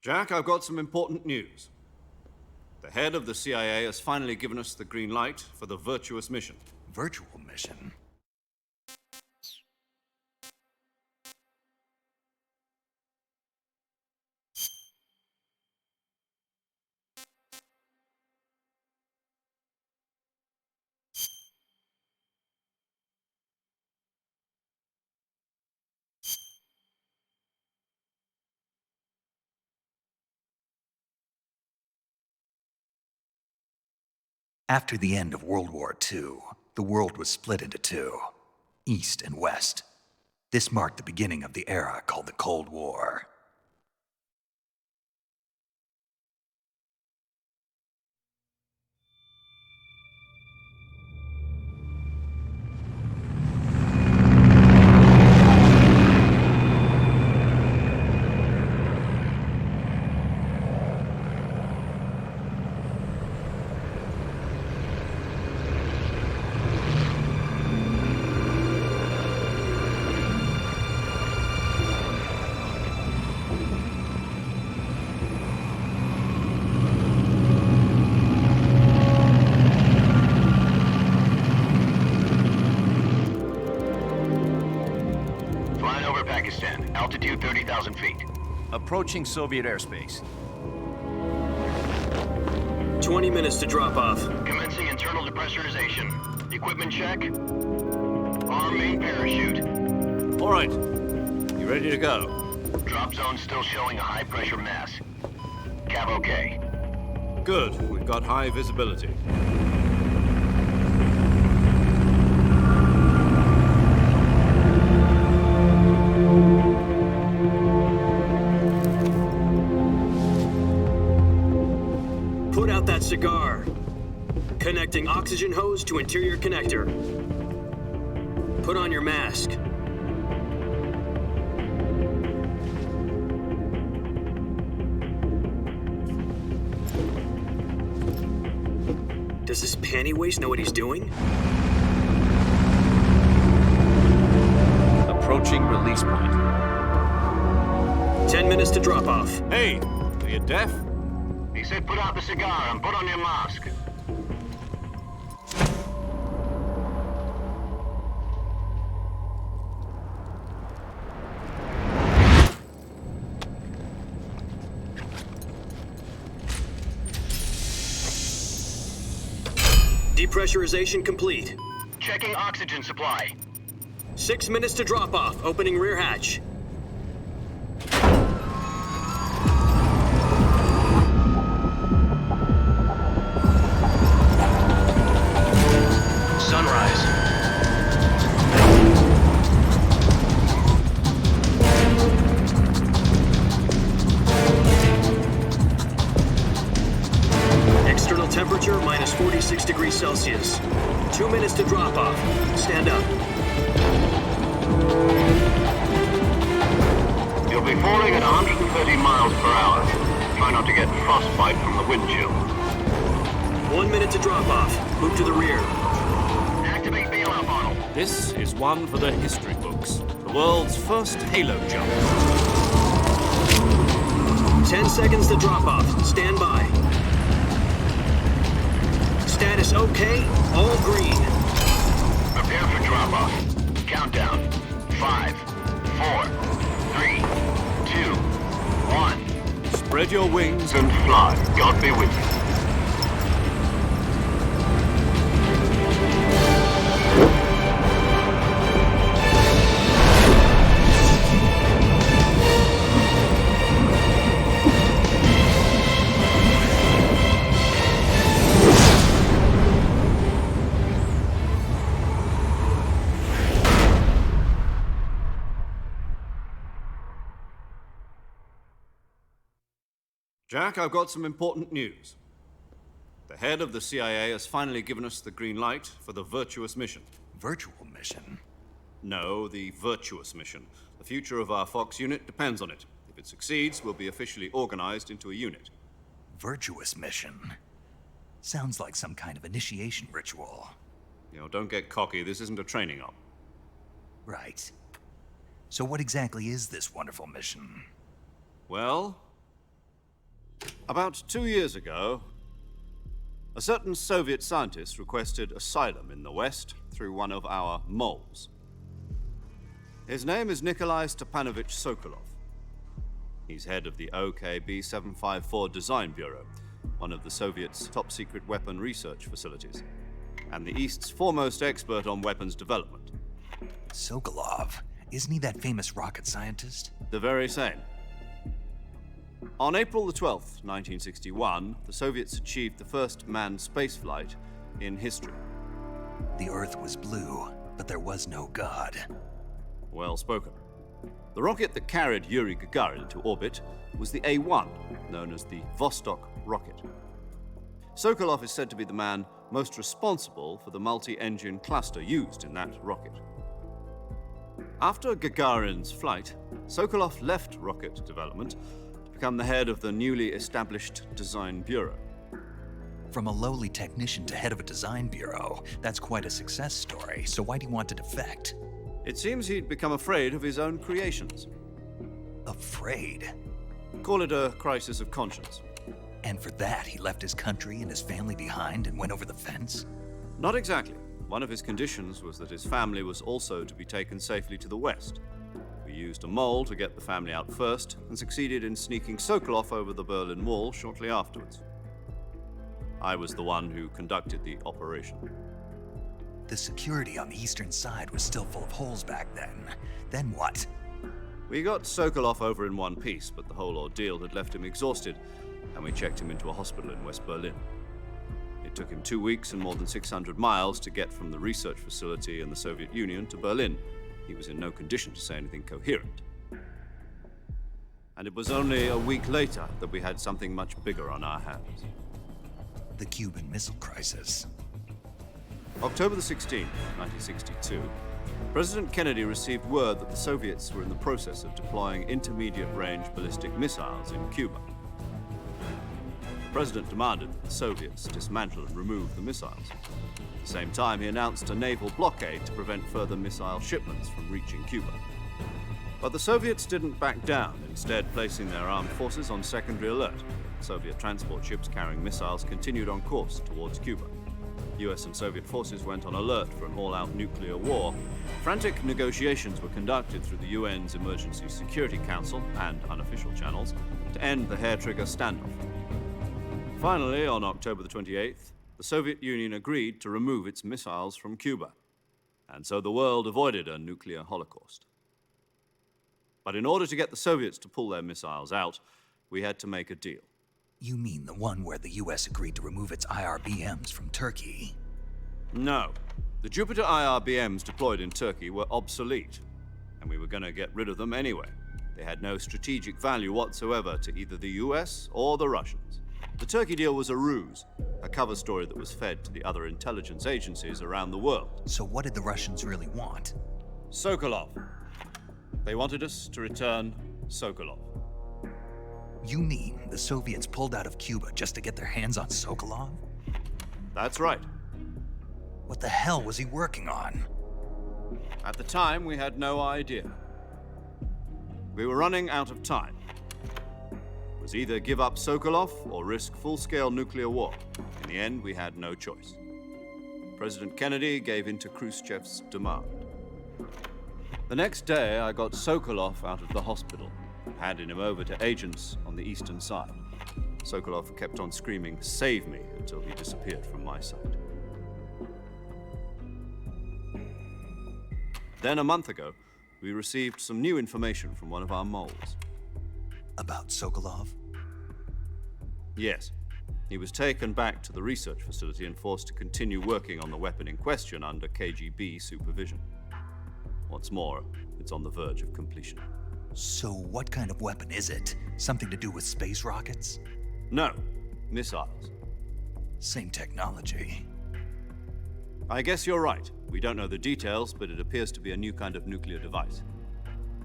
Jack, I've got some important news. The head of the CIA has finally given us the green light for the virtuous mission. Virtual mission? After the end of World War II, the world was split into two, East and West. This marked the beginning of the era called the Cold War. Altitude 30,000 feet. Approaching Soviet airspace. 20 minutes to drop off. Commencing internal depressurization. Equipment check. Arm main parachute. All right. You ready to go? Drop zone still showing a high pressure mass. Cav okay. Good. We've got high visibility. Put out that cigar. Connecting oxygen hose to interior connector. Put on your mask. Does this panty waste know what he's doing? Approaching release point. 10 minutes to drop off. Hey, are you deaf? He said put out the cigar and put on your mask. Depressurization complete. Checking oxygen supply. 6 minutes to drop off. Opening rear hatch. Sunrise. External temperature minus 46 degrees Celsius. 2 minutes to drop off. Stand up. You'll be falling at 130 miles per hour. Try not to get frostbite from the wind chill. 1 minute to drop off. Move to the rear. Activate bailout bottle. This is one for the history books. The world's first halo jump. 10 seconds to drop off. Stand by. Status okay. All green. Prepare for drop off. Countdown. 5, 4, 3, 2, 1. Spread your wings And fly. God be with you. Jack, I've got some important news. The head of the CIA has finally given us the green light for the virtuous mission. Virtual mission? No, the virtuous mission. The future of our Fox unit depends on it. If it succeeds, we'll be officially organized into a unit. Virtuous mission? Sounds like some kind of initiation ritual. Don't get cocky. This isn't a training op. Right. So what exactly is this wonderful mission? Well, about 2 years ago, a certain Soviet scientist requested asylum in the West through one of our moles. His name is Nikolai Stepanovich Sokolov. He's head of the OKB 754 Design Bureau, one of the Soviets' top-secret weapon research facilities, and the East's foremost expert on weapons development. Sokolov? Isn't he that famous rocket scientist? The very same. On April the 12th, 1961, the Soviets achieved the first manned spaceflight in history. The Earth was blue, but there was no God. Well spoken. The rocket that carried Yuri Gagarin into orbit was the A-1, known as the Vostok rocket. Sokolov is said to be the man most responsible for the multi-engine cluster used in that rocket. After Gagarin's flight, Sokolov left rocket development to become the head of the newly established Design Bureau. From a lowly technician to head of a design bureau, that's quite a success story, so why'd he want to defect? It seems he'd become afraid of his own creations. Afraid? Call it a crisis of conscience. And for that, he left his country and his family behind and went over the fence? Not exactly. One of his conditions was that his family was also to be taken safely to the West. We used a mole to get the family out first and succeeded in sneaking Sokolov over the Berlin Wall shortly afterwards. I was the one who conducted the operation. The security on the eastern side was still full of holes back then. Then what? We got Sokolov over in one piece, but the whole ordeal had left him exhausted, and we checked him into a hospital in West Berlin. It took him 2 weeks and more than 600 miles to get from the research facility in the Soviet Union to Berlin. He was in no condition to say anything coherent. And it was only a week later that we had something much bigger on our hands. The Cuban Missile Crisis. October the 16th, 1962, President Kennedy received word that the Soviets were in the process of deploying intermediate-range ballistic missiles in Cuba. The President demanded that the Soviets dismantle and remove the missiles. At the same time, he announced a naval blockade to prevent further missile shipments from reaching Cuba. But the Soviets didn't back down, instead placing their armed forces on secondary alert. Soviet transport ships carrying missiles continued on course towards Cuba. US and Soviet forces went on alert for an all-out nuclear war. Frantic negotiations were conducted through the UN's Emergency Security Council and unofficial channels to end the hair-trigger standoff. Finally, on October the 28th, the Soviet Union agreed to remove its missiles from Cuba, and so the world avoided a nuclear holocaust. But in order to get the Soviets to pull their missiles out, we had to make a deal. You mean the one where the US agreed to remove its IRBMs from Turkey? No. The Jupiter IRBMs deployed in Turkey were obsolete, and we were going to get rid of them anyway. They had no strategic value whatsoever to either the US or the Russians. The Turkey deal was a ruse, a cover story that was fed to the other intelligence agencies around the world. So what did the Russians really want? Sokolov. They wanted us to return Sokolov. You mean the Soviets pulled out of Cuba just to get their hands on Sokolov? That's right. What the hell was he working on? At the time, we had no idea. We were running out of time. It was either give up Sokolov or risk full-scale nuclear war. In the end, we had no choice. President Kennedy gave in to Khrushchev's demand. The next day, I got Sokolov out of the hospital, handing him over to agents on the eastern side. Sokolov kept on screaming, "Save me," until he disappeared from my sight. Then a month ago, we received some new information from one of our moles. About Sokolov? Yes. He was taken back to the research facility and forced to continue working on the weapon in question under KGB supervision. What's more, it's on the verge of completion. So what kind of weapon is it? Something to do with space rockets? No, missiles. Same technology. I guess you're right. We don't know the details, but it appears to be a new kind of nuclear device.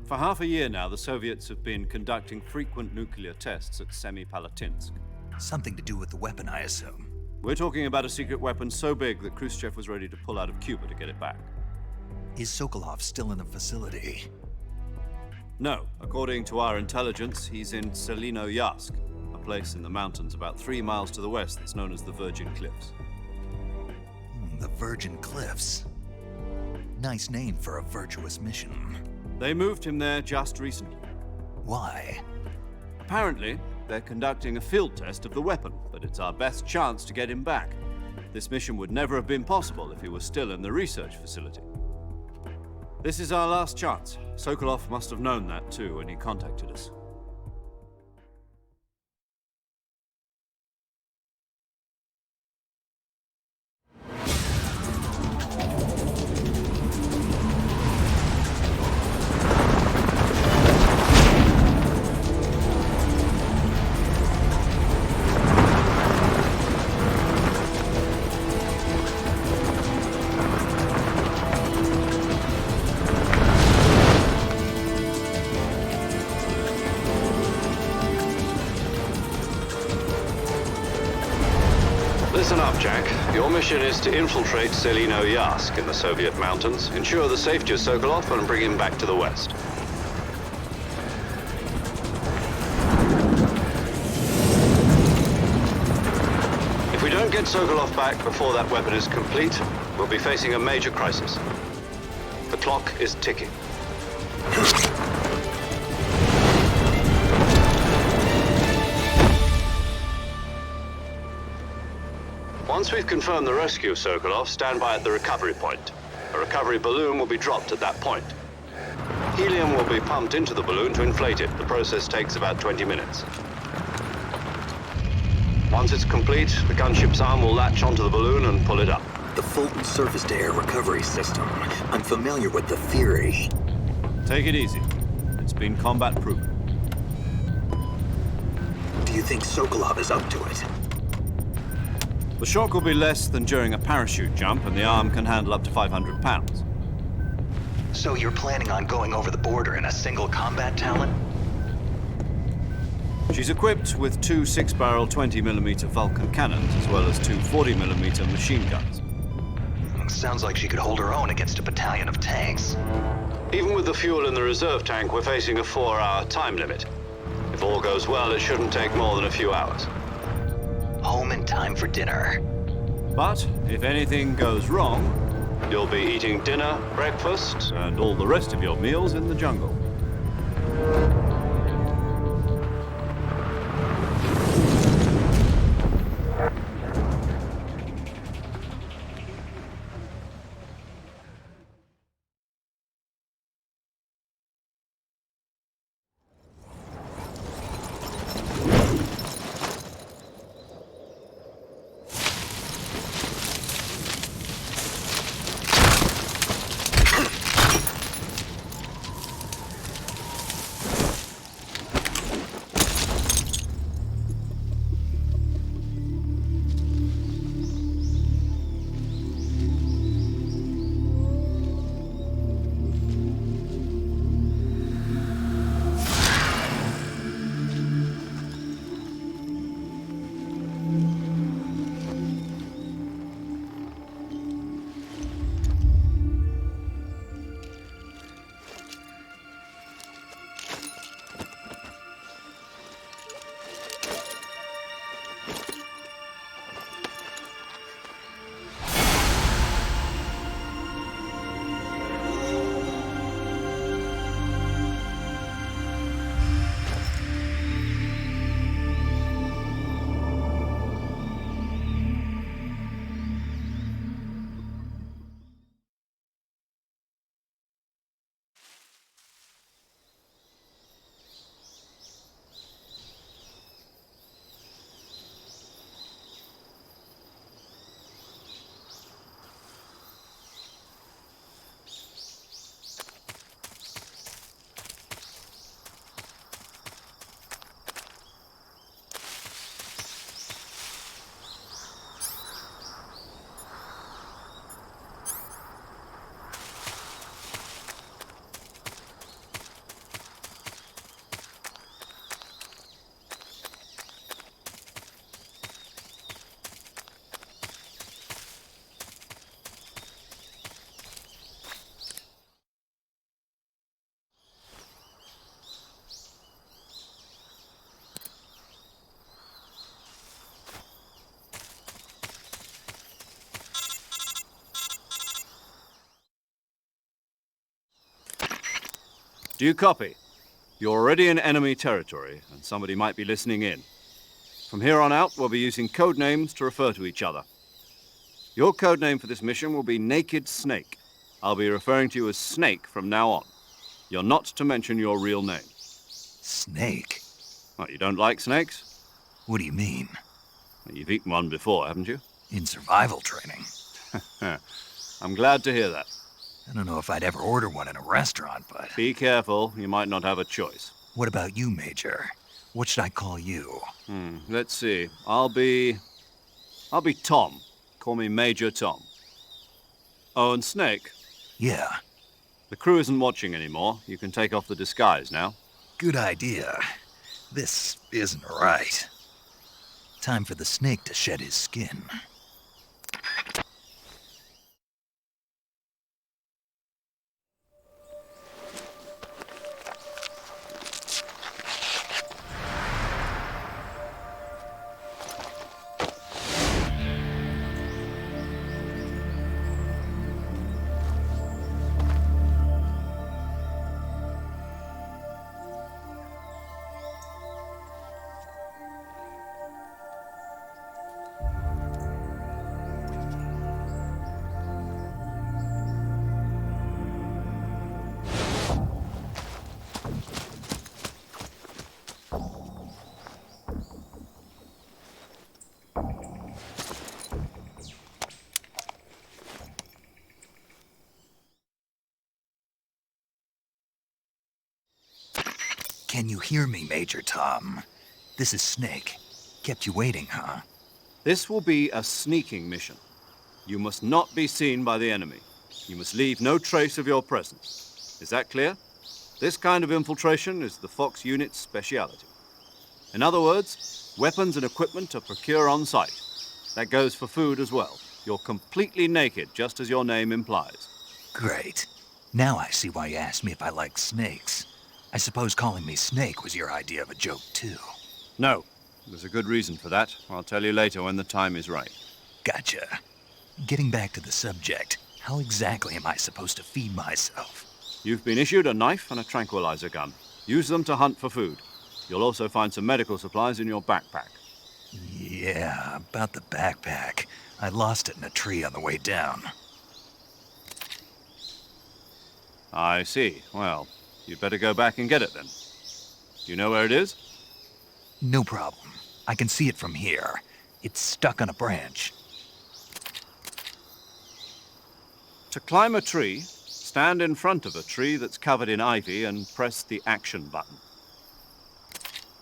For half a year now, the Soviets have been conducting frequent nuclear tests at Semipalatinsk. Something to do with the weapon, I assume. We're talking about a secret weapon so big that Khrushchev was ready to pull out of Cuba to get it back. Is Sokolov still in the facility? No, according to our intelligence, he's in Selino-Yask, a place in the mountains about 3 miles to the west that's known as the Virgin Cliffs. The Virgin Cliffs. Nice name for a virtuous mission. They moved him there just recently. Why? Apparently, they're conducting a field test of the weapon, but it's our best chance to get him back. This mission would never have been possible if he was still in the research facility. This is our last chance. Sokolov must have known that too when he contacted us. Listen up, Jack. Your mission is to infiltrate Selino-Yask in the Soviet mountains, ensure the safety of Sokolov, and bring him back to the West. If we don't get Sokolov back before that weapon is complete, we'll be facing a major crisis. The clock is ticking. Once we've confirmed the rescue of Sokolov, stand by at the recovery point. A recovery balloon will be dropped at that point. Helium will be pumped into the balloon to inflate it. The process takes about 20 minutes. Once it's complete, the gunship's arm will latch onto the balloon and pull it up. The Fulton surface-to-air recovery system. I'm familiar with the theory. Take it easy. It's been combat-proven. Do you think Sokolov is up to it? The shock will be less than during a parachute jump, and the arm can handle up to 500 pounds. So you're planning on going over the border in a single combat Talon? She's equipped with 2 6-barrel 20mm Vulcan cannons, as well as 2 40mm machine guns. Sounds like she could hold her own against a battalion of tanks. Even with the fuel in the reserve tank, we're facing a 4-hour time limit. If all goes well, it shouldn't take more than a few hours. Home in time for dinner. But if anything goes wrong, You'll be eating dinner, breakfast, and all the rest of your meals in the jungle. Do you copy? You're already in enemy territory, and somebody might be listening in. From here on out, we'll be using code names to refer to each other. Your code name for this mission will be Naked Snake. I'll be referring to you as Snake from now on. You're not to mention your real name. Snake? What, you don't like snakes? What do you mean? Well, you've eaten one before, haven't you? In survival training? I'm glad to hear that. I don't know if I'd ever order one in a restaurant, but... Be careful, you might not have a choice. What about you, Major? What should I call you? Let's see. I'll be Tom. Call me Major Tom. Oh, and Snake, Yeah, the crew isn't watching anymore. You can take off the disguise now. good idea. This isn't right. Time for the snake to shed his skin. Can you hear me, Major Tom? This is Snake. Kept you waiting, huh? This will be a sneaking mission. You must not be seen by the enemy. You must leave no trace of your presence. Is that clear? This kind of infiltration is the Fox unit's speciality. In other words, weapons and equipment are procured on site. That goes for food as well. You're completely naked, just as your name implies. Great. Now I see why you asked me if I like snakes. I suppose calling me Snake was your idea of a joke, too. No, there's a good reason for that. I'll tell you later when the time is right. Gotcha. Getting back to the subject, how exactly am I supposed to feed myself? You've been issued a knife and a tranquilizer gun. Use them to hunt for food. You'll also find some medical supplies in your backpack. Yeah, about the backpack. I lost it in a tree on the way down. I see. Well, you'd better go back and get it then. Do you know where it is? No problem. I can see it from here. It's stuck on a branch. To climb a tree, stand in front of a tree that's covered in ivy and press the action button.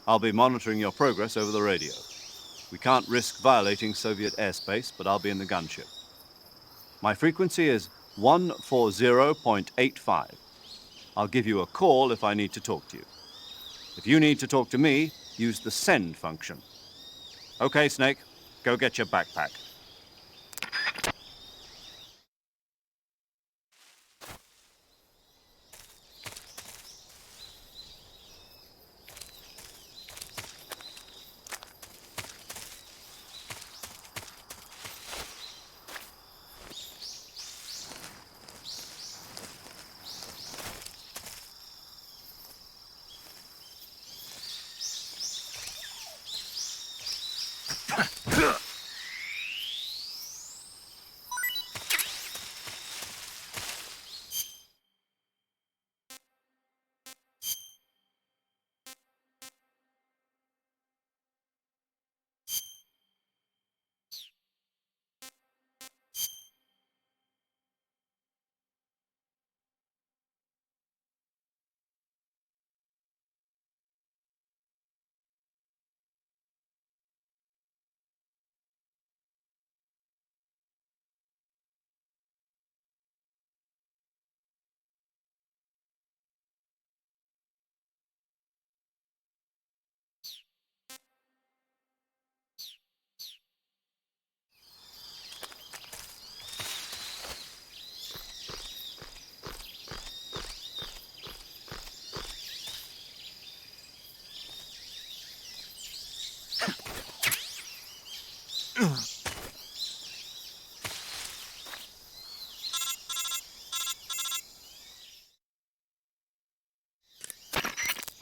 I'll be monitoring your progress over the radio. We can't risk violating Soviet airspace, but I'll be in the gunship. My frequency is 140.85. I'll give you a call if I need to talk to you. If you need to talk to me, use the send function. Okay, Snake, go get your backpack.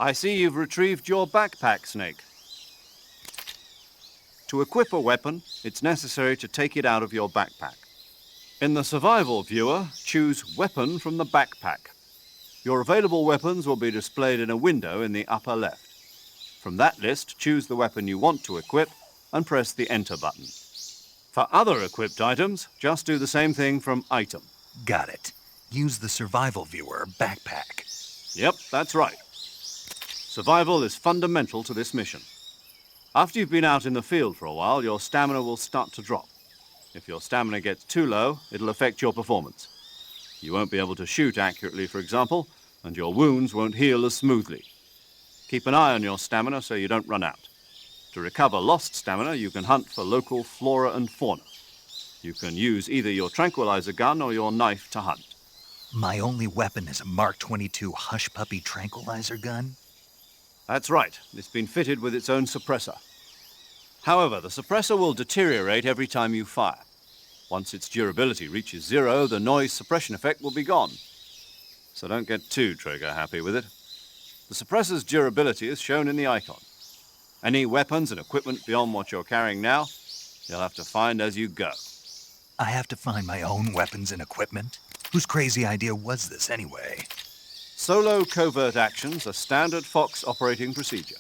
I see you've retrieved your backpack, Snake. To equip a weapon, it's necessary to take it out of your backpack. In the survival viewer, choose Weapon from the backpack. Your available weapons will be displayed in a window in the upper left. From that list, choose the weapon you want to equip and press the Enter button. For other equipped items, just do the same thing from Item. Got it. Use the survival viewer backpack. Yep, that's right. Survival is fundamental to this mission. After you've been out in the field for a while, your stamina will start to drop. If your stamina gets too low, it'll affect your performance. You won't be able to shoot accurately, for example, and your wounds won't heal as smoothly. Keep an eye on your stamina so you don't run out. To recover lost stamina, you can hunt for local flora and fauna. You can use either your tranquilizer gun or your knife to hunt. My only weapon is a Mark 22 Hush Puppy tranquilizer gun? That's right. It's been fitted with its own suppressor. However, the suppressor will deteriorate every time you fire. Once its durability reaches 0, the noise suppression effect will be gone. So don't get too trigger-happy with it. The suppressor's durability is shown in the icon. Any weapons and equipment beyond what you're carrying now, you'll have to find as you go. I have to find my own weapons and equipment? Whose crazy idea was this anyway? Solo covert actions are standard Fox operating procedure.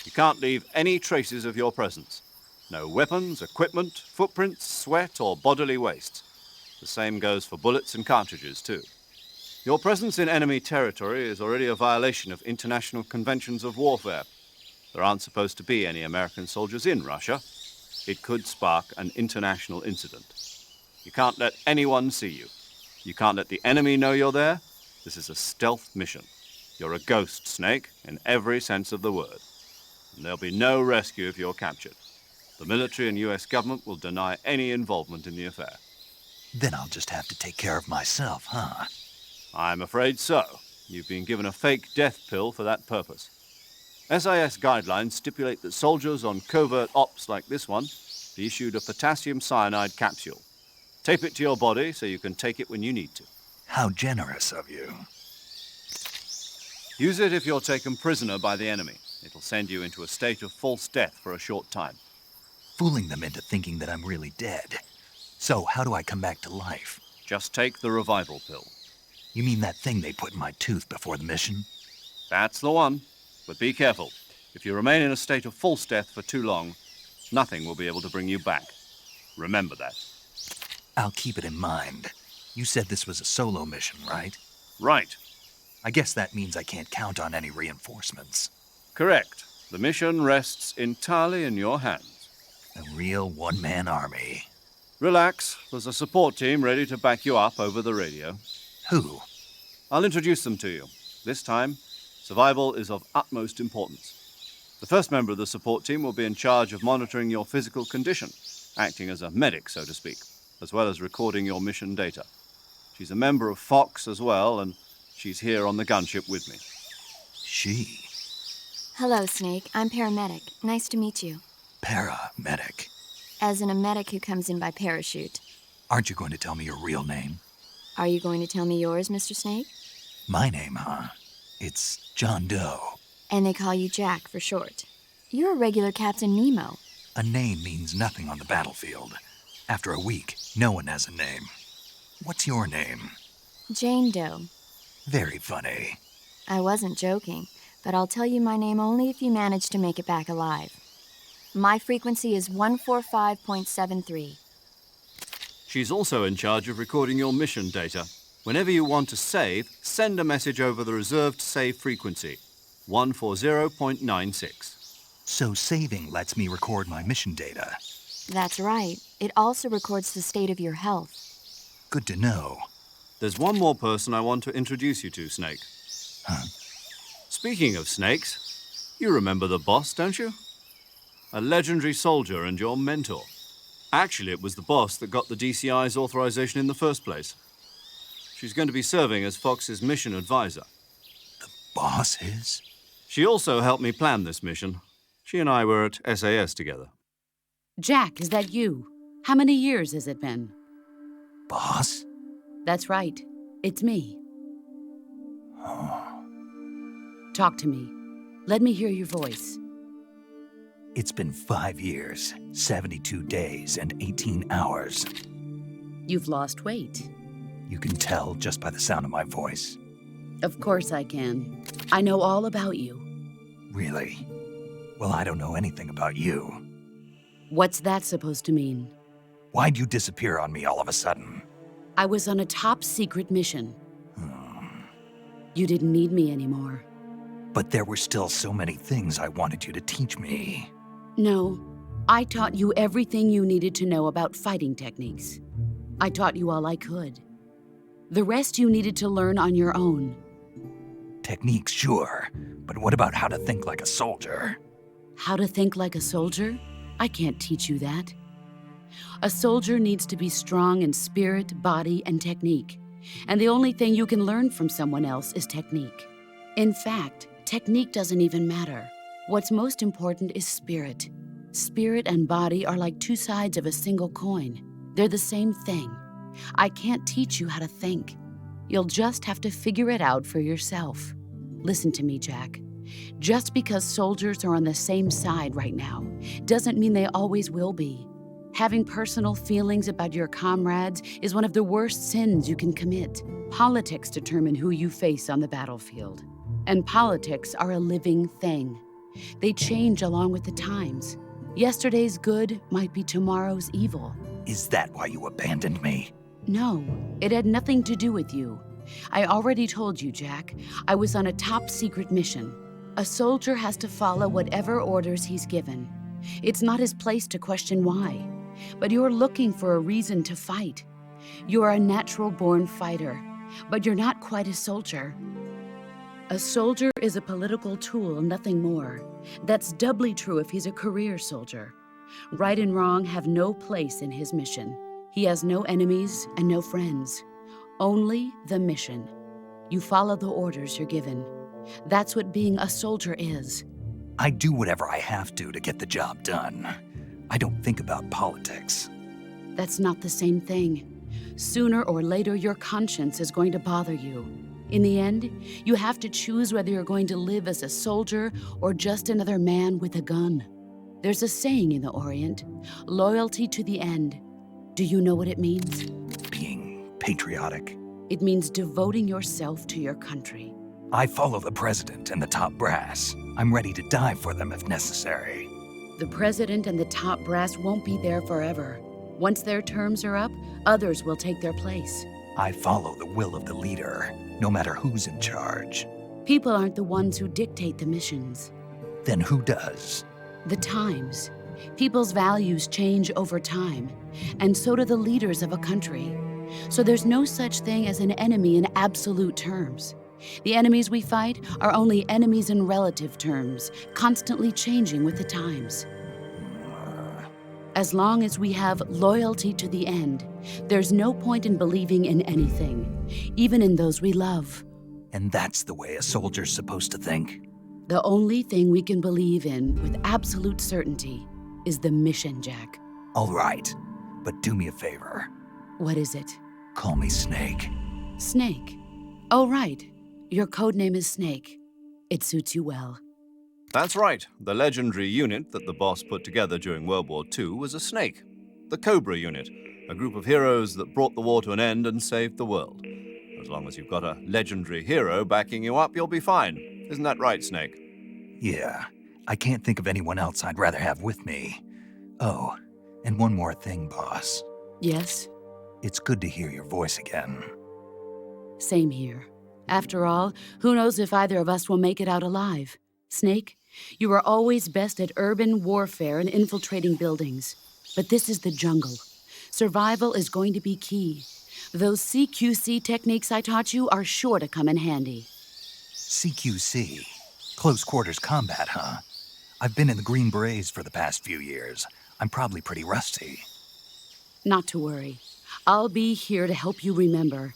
You can't leave any traces of your presence. No weapons, equipment, footprints, sweat, or bodily waste. The same goes for bullets and cartridges, too. Your presence in enemy territory is already a violation of international conventions of warfare. There aren't supposed to be any American soldiers in Russia. It could spark an international incident. You can't let anyone see you. You can't let the enemy know you're there. This is a stealth mission. You're a ghost, Snake, in every sense of the word. And there'll be no rescue if you're captured. The military and US government will deny any involvement in the affair. Then I'll just have to take care of myself, huh? I'm afraid so. You've been given a fake death pill for that purpose. SIS guidelines stipulate that soldiers on covert ops like this one be issued a potassium cyanide capsule. Tape it to your body so you can take it when you need to. How generous of you. Use it if you're taken prisoner by the enemy. It'll send you into a state of false death for a short time. Fooling them into thinking that I'm really dead. So how do I come back to life? Just take the revival pill. You mean that thing they put in my tooth before the mission? That's the one. But be careful. If you remain in a state of false death for too long, nothing will be able to bring you back. Remember that. I'll keep it in mind. You said this was a solo mission, right? Right. I guess that means I can't count on any reinforcements. Correct. The mission rests entirely in your hands. A real one-man army. Relax. There's a support team ready to back you up over the radio. Who? I'll introduce them to you. This time, survival is of utmost importance. The first member of the support team will be in charge of monitoring your physical condition, acting as a medic, so to speak, as well as recording your mission data. She's a member of Fox as well, and she's here on the gunship with me. She? Hello, Snake. I'm paramedic. Nice to meet you. Paramedic. As in a medic who comes in by parachute. Aren't you going to tell me your real name? Are you going to tell me yours, Mr. Snake? My name, huh? It's John Doe. And they call you Jack for short. You're a regular Captain Nemo. A name means nothing on the battlefield. After a week, no one has a name. What's your name? Jane Doe. Very funny. I wasn't joking, but I'll tell you my name only if you manage to make it back alive. My frequency is 145.73. She's also in charge of recording your mission data. Whenever you want to save, send a message over the reserved save frequency, 140.96. So saving lets me record my mission data. That's right. It also records the state of your health. Good to know. There's one more person I want to introduce you to, Snake. Huh? Speaking of snakes, you remember the boss, don't you? A legendary soldier and your mentor. Actually, it was the boss that got the DCI's authorization in the first place. She's going to be serving as Fox's mission advisor. The boss is? She also helped me plan this mission. She and I were at SAS together. Jack, is that you? How many years has it been? Boss? That's right. It's me. Oh. Talk to me. Let me hear your voice. It's been 5 years, 72 days, and 18 hours. You've lost weight. You can tell just by the sound of my voice. Of course I can. I know all about you. Really? Well, I don't know anything about you. What's that supposed to mean? Why'd you disappear on me all of a sudden? I was on a top secret mission. You didn't need me anymore. But there were still so many things I wanted you to teach me. No, I taught you everything you needed to know about fighting techniques. I taught you all I could. The rest you needed to learn on your own. Techniques, sure. But what about how to think like a soldier? How to think like a soldier? I can't teach you that. A soldier needs to be strong in spirit, body, and technique. And the only thing you can learn from someone else is technique. In fact, technique doesn't even matter. What's most important is spirit. Spirit and body are like two sides of a single coin. They're the same thing. I can't teach you how to think. You'll just have to figure it out for yourself. Listen to me, Jack. Just because soldiers are on the same side right now doesn't mean they always will be. Having personal feelings about your comrades is one of the worst sins you can commit. Politics determine who you face on the battlefield. And politics are a living thing. They change along with the times. Yesterday's good might be tomorrow's evil. Is that why you abandoned me? No, it had nothing to do with you. I already told you, Jack. I was on a top secret mission. A soldier has to follow whatever orders he's given. It's not his place to question why. But you're looking for a reason to fight. You're a natural-born fighter, but you're not quite a soldier. A soldier is a political tool, nothing more. That's doubly true if he's a career soldier. Right and wrong have no place in his mission. He has no enemies and no friends. Only the mission. You follow the orders you're given. That's what being a soldier is. I do whatever I have to get the job done. I don't think about politics. That's not the same thing. Sooner or later, your conscience is going to bother you. In the end, you have to choose whether you're going to live as a soldier or just another man with a gun. There's a saying in the Orient, loyalty to the end. Do you know what it means? Being patriotic. It means devoting yourself to your country. I follow the president and the top brass. I'm ready to die for them if necessary. The president and the top brass won't be there forever. Once their terms are up, others will take their place. I follow the will of the leader, no matter who's in charge. People aren't the ones who dictate the missions. Then who does? The times. People's values change over time, and so do the leaders of a country. So there's no such thing as an enemy in absolute terms. The enemies we fight are only enemies in relative terms, constantly changing with the times. As long as we have loyalty to the end, there's no point in believing in anything, even in those we love. And that's the way a soldier's supposed to think? The only thing we can believe in with absolute certainty is the mission, Jack. All right, but do me a favor. What is it? Call me Snake. Snake? Oh, right. Your code name is Snake. It suits you well. That's right. The legendary unit that the boss put together during World War II was a snake. The Cobra unit, a group of heroes that brought the war to an end and saved the world. As long as you've got a legendary hero backing you up, you'll be fine. Isn't that right, Snake? Yeah, I can't think of anyone else I'd rather have with me. Oh, and one more thing, boss. Yes? It's good to hear your voice again. Same here. After all, who knows if either of us will make it out alive? Snake, you are always best at urban warfare and infiltrating buildings. But this is the jungle. Survival is going to be key. Those CQC techniques I taught you are sure to come in handy. CQC? Close quarters combat, huh? I've been in the Green Berets for the past few years. I'm probably pretty rusty. Not to worry. I'll be here to help you remember.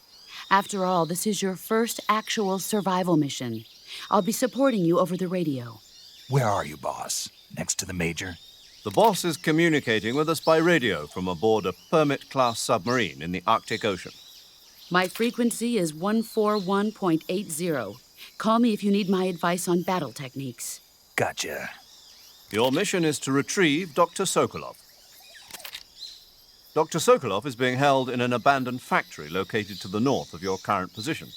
After all, this is your first actual survival mission. I'll be supporting you over the radio. Where are you, boss? Next to the Major? The boss is communicating with us by radio from aboard a Permit-class submarine in the Arctic Ocean. My frequency is 141.80. Call me if you need my advice on battle techniques. Gotcha. Your mission is to retrieve Dr. Sokolov. Dr. Sokolov is being held in an abandoned factory located to the north of your current position.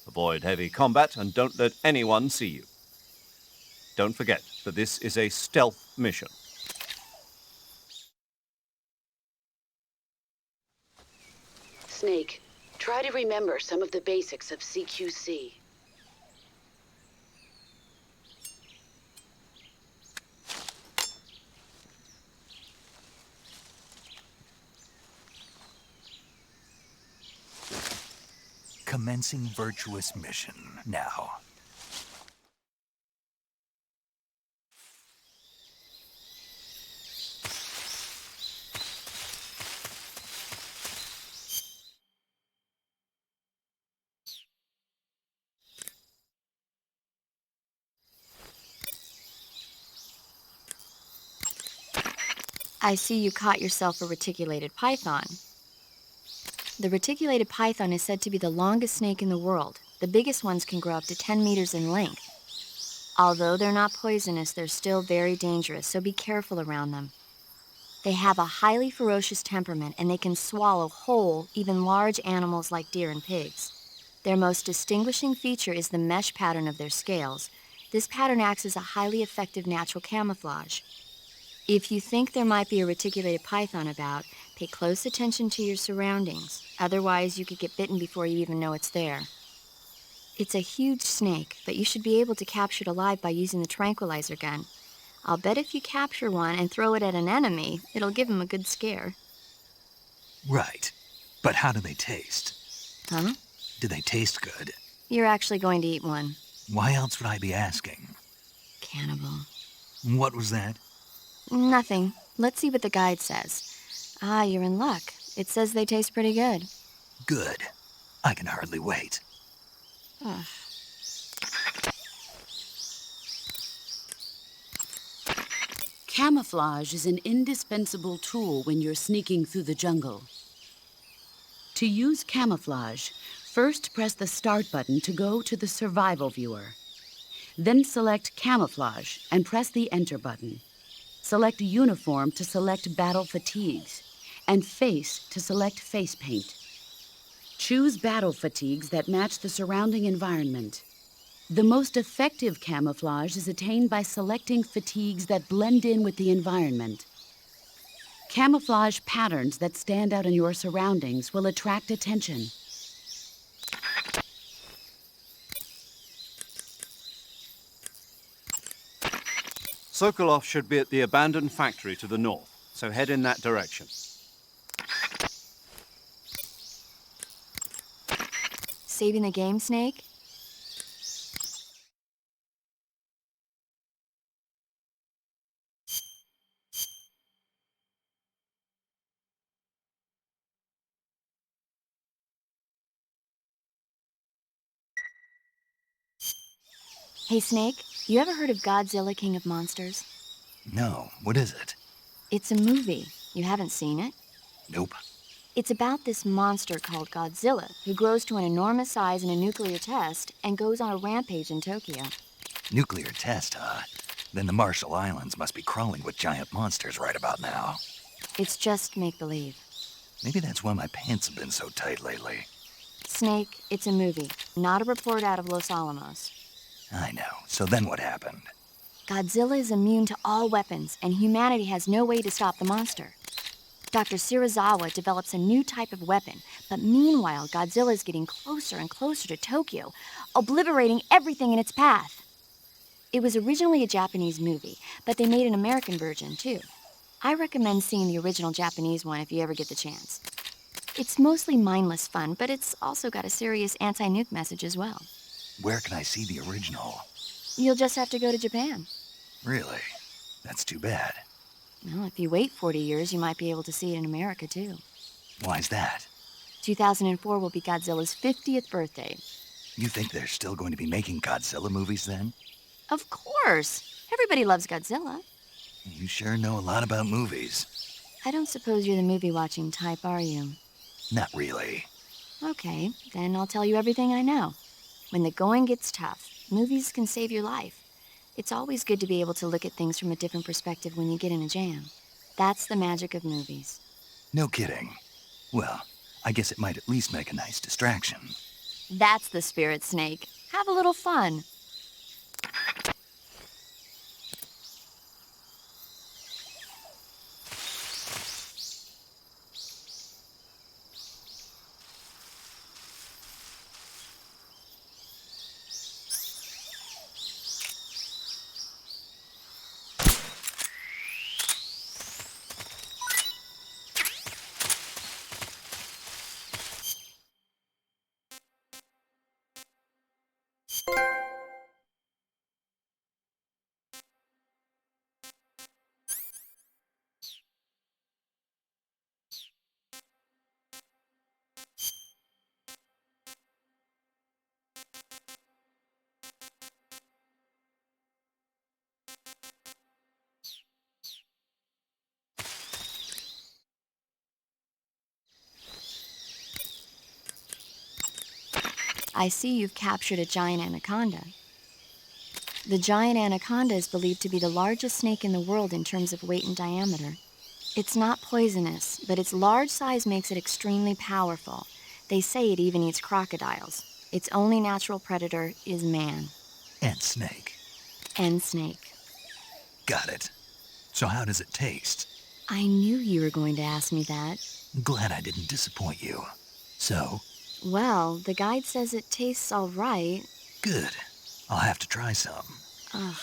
Avoid heavy combat and don't let anyone see you. Don't forget that this is a stealth mission. Snake, try to remember some of the basics of CQC. Commencing virtuous mission now. I see you caught yourself a reticulated python. The reticulated python is said to be the longest snake in the world. The biggest ones can grow up to 10 meters in length. Although they're not poisonous, they're still very dangerous, so be careful around them. They have a highly ferocious temperament, and they can swallow whole, even large animals like deer and pigs. Their most distinguishing feature is the mesh pattern of their scales. This pattern acts as a highly effective natural camouflage. If you think there might be a reticulated python about, pay close attention to your surroundings. Otherwise, you could get bitten before you even know it's there. It's a huge snake, but you should be able to capture it alive by using the tranquilizer gun. I'll bet if you capture one and throw it at an enemy, it'll give him a good scare. Right. But how do they taste? Huh? Do they taste good? You're actually going to eat one. Why else would I be asking? Cannibal. What was that? Nothing. Let's see what the guide says. Ah, you're in luck. It says they taste pretty good. Good. I can hardly wait. Ugh. Camouflage is an indispensable tool when you're sneaking through the jungle. To use camouflage, first press the Start button to go to the Survival viewer. Then select Camouflage and press the Enter button. Select Uniform to select Battle Fatigues, and Face to select Face Paint. Choose battle fatigues that match the surrounding environment. The most effective camouflage is attained by selecting fatigues that blend in with the environment. Camouflage patterns that stand out in your surroundings will attract attention. Sokolov should be at the abandoned factory to the north, so head in that direction. Saving the game, Snake? Hey, Snake, you ever heard of Godzilla, King of Monsters? No, what is it? It's a movie. You haven't seen it? Nope. It's about this monster called Godzilla, who grows to an enormous size in a nuclear test and goes on a rampage in Tokyo. Nuclear test, huh? Then the Marshall Islands must be crawling with giant monsters right about now. It's just make-believe. Maybe that's why my pants have been so tight lately. Snake, it's a movie, not a report out of Los Alamos. I know. So then what happened? Godzilla is immune to all weapons, and humanity has no way to stop the monster. Dr. Shirazawa develops a new type of weapon, but meanwhile, Godzilla is getting closer and closer to Tokyo, obliterating everything in its path. It was originally a Japanese movie, but they made an American version, too. I recommend seeing the original Japanese one if you ever get the chance. It's mostly mindless fun, but it's also got a serious anti-nuke message as well. Where can I see the original? You'll just have to go to Japan. Really? That's too bad. Well, if you wait 40 years, you might be able to see it in America, too. Why's that? 2004 will be Godzilla's 50th birthday. You think they're still going to be making Godzilla movies then? Of course! Everybody loves Godzilla. You sure know a lot about movies. I don't suppose you're the movie-watching type, are you? Not really. Okay, then I'll tell you everything I know. When the going gets tough, movies can save your life. It's always good to be able to look at things from a different perspective when you get in a jam. That's the magic of movies. No kidding. Well, I guess it might at least make a nice distraction. That's the spirit, Snake. Have a little fun. I see you've captured a giant anaconda. The giant anaconda is believed to be the largest snake in the world in terms of weight and diameter. It's not poisonous, but its large size makes it extremely powerful. They say it even eats crocodiles. Its only natural predator is man. And snake. And snake. Got it. So how does it taste? I knew you were going to ask me that. Glad I didn't disappoint you. So? Well, the guide says it tastes all right. Good. I'll have to try some. Ugh.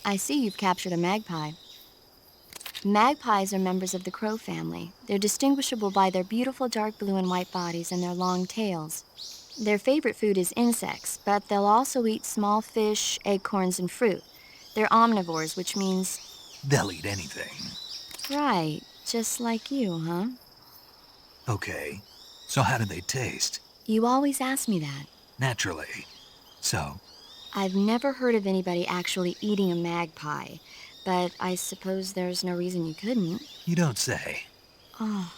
I see you've captured a magpie. Magpies are members of the crow family. They're distinguishable by their beautiful dark blue and white bodies and their long tails. Their favorite food is insects, but they'll also eat small fish, acorns, and fruit. They're omnivores, which means... They'll eat anything. Right, just like you, huh? Okay, so how do they taste? You always ask me that. Naturally. So? I've never heard of anybody actually eating a magpie, but I suppose there's no reason you couldn't. You don't say. Oh.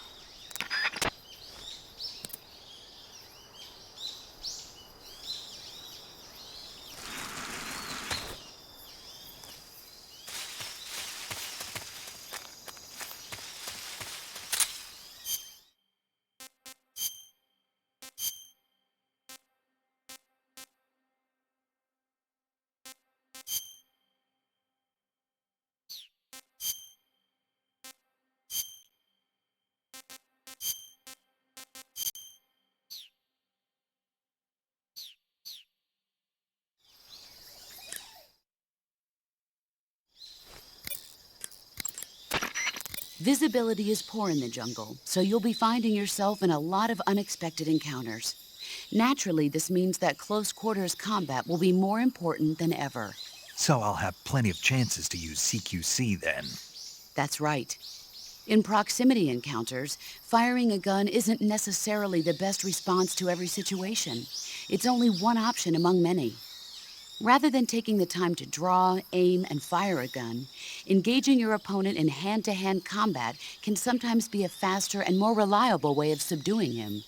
Visibility is poor in the jungle, so you'll be finding yourself in a lot of unexpected encounters. Naturally, this means that close quarters combat will be more important than ever. So I'll have plenty of chances to use CQC then. That's right. In proximity encounters, firing a gun isn't necessarily the best response to every situation. It's only one option among many. Rather than taking the time to draw, aim, and fire a gun, engaging your opponent in hand-to-hand combat can sometimes be a faster and more reliable way of subduing him.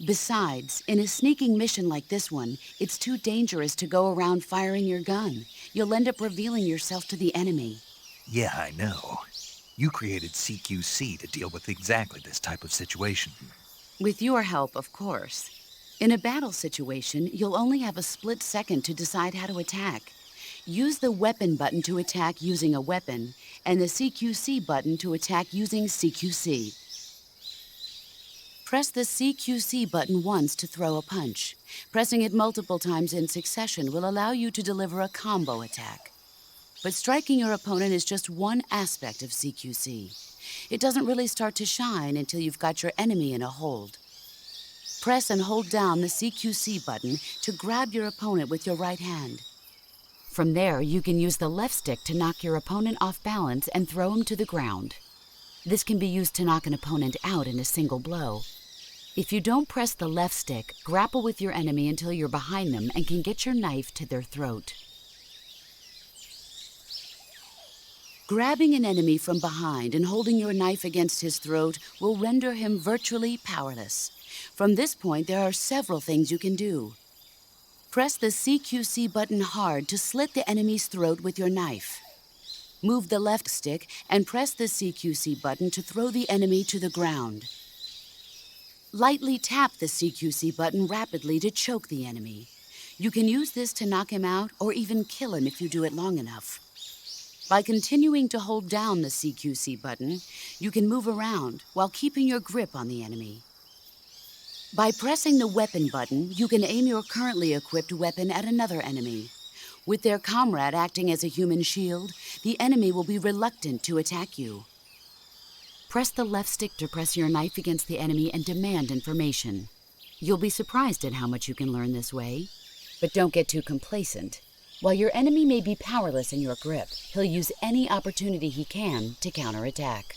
Besides, in a sneaking mission like this one, it's too dangerous to go around firing your gun. You'll end up revealing yourself to the enemy. Yeah, I know. You created CQC to deal with exactly this type of situation. With your help, of course. In a battle situation, you'll only have a split second to decide how to attack. Use the weapon button to attack using a weapon, and the CQC button to attack using CQC. Press the CQC button once to throw a punch. Pressing it multiple times in succession will allow you to deliver a combo attack. But striking your opponent is just one aspect of CQC. It doesn't really start to shine until you've got your enemy in a hold. Press and hold down the CQC button to grab your opponent with your right hand. From there, you can use the left stick to knock your opponent off balance and throw him to the ground. This can be used to knock an opponent out in a single blow. If you don't press the left stick, grapple with your enemy until you're behind them and can get your knife to their throat. Grabbing an enemy from behind and holding your knife against his throat will render him virtually powerless. From this point, there are several things you can do. Press the CQC button hard to slit the enemy's throat with your knife. Move the left stick and press the CQC button to throw the enemy to the ground. Lightly tap the CQC button rapidly to choke the enemy. You can use this to knock him out or even kill him if you do it long enough. By continuing to hold down the CQC button, you can move around while keeping your grip on the enemy. By pressing the weapon button, you can aim your currently equipped weapon at another enemy. With their comrade acting as a human shield, the enemy will be reluctant to attack you. Press the left stick to press your knife against the enemy and demand information. You'll be surprised at how much you can learn this way. But don't get too complacent. While your enemy may be powerless in your grip, he'll use any opportunity he can to counterattack.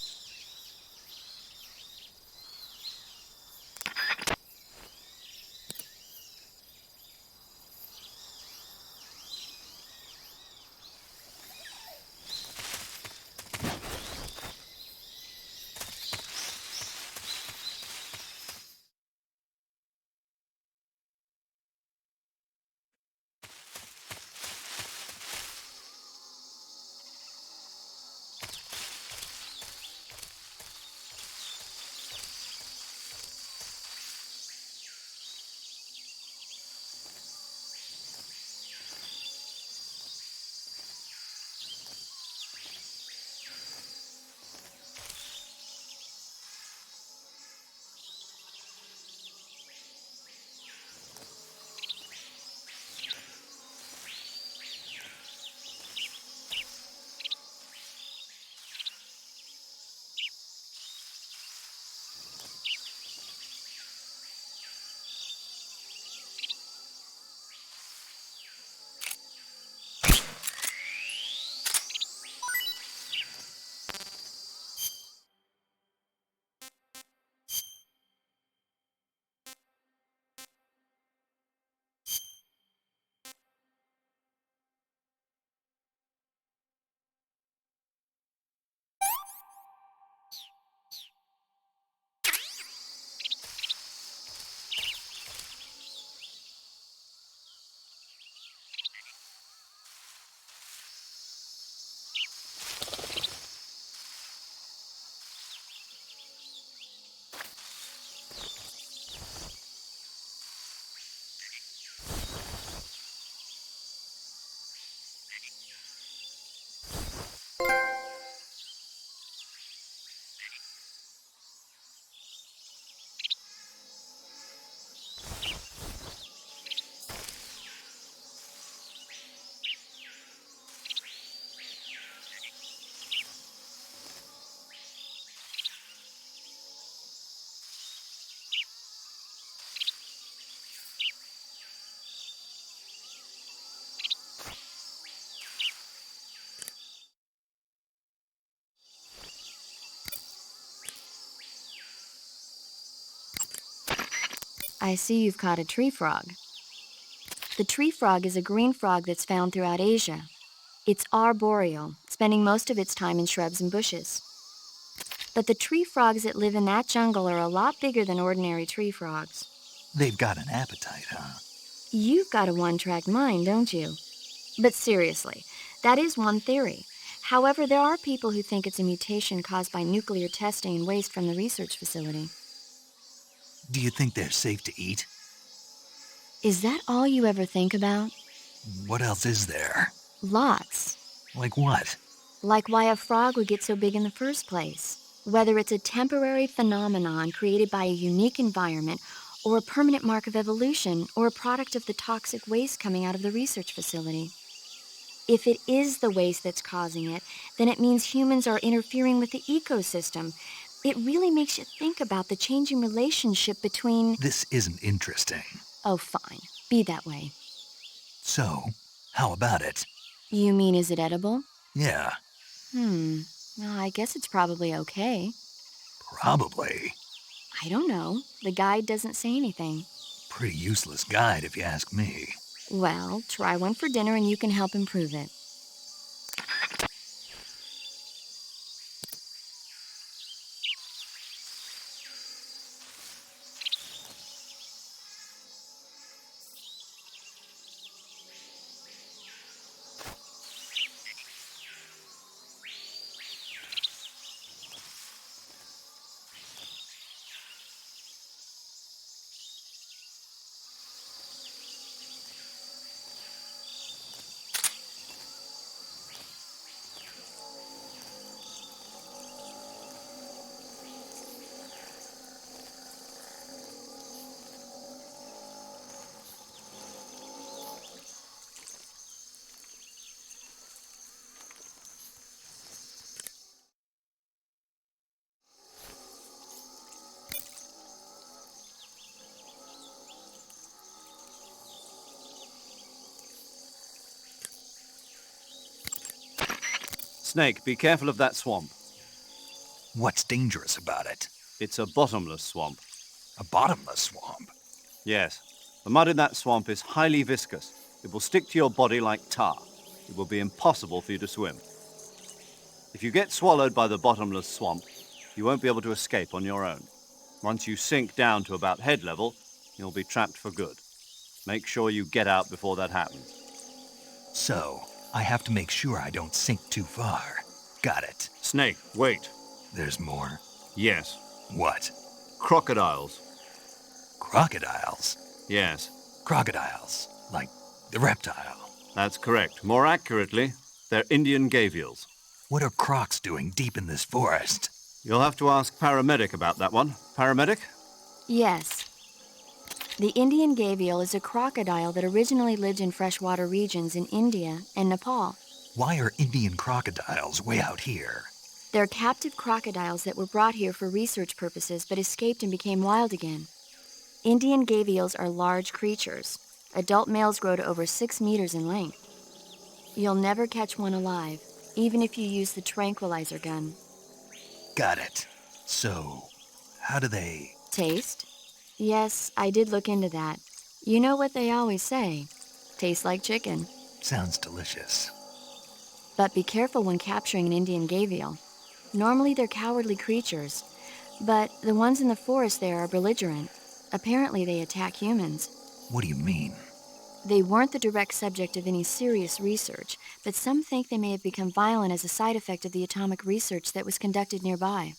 I see you've caught a tree frog. The tree frog is a green frog that's found throughout Asia. It's arboreal, spending most of its time in shrubs and bushes. But the tree frogs that live in that jungle are a lot bigger than ordinary tree frogs. They've got an appetite, huh? You've got a one-track mind, don't you? But seriously, that is one theory. However, there are people who think it's a mutation caused by nuclear testing and waste from the research facility. Do you think they're safe to eat? Is that all you ever think about? What else is there? Lots. Like what? Like why a frog would get so big in the first place. Whether it's a temporary phenomenon created by a unique environment, or a permanent mark of evolution, or a product of the toxic waste coming out of the research facility. If it is the waste that's causing it, then it means humans are interfering with the ecosystem. It really makes you think about the changing relationship between... This isn't interesting. Oh, fine. Be that way. So, how about it? You mean, is it edible? Yeah, Well, I guess it's probably okay. probably. I don't know. The guide doesn't say anything. Pretty useless guide, if you ask me. Well, try one for dinner and you can help improve it. Snake, be careful of that swamp. What's dangerous about it? It's a bottomless swamp. A bottomless swamp? Yes. The mud in that swamp is highly viscous. It will stick to your body like tar. It will be impossible for you to swim. If you get swallowed by the bottomless swamp, you won't be able to escape on your own. Once you sink down to about head level, you'll be trapped for good. Make sure you get out before that happens. So, I have to make sure I don't sink too far. Got it. Snake, wait. There's more? Yes. What? Crocodiles. Crocodiles? Yes. Crocodiles. Like the reptile. That's correct. More accurately, they're Indian gavials. What are crocs doing deep in this forest? You'll have to ask Paramedic about that one. Paramedic? Yes. The Indian gavial is a crocodile that originally lived in freshwater regions in India and Nepal. Why are Indian crocodiles way out here? They're captive crocodiles that were brought here for research purposes but escaped and became wild again. Indian gavials are large creatures. Adult males grow to over 6 meters in length. You'll never catch one alive, even if you use the tranquilizer gun. Got it. So, how do they... Taste? Yes, I did look into that. You know what they always say. Tastes like chicken. Sounds delicious. But be careful when capturing an Indian gavial. Normally they're cowardly creatures, but the ones in the forest there are belligerent. Apparently they attack humans. What do you mean? They weren't the direct subject of any serious research, but some think they may have become violent as a side effect of the atomic research that was conducted nearby.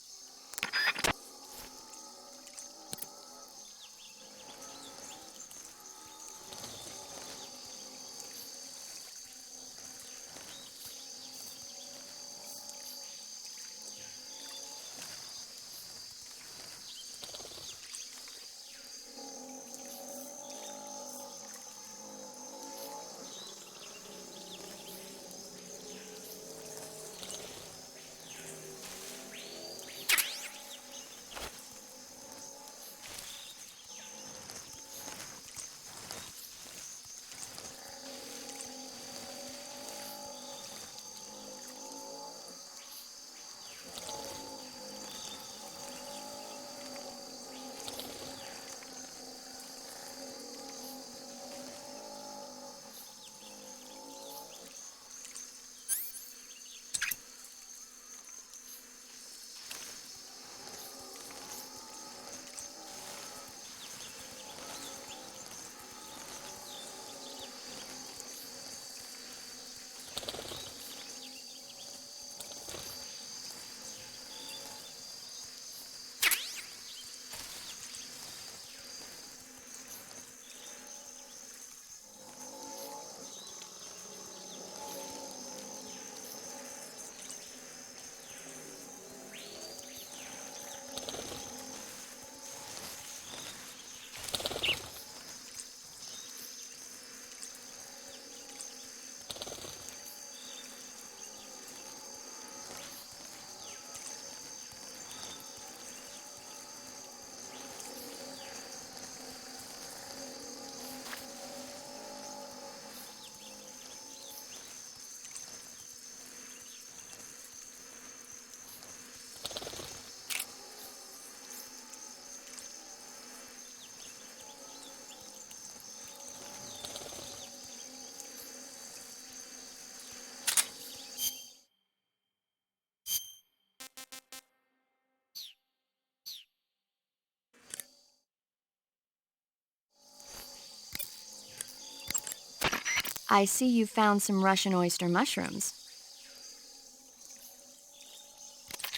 I see you found some Russian oyster mushrooms.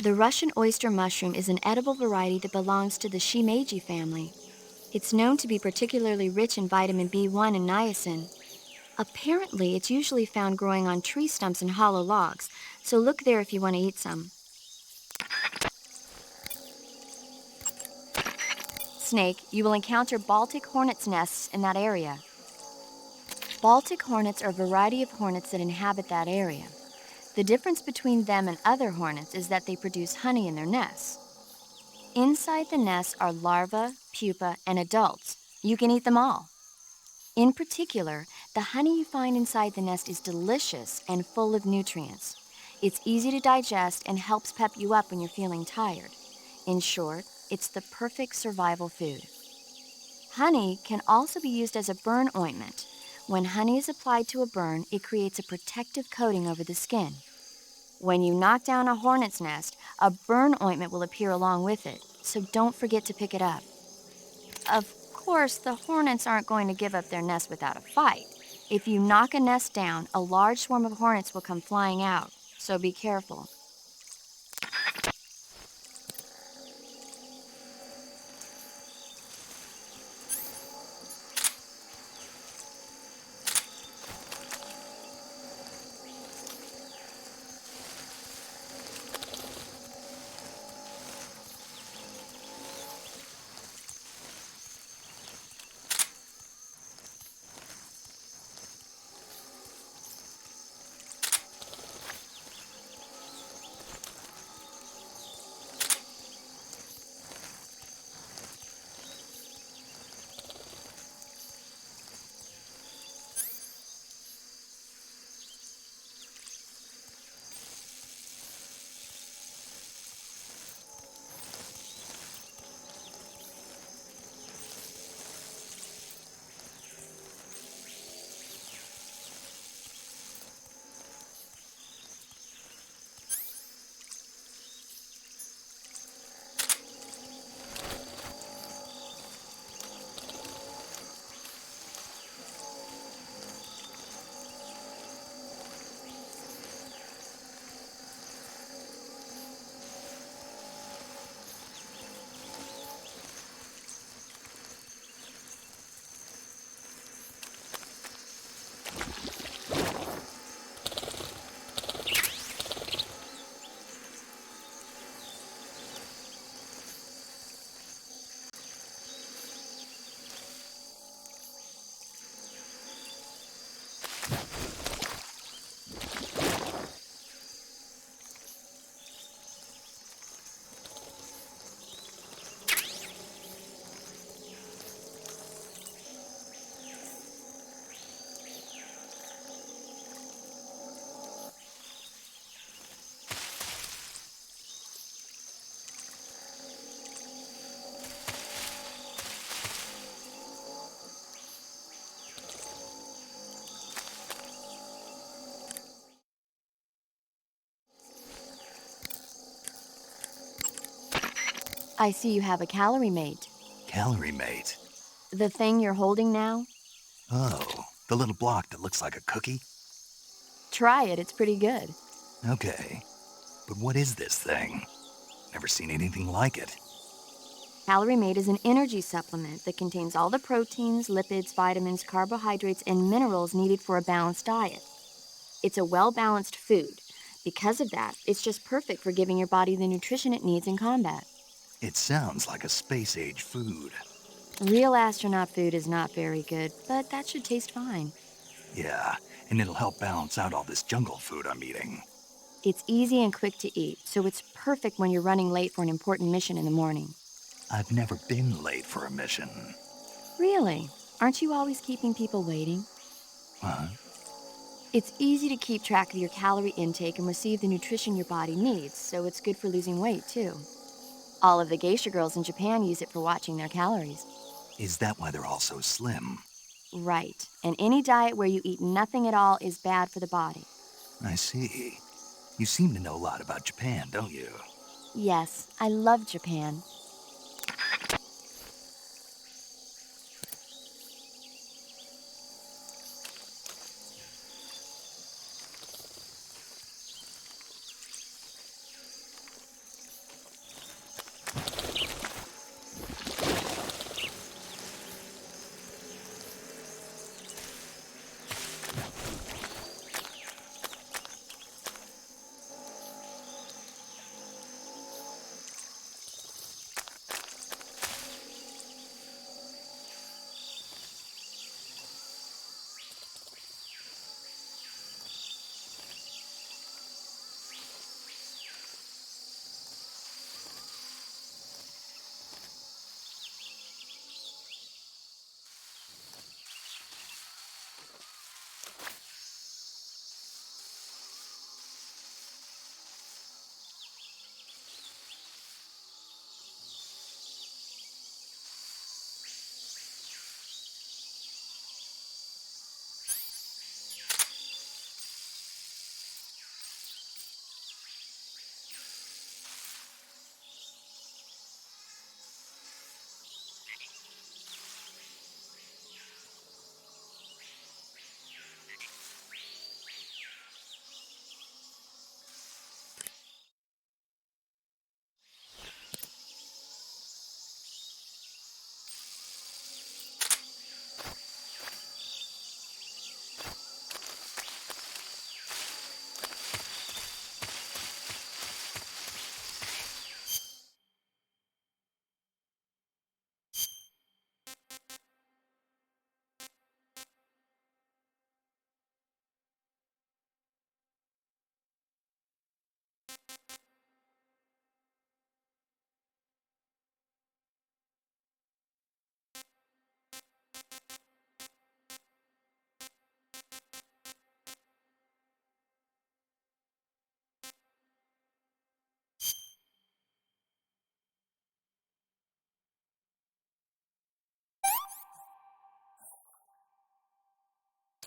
The Russian oyster mushroom is an edible variety that belongs to the shimeji family. It's known to be particularly rich in vitamin B1 and niacin. Apparently, it's usually found growing on tree stumps and hollow logs, so look there if you want to eat some. Snake, you will encounter Baltic hornets' nests in that area. Baltic hornets are a variety of hornets that inhabit that area. The difference between them and other hornets is that they produce honey in their nests. Inside the nests are larvae, pupa, and adults. You can eat them all. In particular, the honey you find inside the nest is delicious and full of nutrients. It's easy to digest and helps pep you up when you're feeling tired. In short, it's the perfect survival food. Honey can also be used as a burn ointment. When honey is applied to a burn, it creates a protective coating over the skin. When you knock down a hornet's nest, a burn ointment will appear along with it, so don't forget to pick it up. Of course, the hornets aren't going to give up their nest without a fight. If you knock a nest down, a large swarm of hornets will come flying out, so be careful. I see you have a calorie mate. Calorie mate. The thing you're holding now? Oh, the little block that looks like a cookie? Try it, it's pretty good. Okay. But what is this thing? Never seen anything like it. Calorie Mate is an energy supplement that contains all the proteins, lipids, vitamins, carbohydrates, and minerals needed for a balanced diet. It's a well-balanced food. Because of that, it's just perfect for giving your body the nutrition it needs in combat. It sounds like a space-age food. Real astronaut food is not very good, but that should taste fine. Yeah, and it'll help balance out all this jungle food I'm eating. It's easy and quick to eat, so it's perfect when you're running late for an important mission in the morning. I've never been late for a mission. Really? Aren't you always keeping people waiting? Huh? It's easy to keep track of your calorie intake and receive the nutrition your body needs, so it's good for losing weight, too. All of the geisha girls in Japan use it for watching their calories. Is that why they're all so slim? Right. And any diet where you eat nothing at all is bad for the body. I see. You seem to know a lot about Japan, don't you? Yes, I love Japan.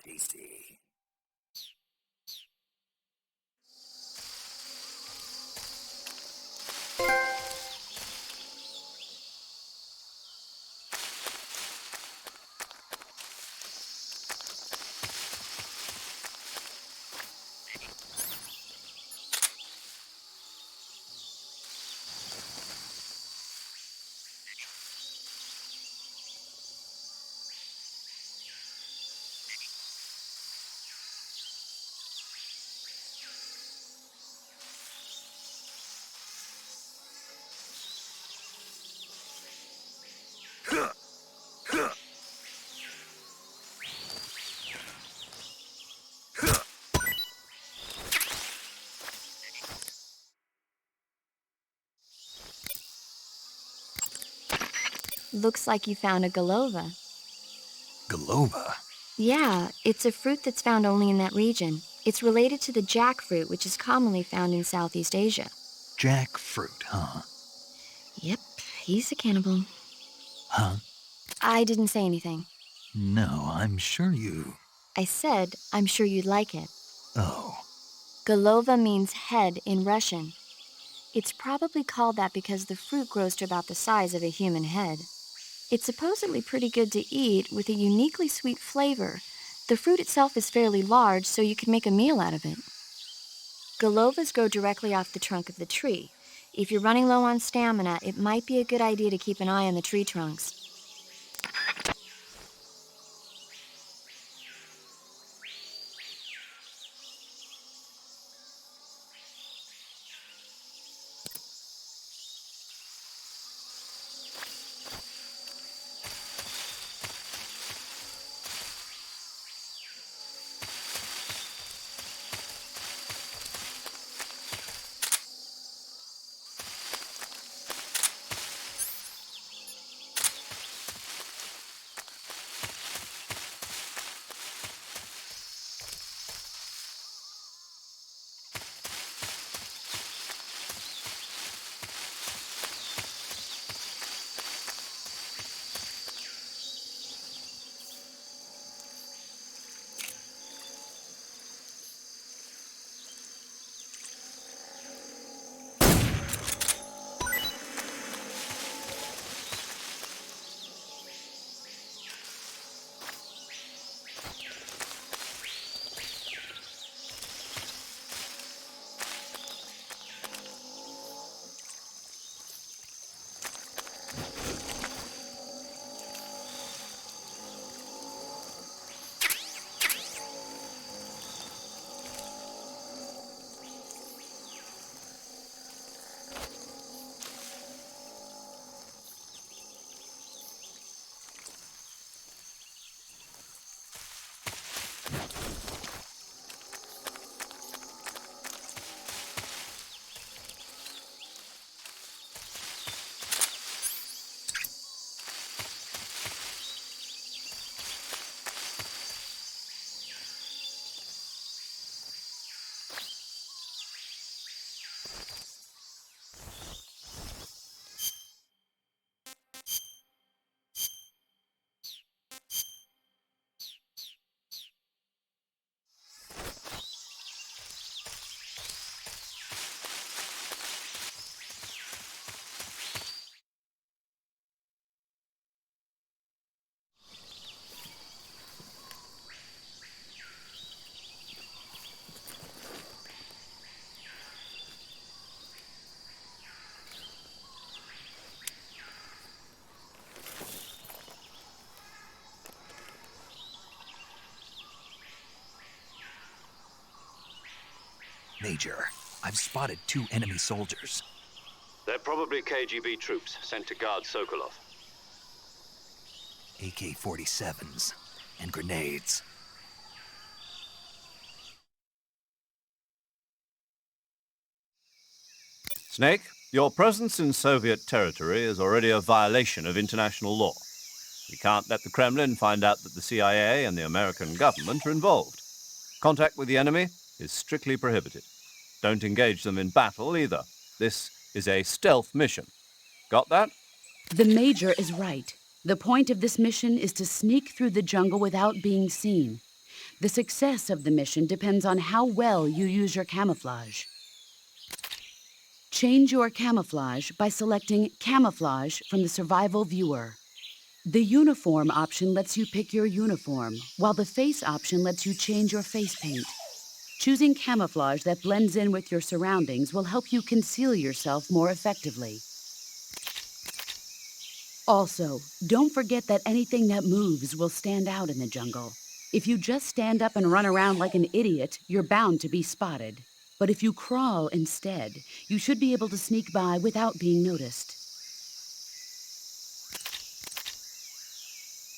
DC. Looks like you found a Golova. Golova? Yeah, it's a fruit that's found only in that region. It's related to the jackfruit, which is commonly found in Southeast Asia. Jackfruit, huh? Yep, he's a cannibal. Huh? I didn't say anything. No, I'm sure you... I said, I'm sure you'd like it. Oh. Golova means head in Russian. It's probably called that because the fruit grows to about the size of a human head. It's supposedly pretty good to eat with a uniquely sweet flavor. The fruit itself is fairly large, so you can make a meal out of it. Golovas grow directly off the trunk of the tree. If you're running low on stamina, it might be a good idea to keep an eye on the tree trunks. Major, I've spotted 2 enemy soldiers. They're probably KGB troops sent to guard Sokolov. AK-47s and grenades. Snake, your presence in Soviet territory is already a violation of international law. We can't let the Kremlin find out that the CIA and the American government are involved. Contact with the enemy is strictly prohibited. Don't engage them in battle either. This is a stealth mission. Got that? The Major is right. The point of this mission is to sneak through the jungle without being seen. The success of the mission depends on how well you use your camouflage. Change your camouflage by selecting Camouflage from the Survival Viewer. The Uniform option lets you pick your uniform, while the Face option lets you change your face paint. Choosing camouflage that blends in with your surroundings will help you conceal yourself more effectively. Also, don't forget that anything that moves will stand out in the jungle. If you just stand up and run around like an idiot, you're bound to be spotted. But if you crawl instead, you should be able to sneak by without being noticed.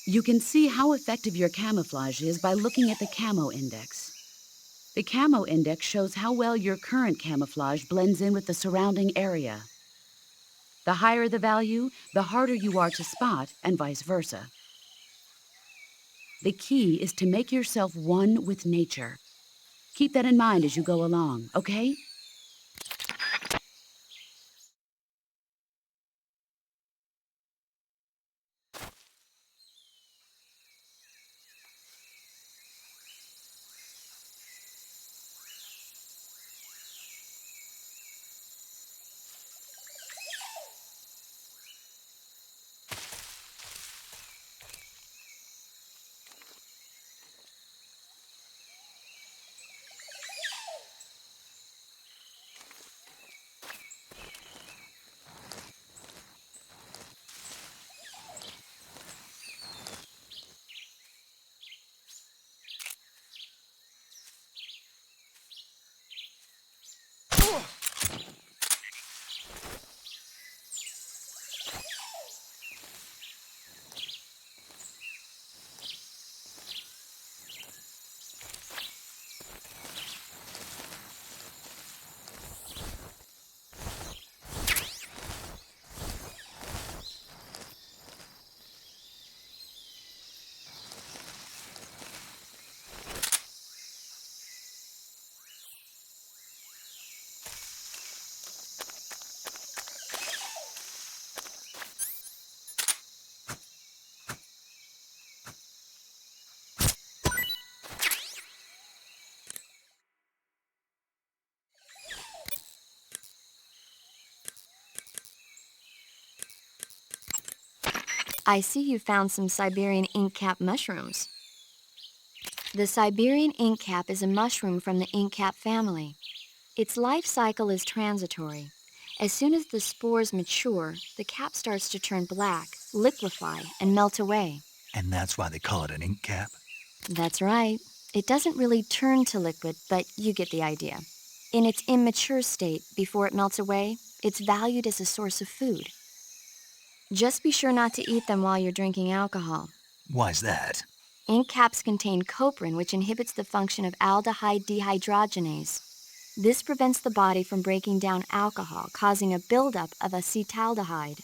You can see how effective your camouflage is by looking at the Camo Index. The Camo Index shows how well your current camouflage blends in with the surrounding area. The higher the value, the harder you are to spot, and vice versa. The key is to make yourself one with nature. Keep that in mind as you go along, okay? I see you found some Siberian inkcap mushrooms. The Siberian inkcap is a mushroom from the inkcap family. Its life cycle is transitory. As soon as the spores mature, the cap starts to turn black, liquefy, and melt away. And that's why they call it an ink cap? That's right. It doesn't really turn to liquid, but you get the idea. In its immature state, before it melts away, it's valued as a source of food. Just be sure not to eat them while you're drinking alcohol. Why's that? Ink caps contain coprin, which inhibits the function of aldehyde dehydrogenase. This prevents the body from breaking down alcohol, causing a buildup of acetaldehyde.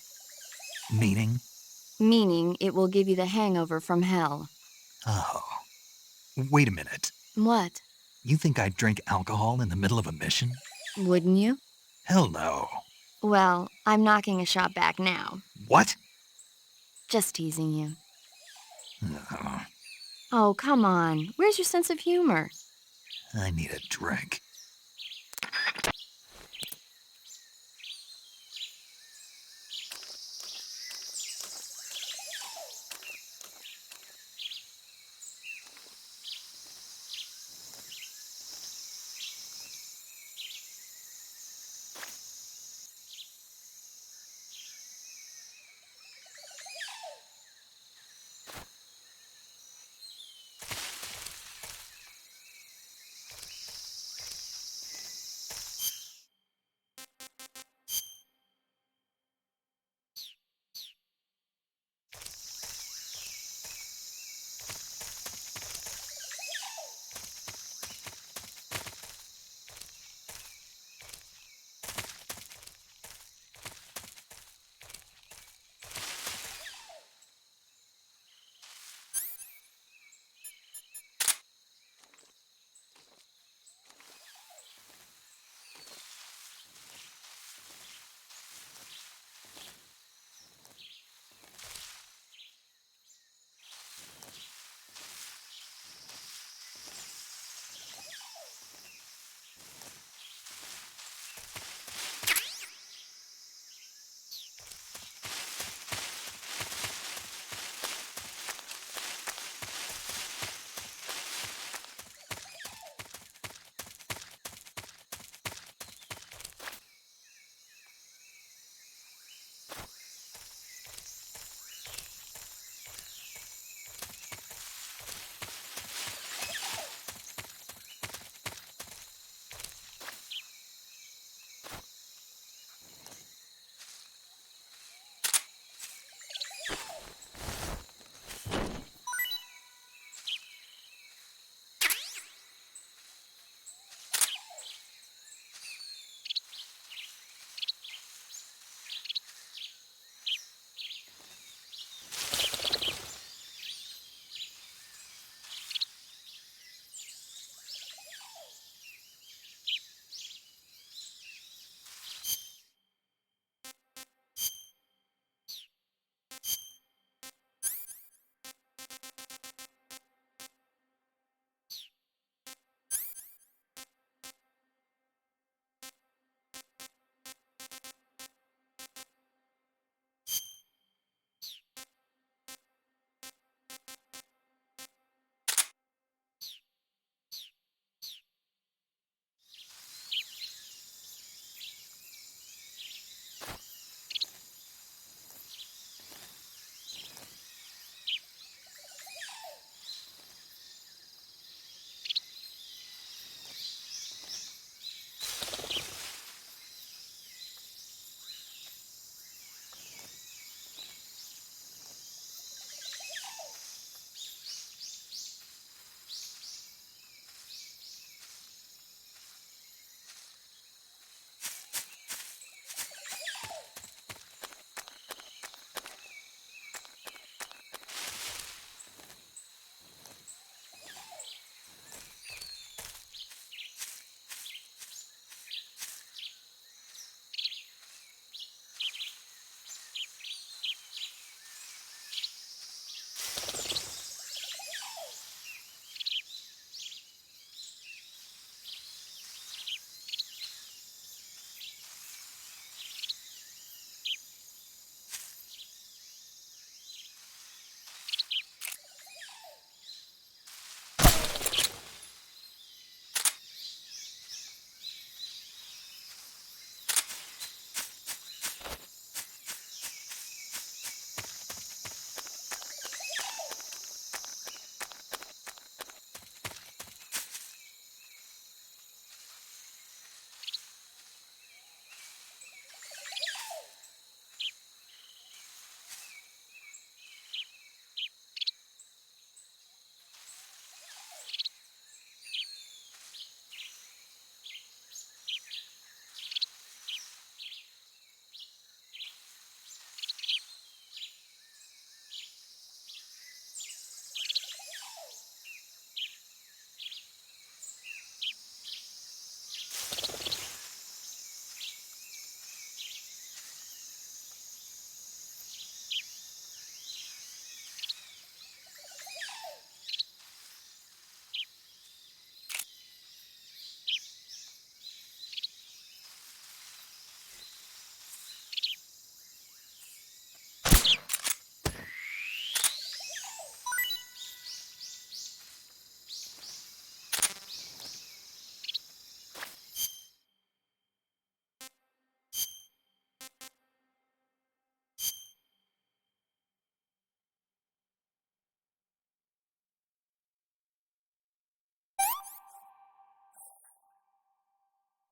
Meaning? Meaning it will give you the hangover from hell. Oh. Wait a minute. What? You think I'd drink alcohol in the middle of a mission? Wouldn't you? Hell no. Well, I'm knocking a shot back now. What? Just teasing you. Oh, Oh, come on. Where's your sense of humor? I need a drink.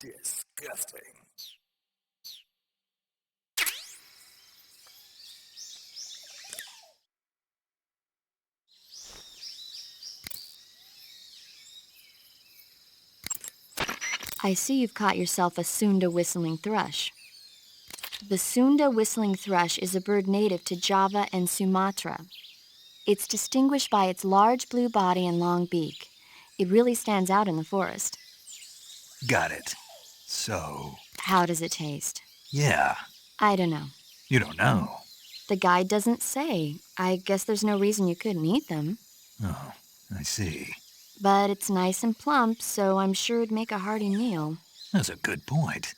Disgusting. I see you've caught yourself a Sunda whistling thrush. The Sunda whistling thrush is a bird native to Java and Sumatra. It's distinguished by its large blue body and long beak. It really stands out in the forest. Got it. So, How does it taste? yeah, I don't know. you don't know. The guide doesn't say. I guess there's no reason you couldn't eat them. Oh, I see. But it's nice and plump, so I'm sure it'd make a hearty meal. That's a good point.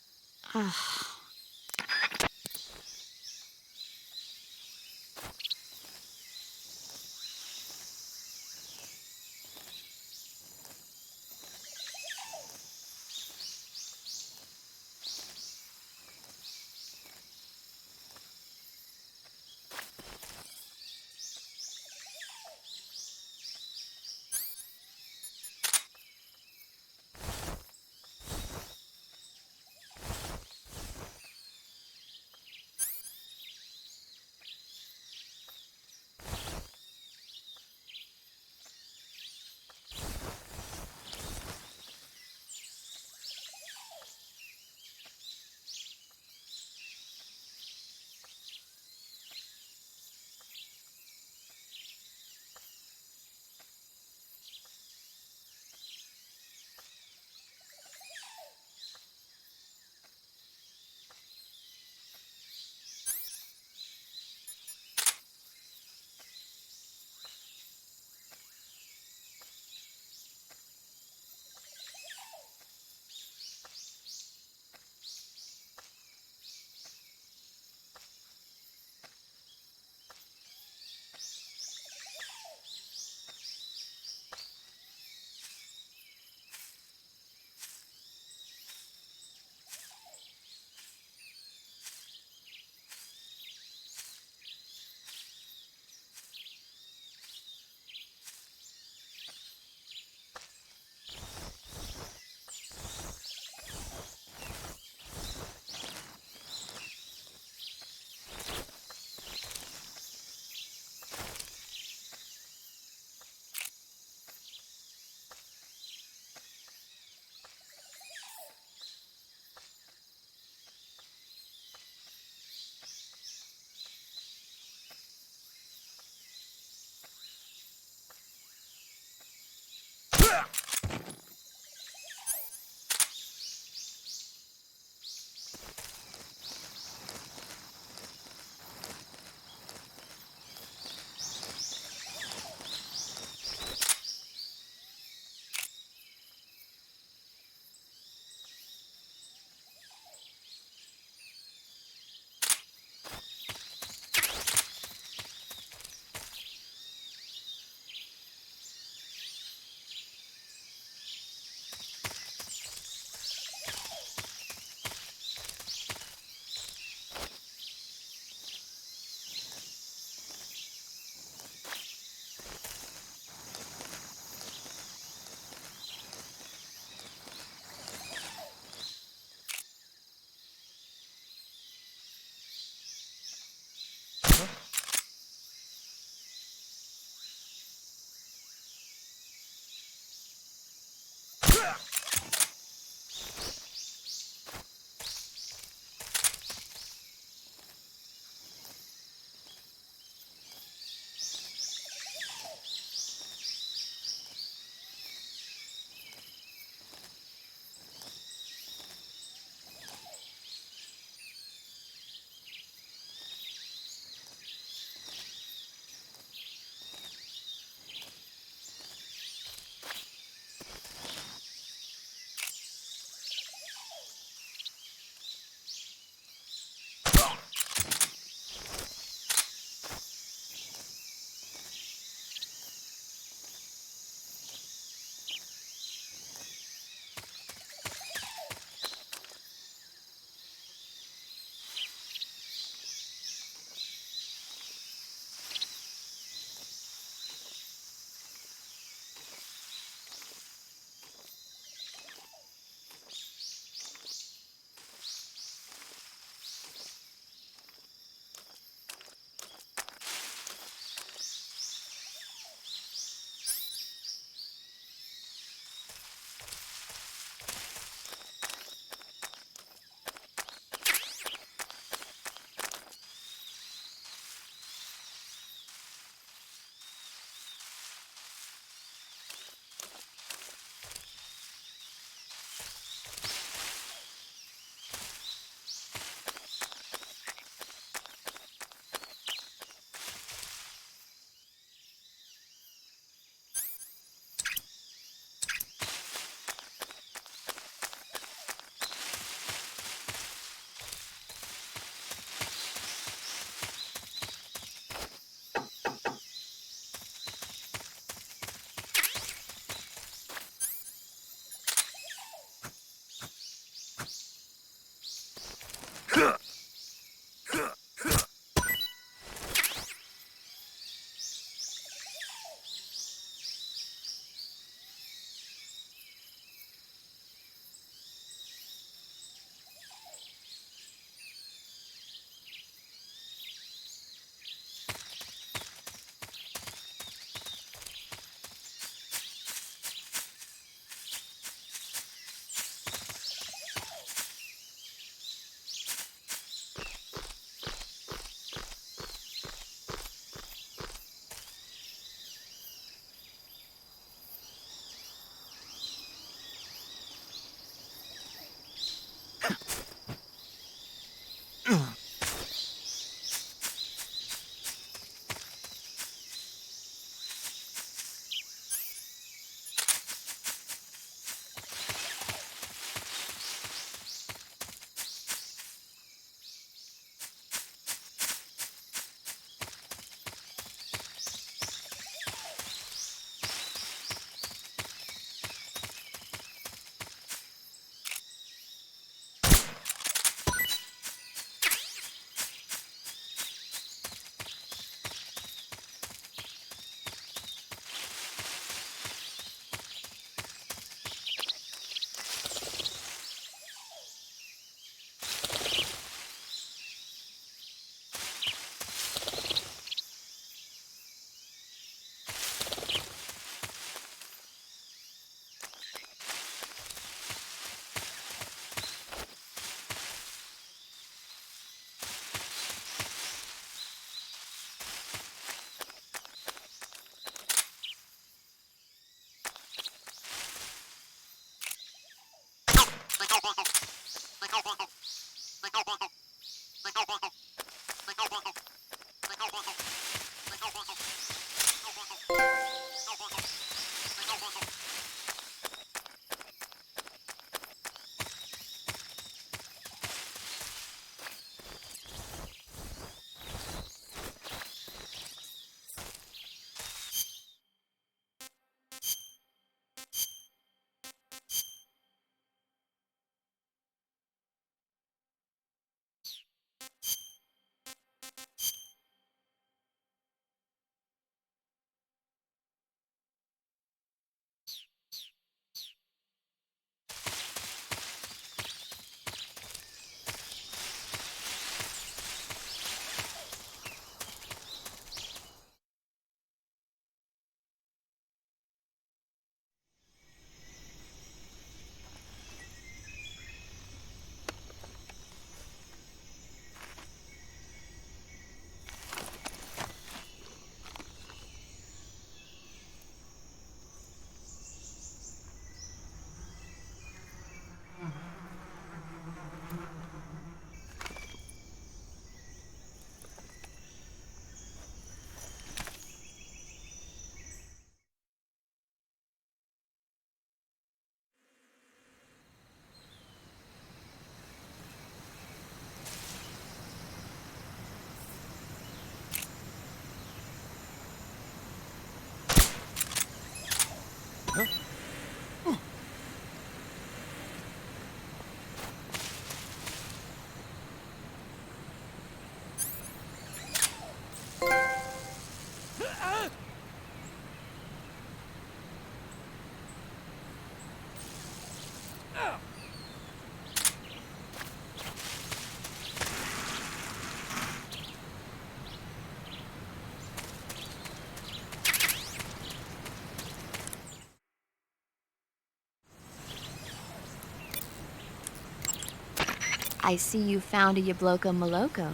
I see you found a Yabloko Maloko.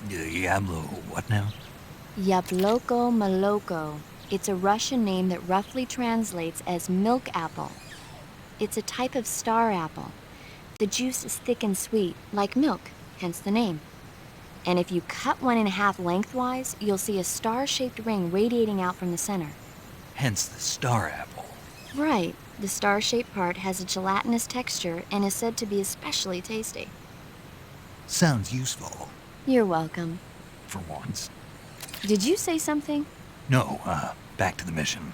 Diablo, what now? Yabloko Maloko. It's a Russian name that roughly translates as milk apple. It's a type of star apple. The juice is thick and sweet, like milk, hence the name. And if you cut one in half lengthwise, you'll see a star-shaped ring radiating out from the center. Hence the star apple. Right. The star-shaped part has a gelatinous texture and is said to be especially tasty. Sounds useful, You're welcome. for once. Did you say something? No, back to the mission.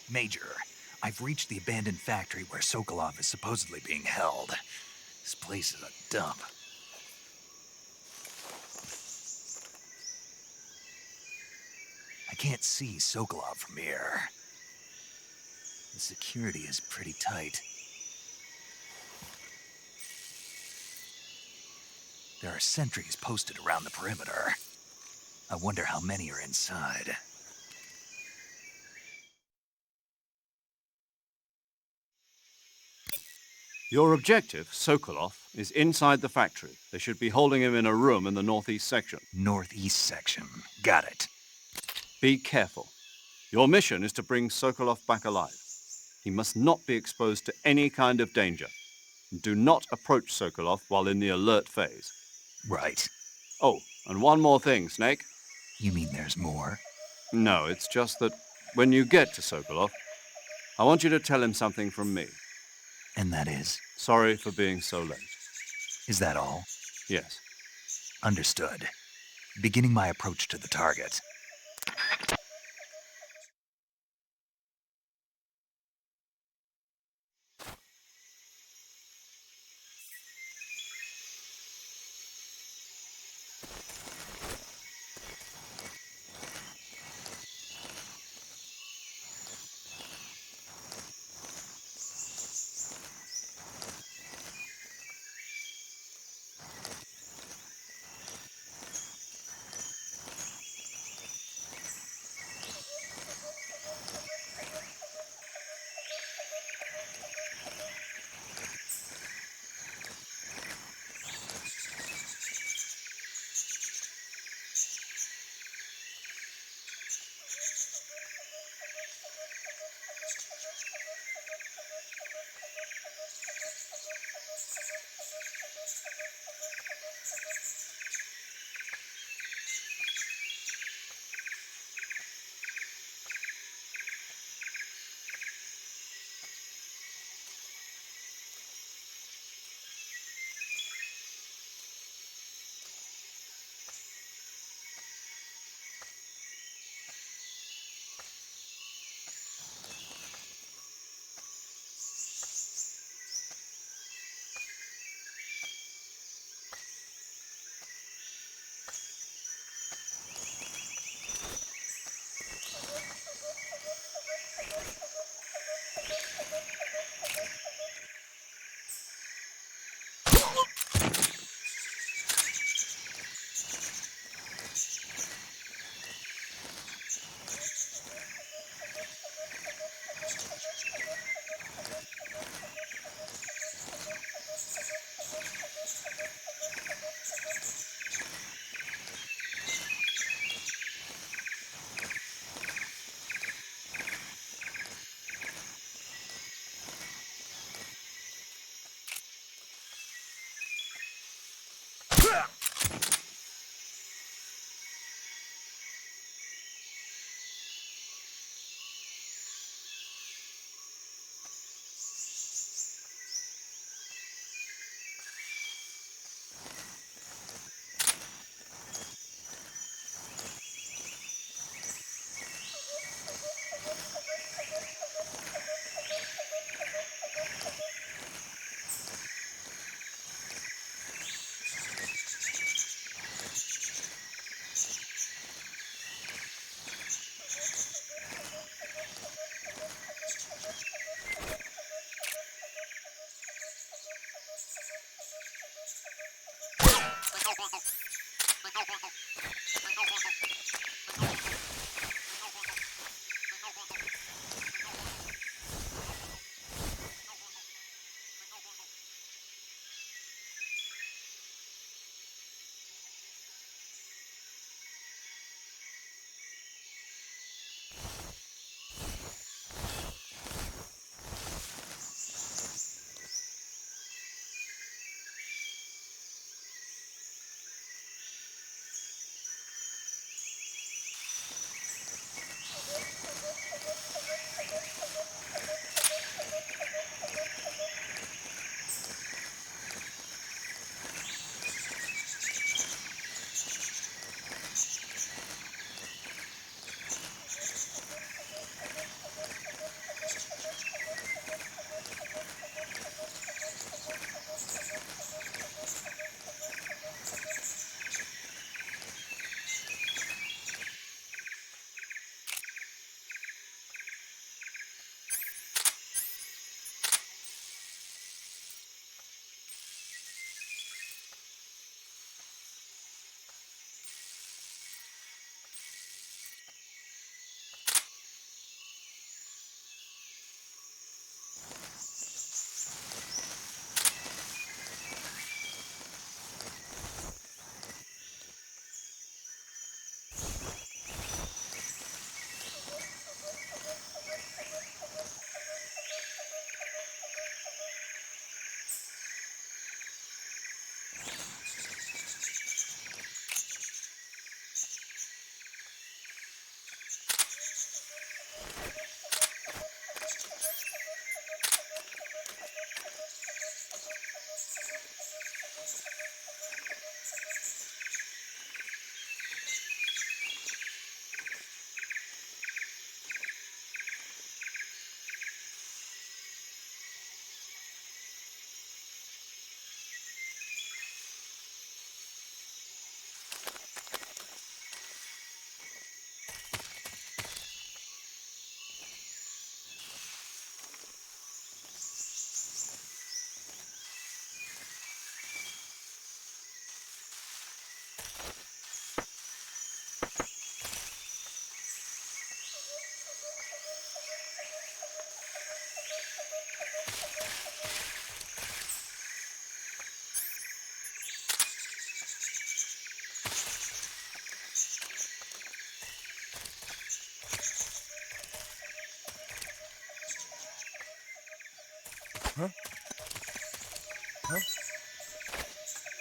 Major, I've reached the abandoned factory where Sokolov is supposedly being held. This place is a dump. I can't see Sokolov from here. The security is pretty tight. There are sentries posted around the perimeter. I wonder how many are inside. Your objective, Sokolov, is inside the factory. They should be holding him in a room in the northeast section. Northeast section. Got it. Be careful. Your mission is to bring Sokolov back alive. He must not be exposed to any kind of danger. Do not approach Sokolov while in the alert phase. Right. Oh, and one more thing, Snake. You mean there's more? No, it's just that when you get to Sokolov, I want you to tell him something from me. And that is? Sorry for being so late. Is that all? Yes. Understood. Beginning my approach to the target.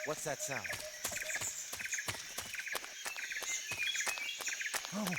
What's that sound? Oh.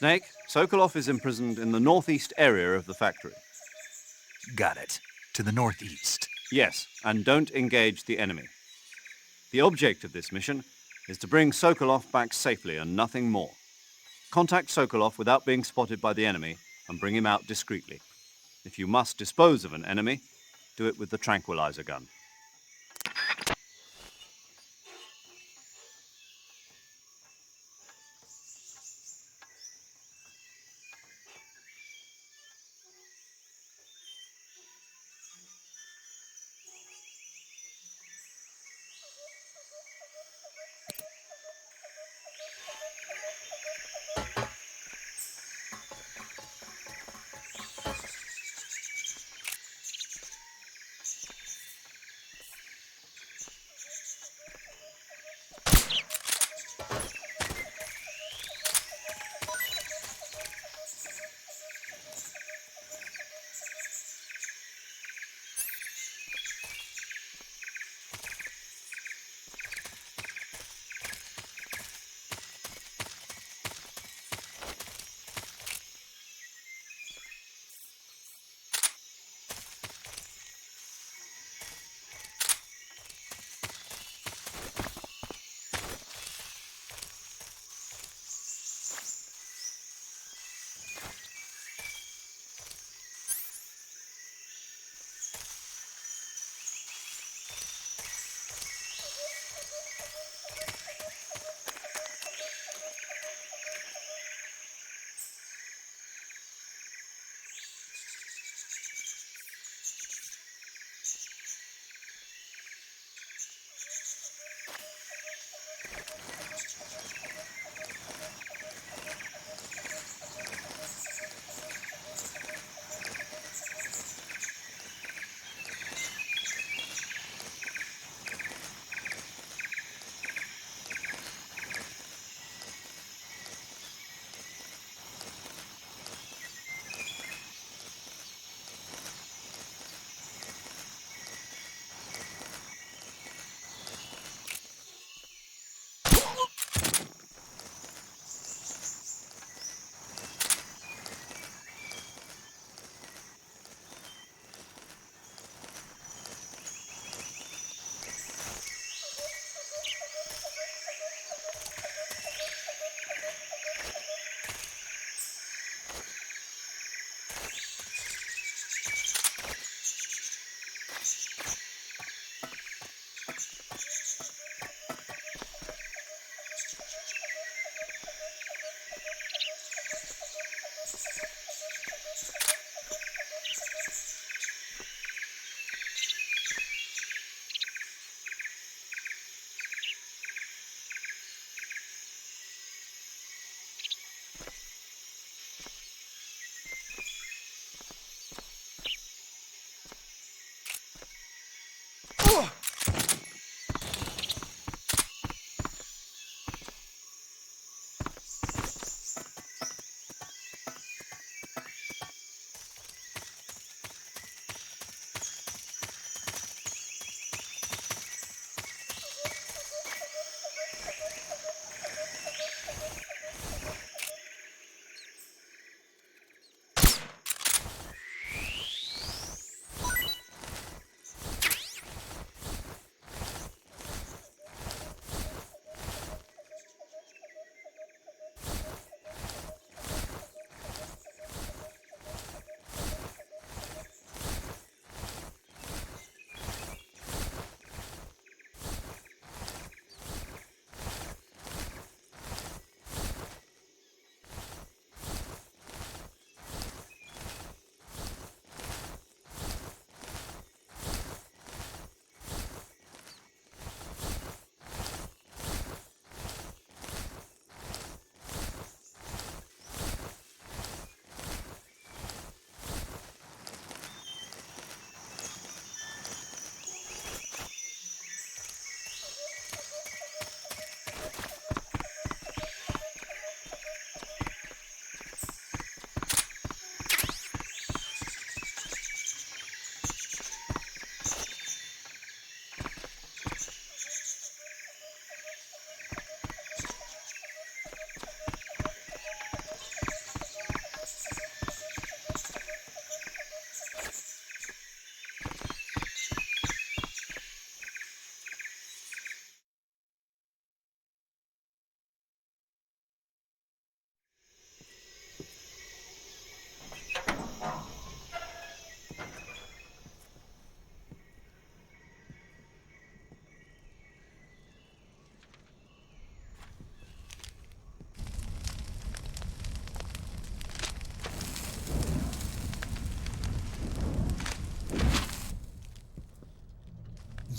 Snake, Sokolov is imprisoned in the northeast area of the factory. Got it. To the northeast. Yes, and don't engage the enemy. The object of this mission is to bring Sokolov back safely and nothing more. Contact Sokolov without being spotted by the enemy and bring him out discreetly. If you must dispose of an enemy, do it with the tranquilizer gun.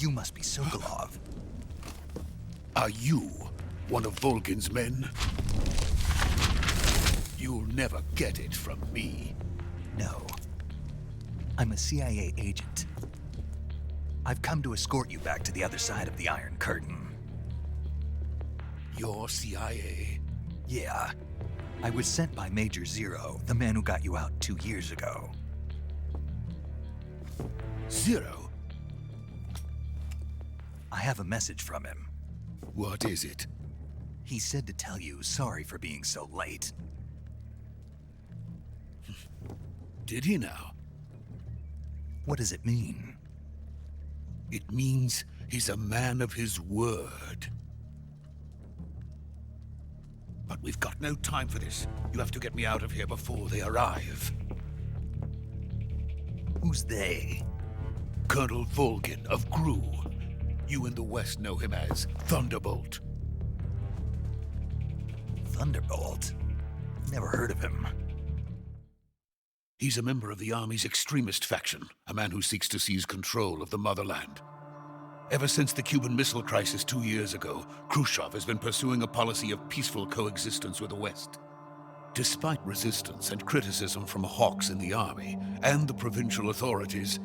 You must be Sokolov. Are you one of Volgin's men? You'll never get it from me. No. I'm a CIA agent. I've come to escort you back to the other side of the Iron Curtain. You're CIA? Yeah. I was sent by Major Zero, the man who got you out 2 years ago. Zero? I have a message from him. What is it? He said to tell you sorry for being so late. Did he now? What does it mean? It means he's a man of his word. But we've got no time for this. You have to get me out of here before they arrive. Who's they? Colonel Volgin of GRU. You in the West know him as Thunderbolt. Thunderbolt? Never heard of him. He's a member of the Army's extremist faction, a man who seeks to seize control of the motherland. Ever since the Cuban Missile Crisis 2 years ago, Khrushchev has been pursuing a policy of peaceful coexistence with the West. Despite resistance and criticism from hawks in the army and the provincial authorities,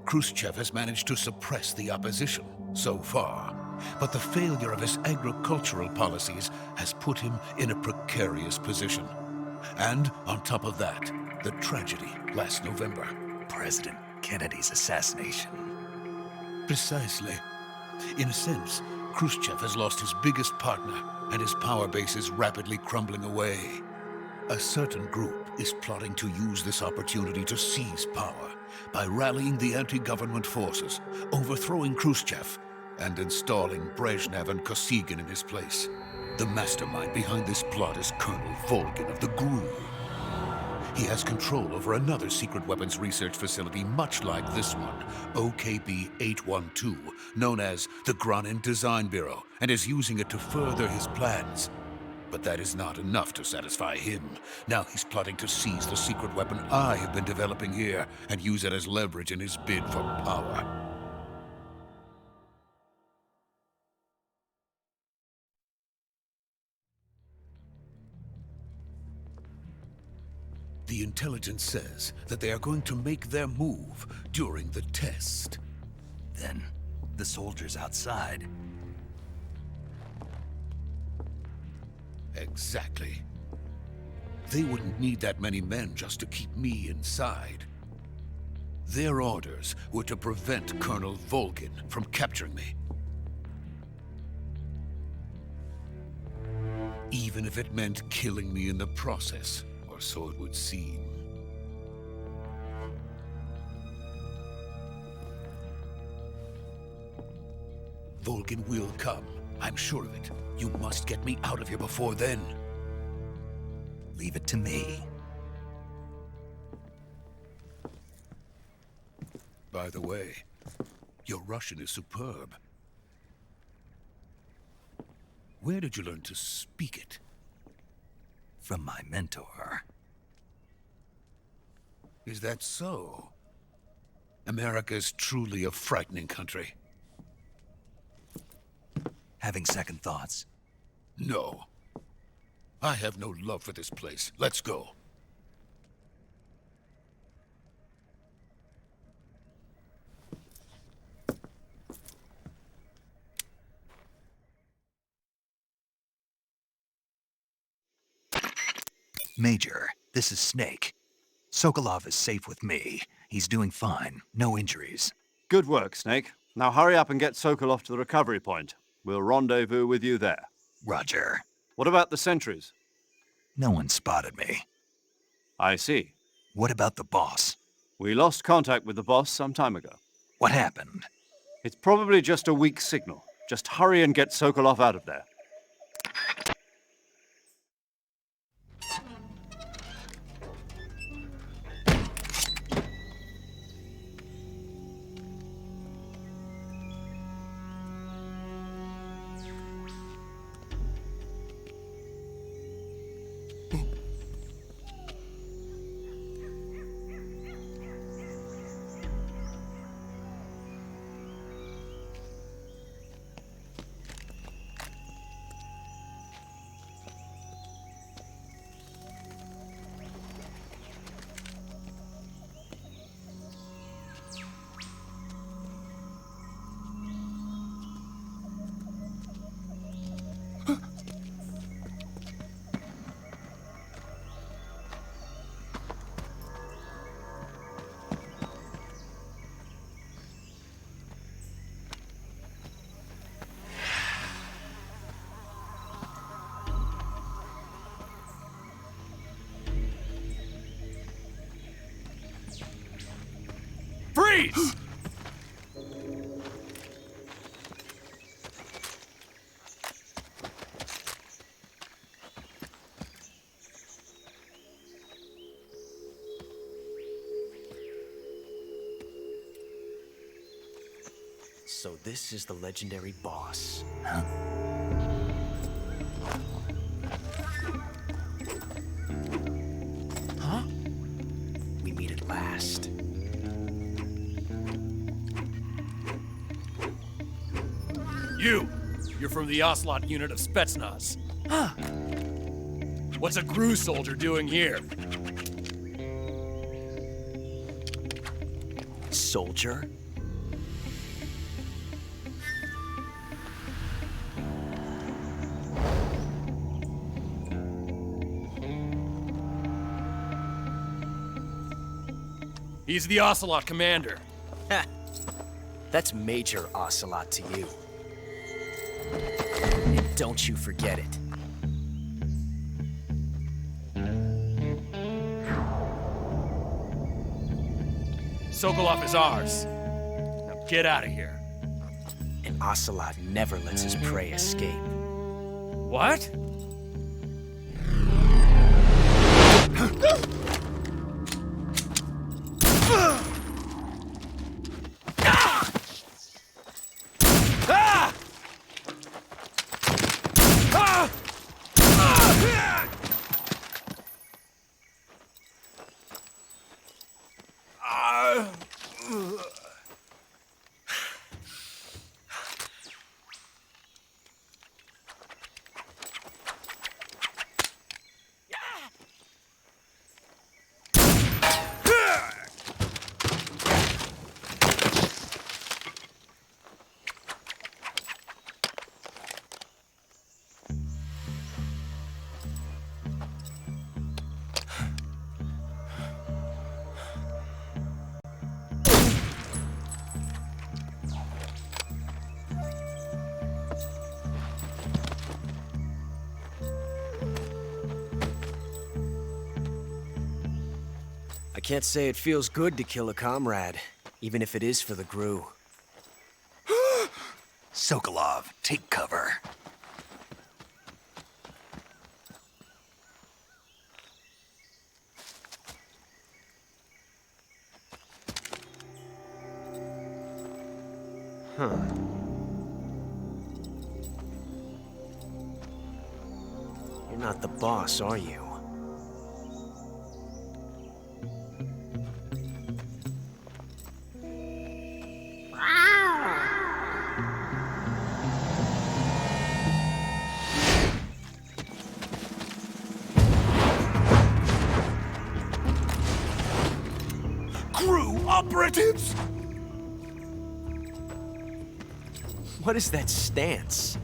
Khrushchev has managed to suppress the opposition so far. But the failure of his agricultural policies has put him in a precarious position. And on top of that, the tragedy last November. President Kennedy's assassination. Precisely. In a sense, Khrushchev has lost his biggest partner, and his power base is rapidly crumbling away. A certain group is plotting to use this opportunity to seize power by rallying the anti-government forces, overthrowing Khrushchev, and installing Brezhnev and Kosygin in his place. The mastermind behind this plot is Colonel Volgin of the GRU. He has control over another secret weapons research facility much like this one, OKB-812, known as the Granin Design Bureau, and is using it to further his plans. But that is not enough to satisfy him. Now he's plotting to seize the secret weapon I have been developing here and use it as leverage in his bid for power. The intelligence says that they are going to make their move during the test. Then, the soldiers outside. Exactly. They wouldn't need that many men just to keep me inside. Their orders were to prevent Colonel Volgin from capturing me. Even if it meant killing me in the process. So it would seem. Volgin will come. I'm sure of it. You must get me out of here before then. Leave it to me. By the way, your Russian is superb. Where did you learn to speak it? From my mentor. Is that so? America is truly a frightening country. Having second thoughts? No. I have no love for this place. Let's go. Major, this is Snake. Sokolov is safe with me. He's doing fine. No injuries. Good work, Snake. Now hurry up and get Sokolov to the recovery point. We'll rendezvous with you there. Roger. What about the sentries? No one spotted me. I see. What about the boss? We lost contact with the boss some time ago. What happened? It's probably just a weak signal. Just hurry and get Sokolov out of there. Freeze! So this is the legendary boss. Huh? Huh? We meet at last. You're from the Ocelot unit of Spetsnaz. Huh. What's a GRU soldier doing here? Soldier? He's the Ocelot commander. That's Major Ocelot to you. And don't you forget it. Sokolov is ours. Now get out of here. And Ocelot never lets his prey escape. What? I can't say it feels good to kill a comrade, even if it is for the GRU. Sokolov, take cover. Huh. You're not the boss, are you? GRU operatives! What is that stance?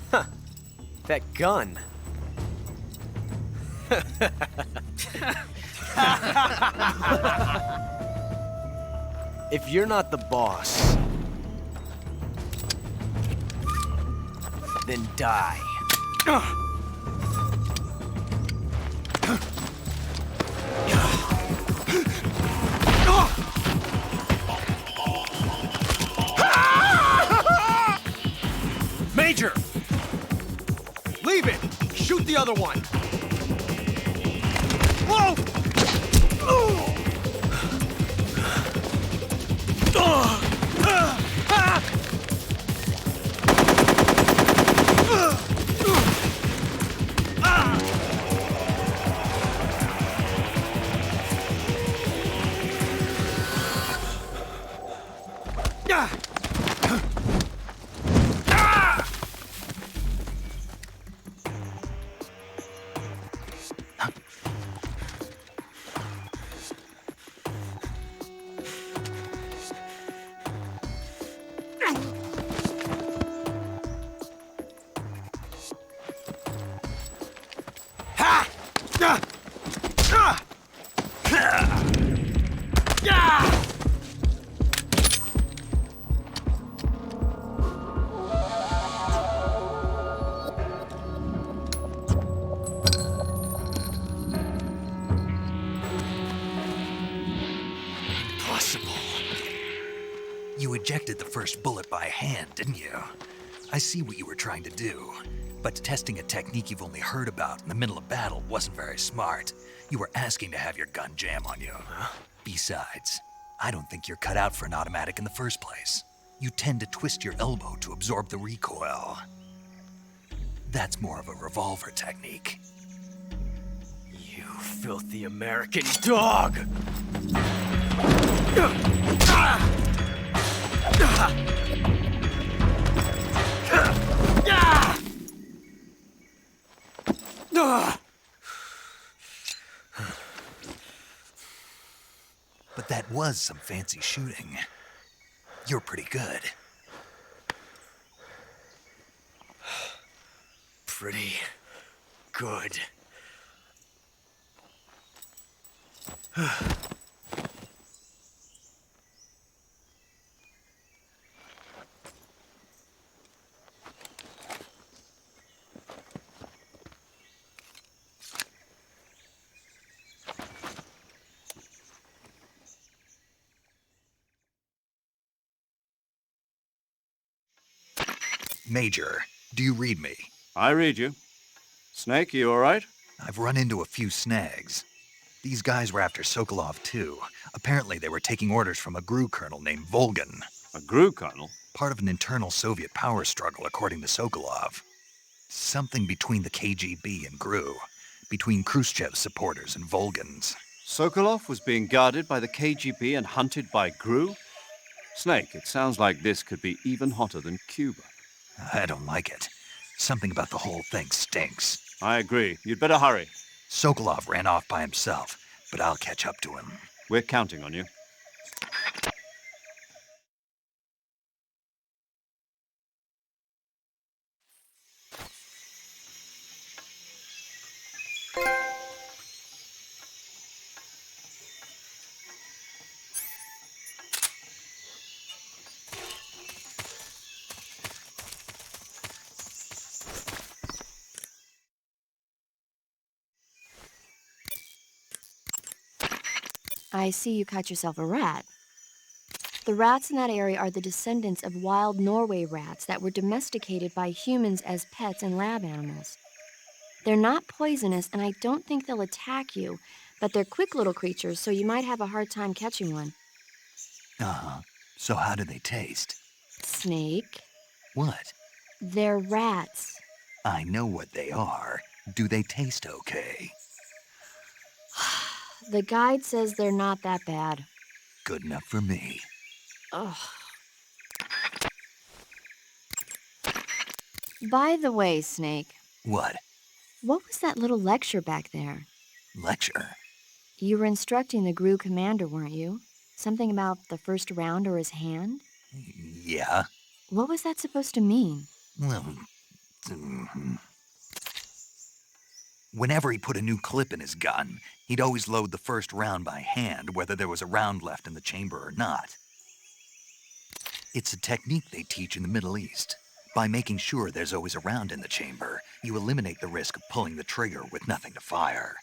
Huh. That gun. If you're not the boss, then die. Major! Leave it! Shoot the other one! Whoa! Impossible. You ejected the first bullet by hand, didn't you? I see what you were trying to do, but testing a technique you've only heard about in the middle of battle wasn't very smart. You were asking to have your gun jam on you. Huh? Besides, I don't think you're cut out for an automatic in the first place. You tend to twist your elbow to absorb the recoil. That's more of a revolver technique. You filthy American dog! But that was some fancy shooting. You're pretty good. Pretty good. Major, do you read me? I read you. Snake, you all right? I've run into a few snags. These guys were after Sokolov, too. Apparently they were taking orders from a GRU colonel named Volgan. A GRU colonel? Part of an internal Soviet power struggle, according to Sokolov. Something between the KGB and GRU. Between Khrushchev's supporters and Volgan's. Sokolov was being guarded by the KGB and hunted by GRU? Snake, it sounds like this could be even hotter than Cuba. I don't like it. Something about the whole thing stinks. I agree. You'd better hurry. Sokolov ran off by himself, but I'll catch up to him. We're counting on you. I see you caught yourself a rat. The rats in that area are the descendants of wild Norway rats that were domesticated by humans as pets and lab animals. They're not poisonous, and I don't think they'll attack you, but they're quick little creatures, so you might have a hard time catching one. Uh-huh. So how do they taste? Snake? What? They're rats. I know what they are. Do they taste okay? The guide says they're not that bad. Good enough for me. Ugh. By the way, Snake. What? What was that little lecture back there? Lecture? You were instructing the GRU commander, weren't you? Something about the first round or his hand? Yeah. What was that supposed to mean? Well, whenever he put a new clip in his gun, he'd always load the first round by hand, whether there was a round left in the chamber or not. It's a technique they teach in the Middle East. By making sure there's always a round in the chamber, you eliminate the risk of pulling the trigger with nothing to fire.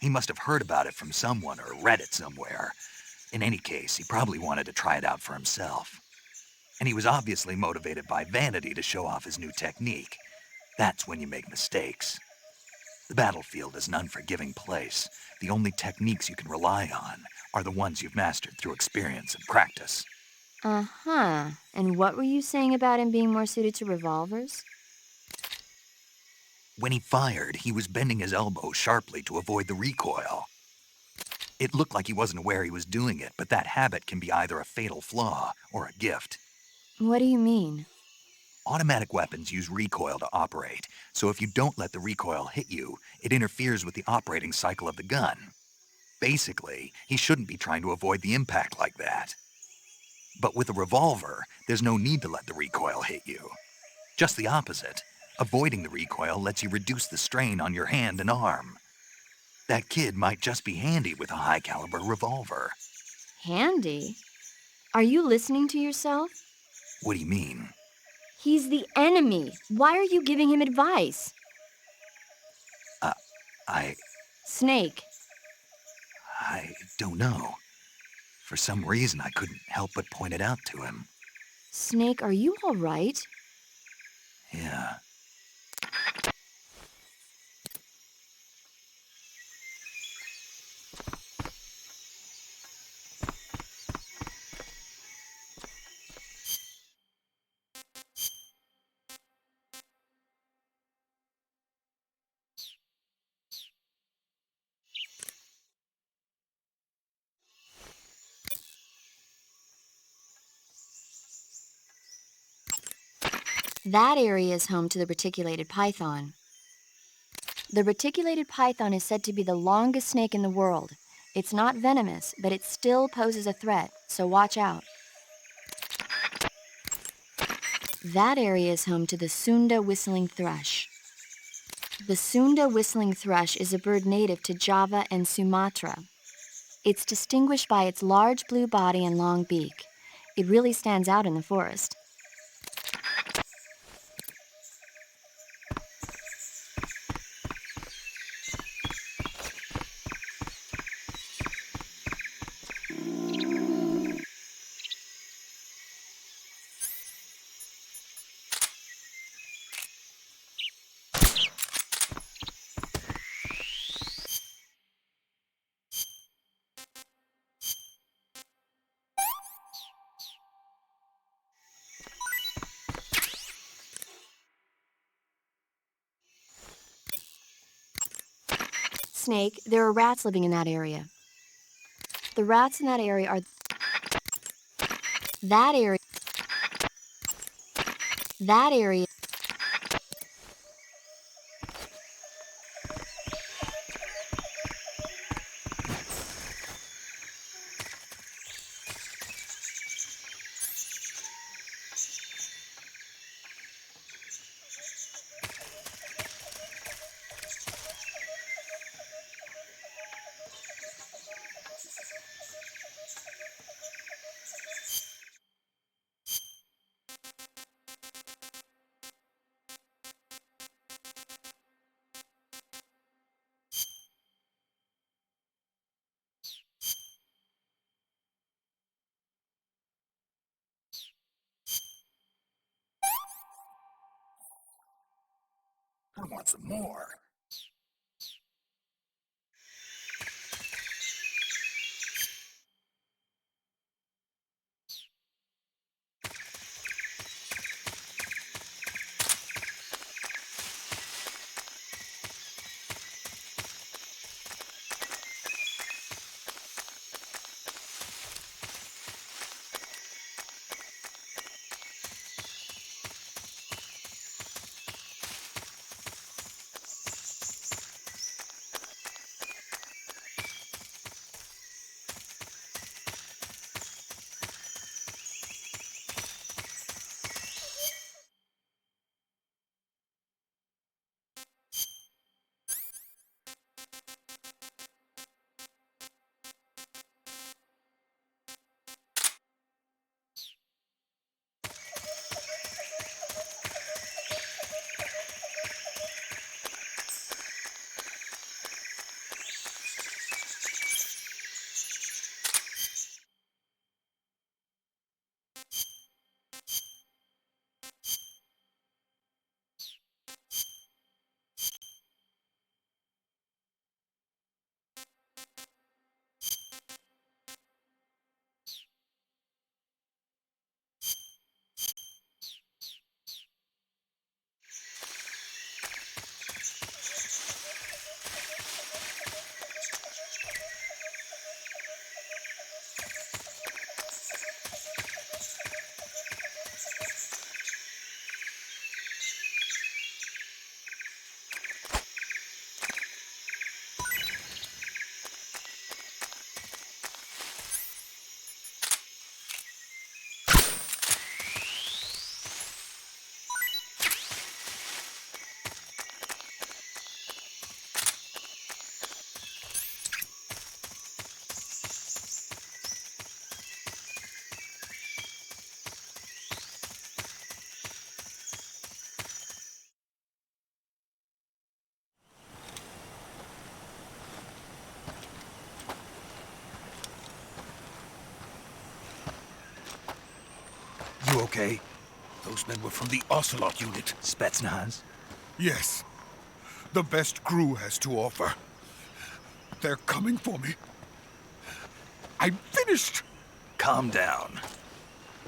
He must have heard about it from someone or read it somewhere. In any case, he probably wanted to try it out for himself. And he was obviously motivated by vanity to show off his new technique. That's when you make mistakes. The battlefield is an unforgiving place. The only techniques you can rely on are the ones you've mastered through experience and practice. Uh-huh. And what were you saying about him being more suited to revolvers? When he fired, he was bending his elbow sharply to avoid the recoil. It looked like he wasn't aware he was doing it, but that habit can be either a fatal flaw or a gift. What do you mean? Automatic weapons use recoil to operate, so if you don't let the recoil hit you, it interferes with the operating cycle of the gun. Basically, he shouldn't be trying to avoid the impact like that. But with a revolver, there's no need to let the recoil hit you. Just the opposite. Avoiding the recoil lets you reduce the strain on your hand and arm. That kid might just be handy with a high-caliber revolver. Handy? Are you listening to yourself? What do you mean? He's the enemy. Why are you giving him advice? I Snake. don't know. For some reason, I couldn't help but point it out to him. Snake, are you all right? Yeah. That area is home to the reticulated python. The reticulated python is said to be the longest snake in the world. It's not venomous, but it still poses a threat, so watch out. That area is home to the Sunda whistling thrush. The Sunda whistling thrush is a bird native to Java and Sumatra. It's distinguished by its large blue body and long beak. It really stands out in the forest. Snake, there are rats living in that area. The rats in that area are... That area... I want some more. okay? Those men were from the Ocelot unit. Spetsnaz? Yes. The best crew has to offer. They're coming for me. I'm finished! Calm down.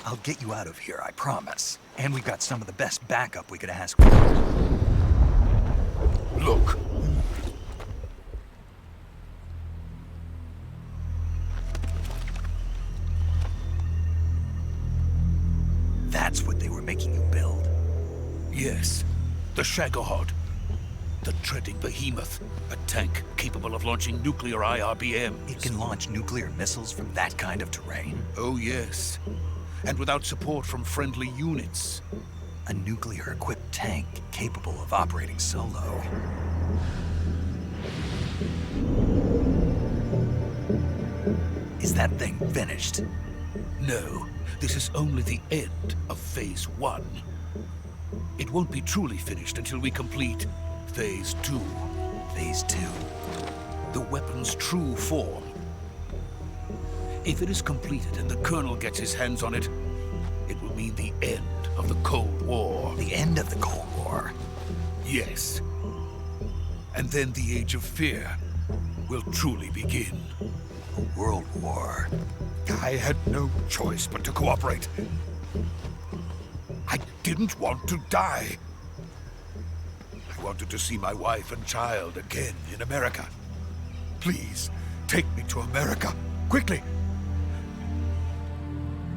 I'll get you out of here, I promise. And we've got some of the best backup we could ask for. Look. That's what they were making you build? Yes. The Shagohod. The treading behemoth. A tank capable of launching nuclear IRBMs. It can launch nuclear missiles from that kind of terrain? Oh, yes. And without support from friendly units. A nuclear-equipped tank capable of operating solo. Is that thing finished? No, this is only the end of Phase 1. It won't be truly finished until we complete Phase 2. Phase 2? The weapon's true form. If it is completed and the Colonel gets his hands on it, it will mean the end of the Cold War. The end of the Cold War? Yes. And then the Age of Fear will truly begin. A world war. I had no choice but to cooperate. I didn't want to die. I wanted to see my wife and child again in America. Please, take me to America, quickly.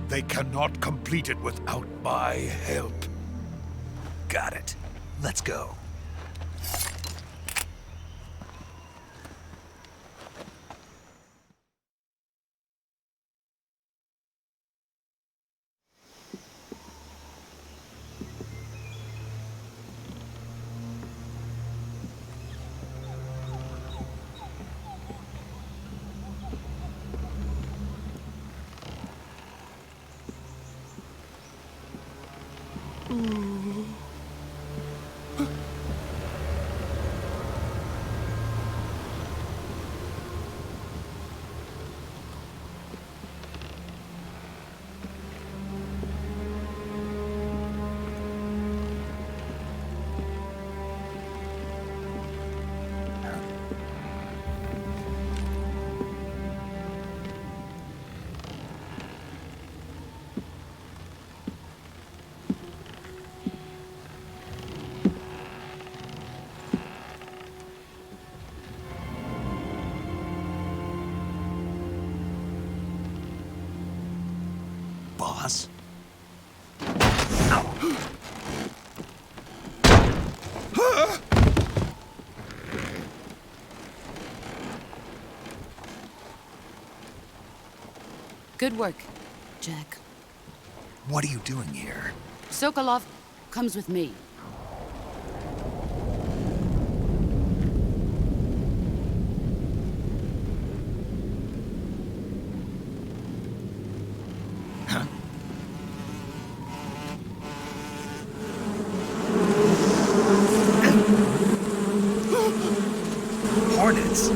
They cannot complete it without my help. Got it. Let's go. Boss? Good work, Jack. What are you doing here? Sokolov comes with me. Hornets?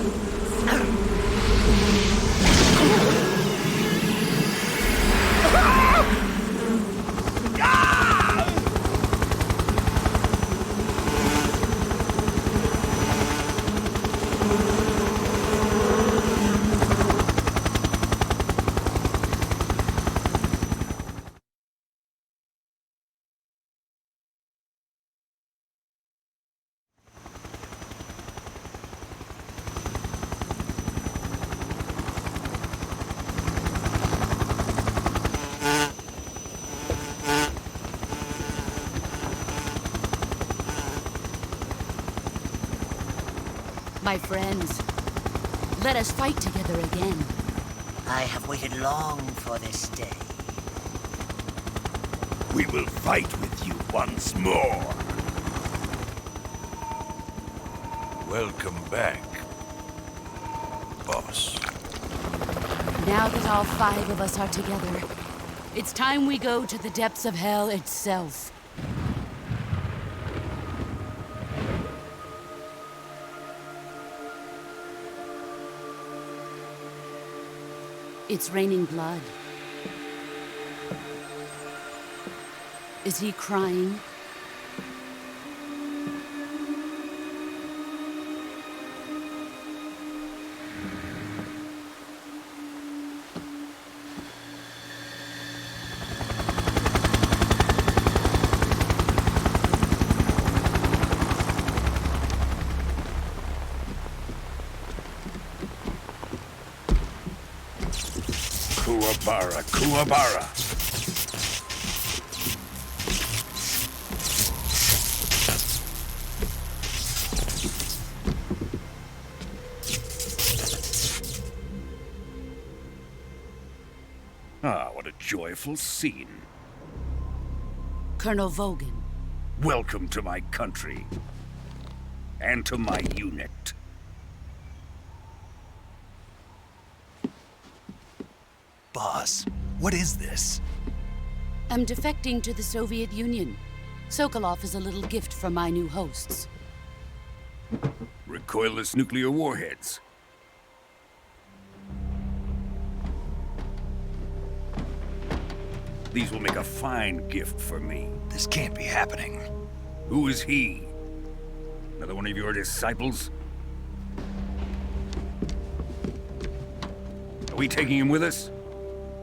My friends, let us fight together again. I have waited long for this day. We will fight with you once more. Welcome back, boss. Now that all 5 of us are together, it's time we go to the depths of hell itself. It's raining blood. Is he crying? Kuwabara, Kuwabara. Ah, what a joyful scene. Colonel Vogan. Welcome to my country. And to my unit. Boss, what is this? I'm defecting to the Soviet Union. Sokolov is a little gift from my new hosts. Recoilless nuclear warheads. These will make a fine gift for me. This can't be happening. Who is he? Another one of your disciples? Are we taking him with us?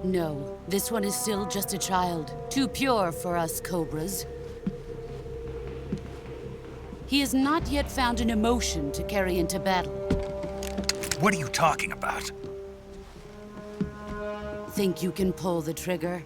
No, this one is still just a child. Too pure for us Cobras. He has not yet found an emotion to carry into battle. What are you talking about? Think you can pull the trigger?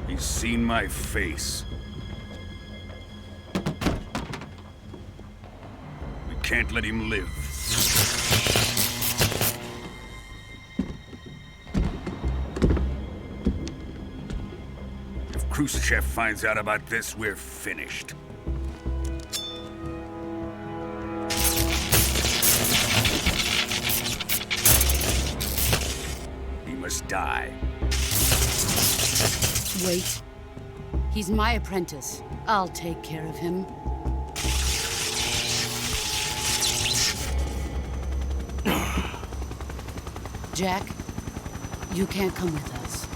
He's seen my face. We can't let him live. If Khrushchev finds out about this, we're finished. He must die. Wait. He's my apprentice. I'll take care of him. Jack, you can't come with us.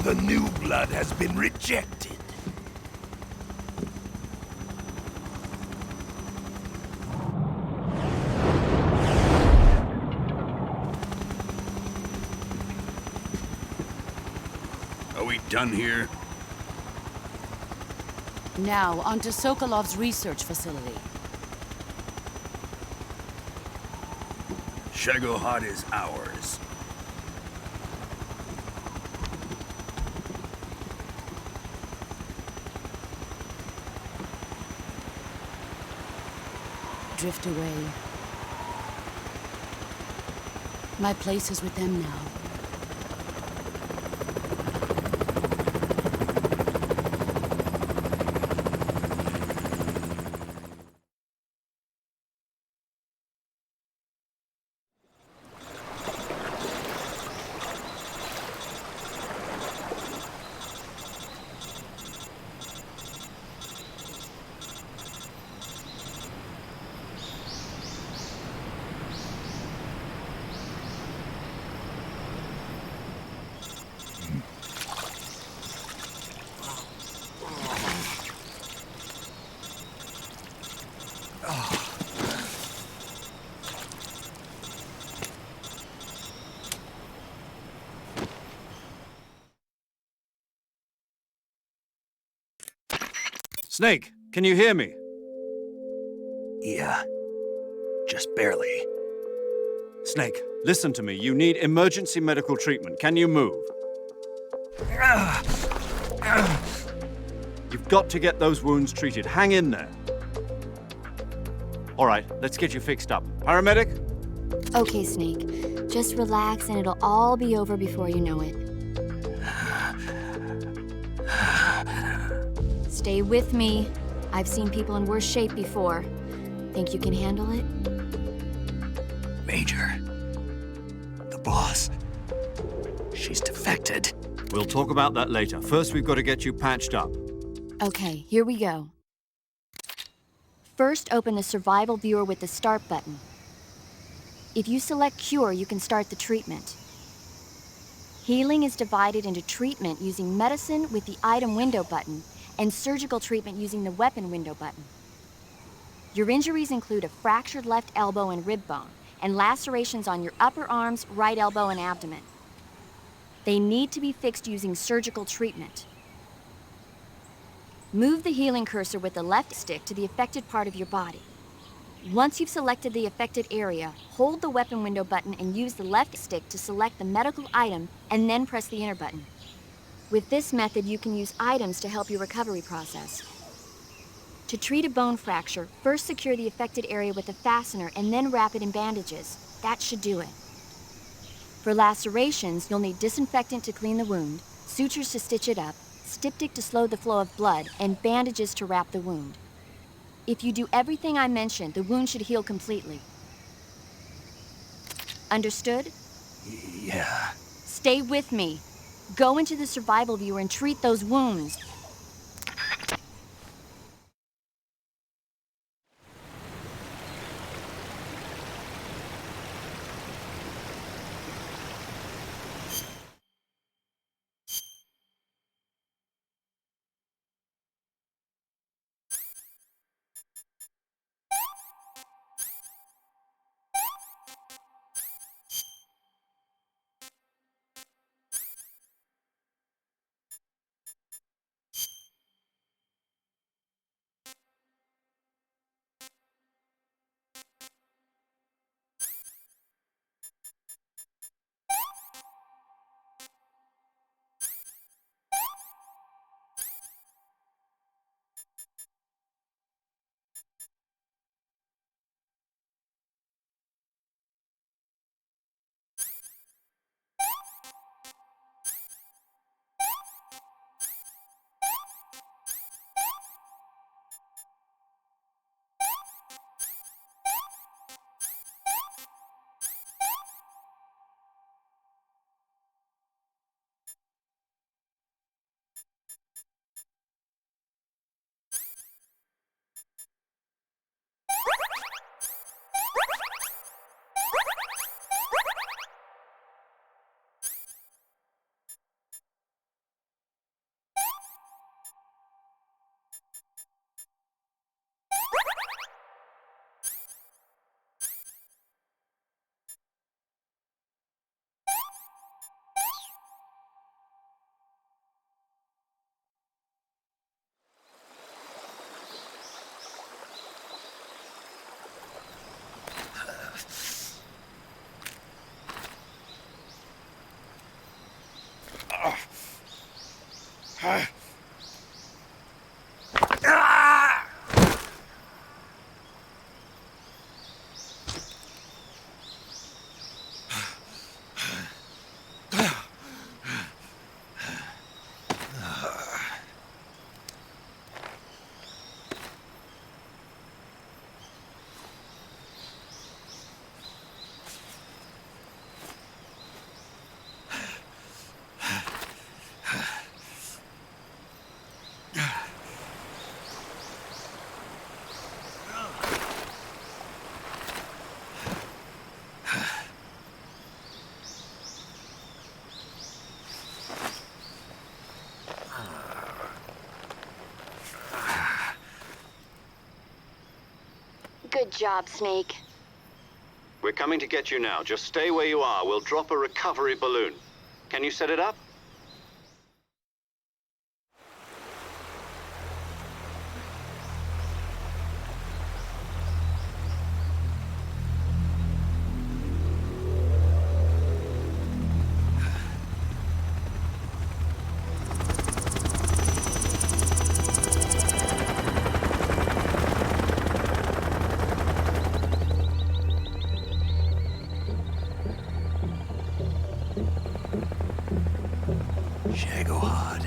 The new blood has been rejected. Are we done here? Now, onto Sokolov's research facility. Shagohod is ours. Drift away. My place is with them now. Snake, can you hear me? Yeah. Just barely. Snake, listen to me. You need emergency medical treatment. Can you move? You've got to get those wounds treated. Hang in there. All right, let's get you fixed up. Paramedic? Okay, Snake. Just relax and it'll all be over before you know it. Stay with me. I've seen people in worse shape before. Think you can handle it? Major. The boss. She's defected. We'll talk about that later. First, we've got to get you patched up. Okay, here we go. First, open the survival viewer with the start button. If you select cure, you can start the treatment. Healing is divided into treatment using medicine with the item window button and surgical treatment using the weapon window button. Your injuries include a fractured left elbow and rib bone, and lacerations on your upper arms, right elbow, and abdomen. They need to be fixed using surgical treatment. Move the healing cursor with the left stick to the affected part of your body. Once you've selected the affected area, hold the weapon window button and use the left stick to select the medical item and then press the enter button. With this method, you can use items to help your recovery process. To treat a bone fracture, first secure the affected area with a fastener and then wrap it in bandages. That should do it. For lacerations, you'll need disinfectant to clean the wound, sutures to stitch it up, styptic to slow the flow of blood, and bandages to wrap the wound. If you do everything I mentioned, the wound should heal completely. Understood? Yeah. Stay with me. Go into the survival viewer and treat those wounds. Good job, Snake. We're coming to get you now. Just stay where you are. We'll drop a recovery balloon. Can you set it up? Shagohod.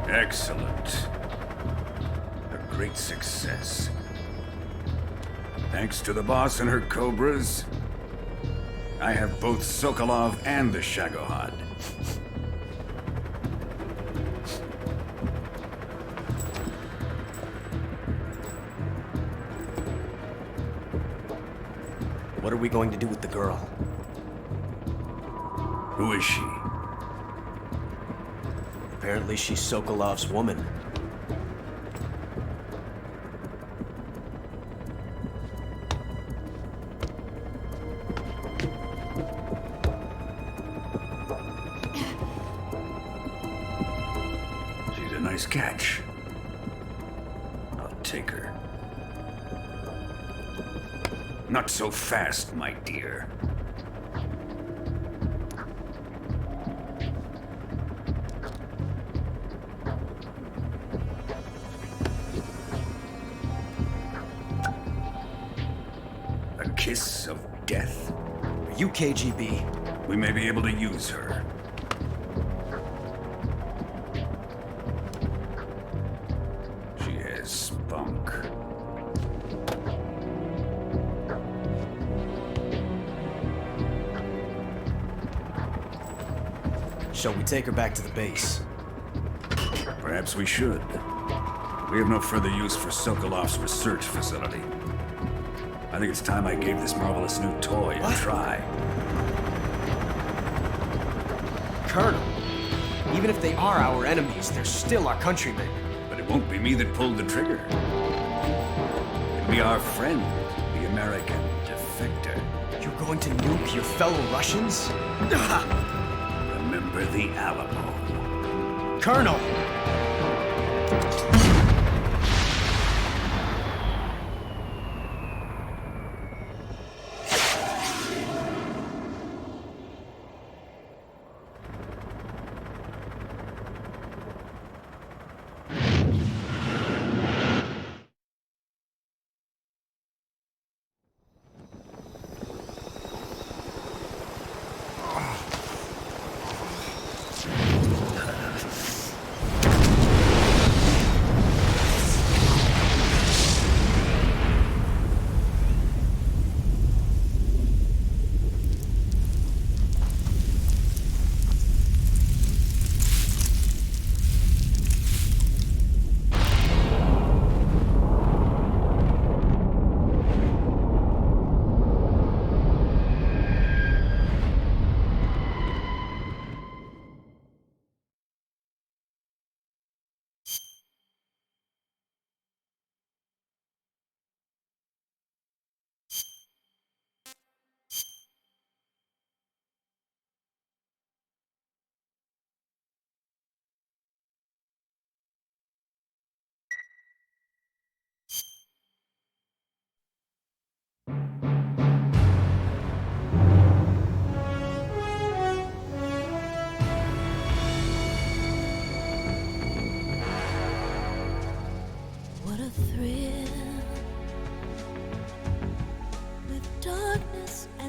Excellent. A great success. Thanks to the boss and her cobras, I have both Sokolov and the Shagohod. What are we going to do with the girl? Who is she? Apparently she's Sokolov's woman. She's a nice catch. I'll take her. Not so fast, my dear. A kiss of death. Are you KGB? We may be able to use her. She has spunk. Shall we take her back to the base? Perhaps we should. We have no further use for Sokolov's research facility. I think it's time I gave this marvelous new toy a try. Colonel, even if they are our enemies, they're still our countrymen. But it won't be me that pulled the trigger. It'll be our friend, the American defector. You're going to nuke your fellow Russians? Remember the Alamo. Colonel!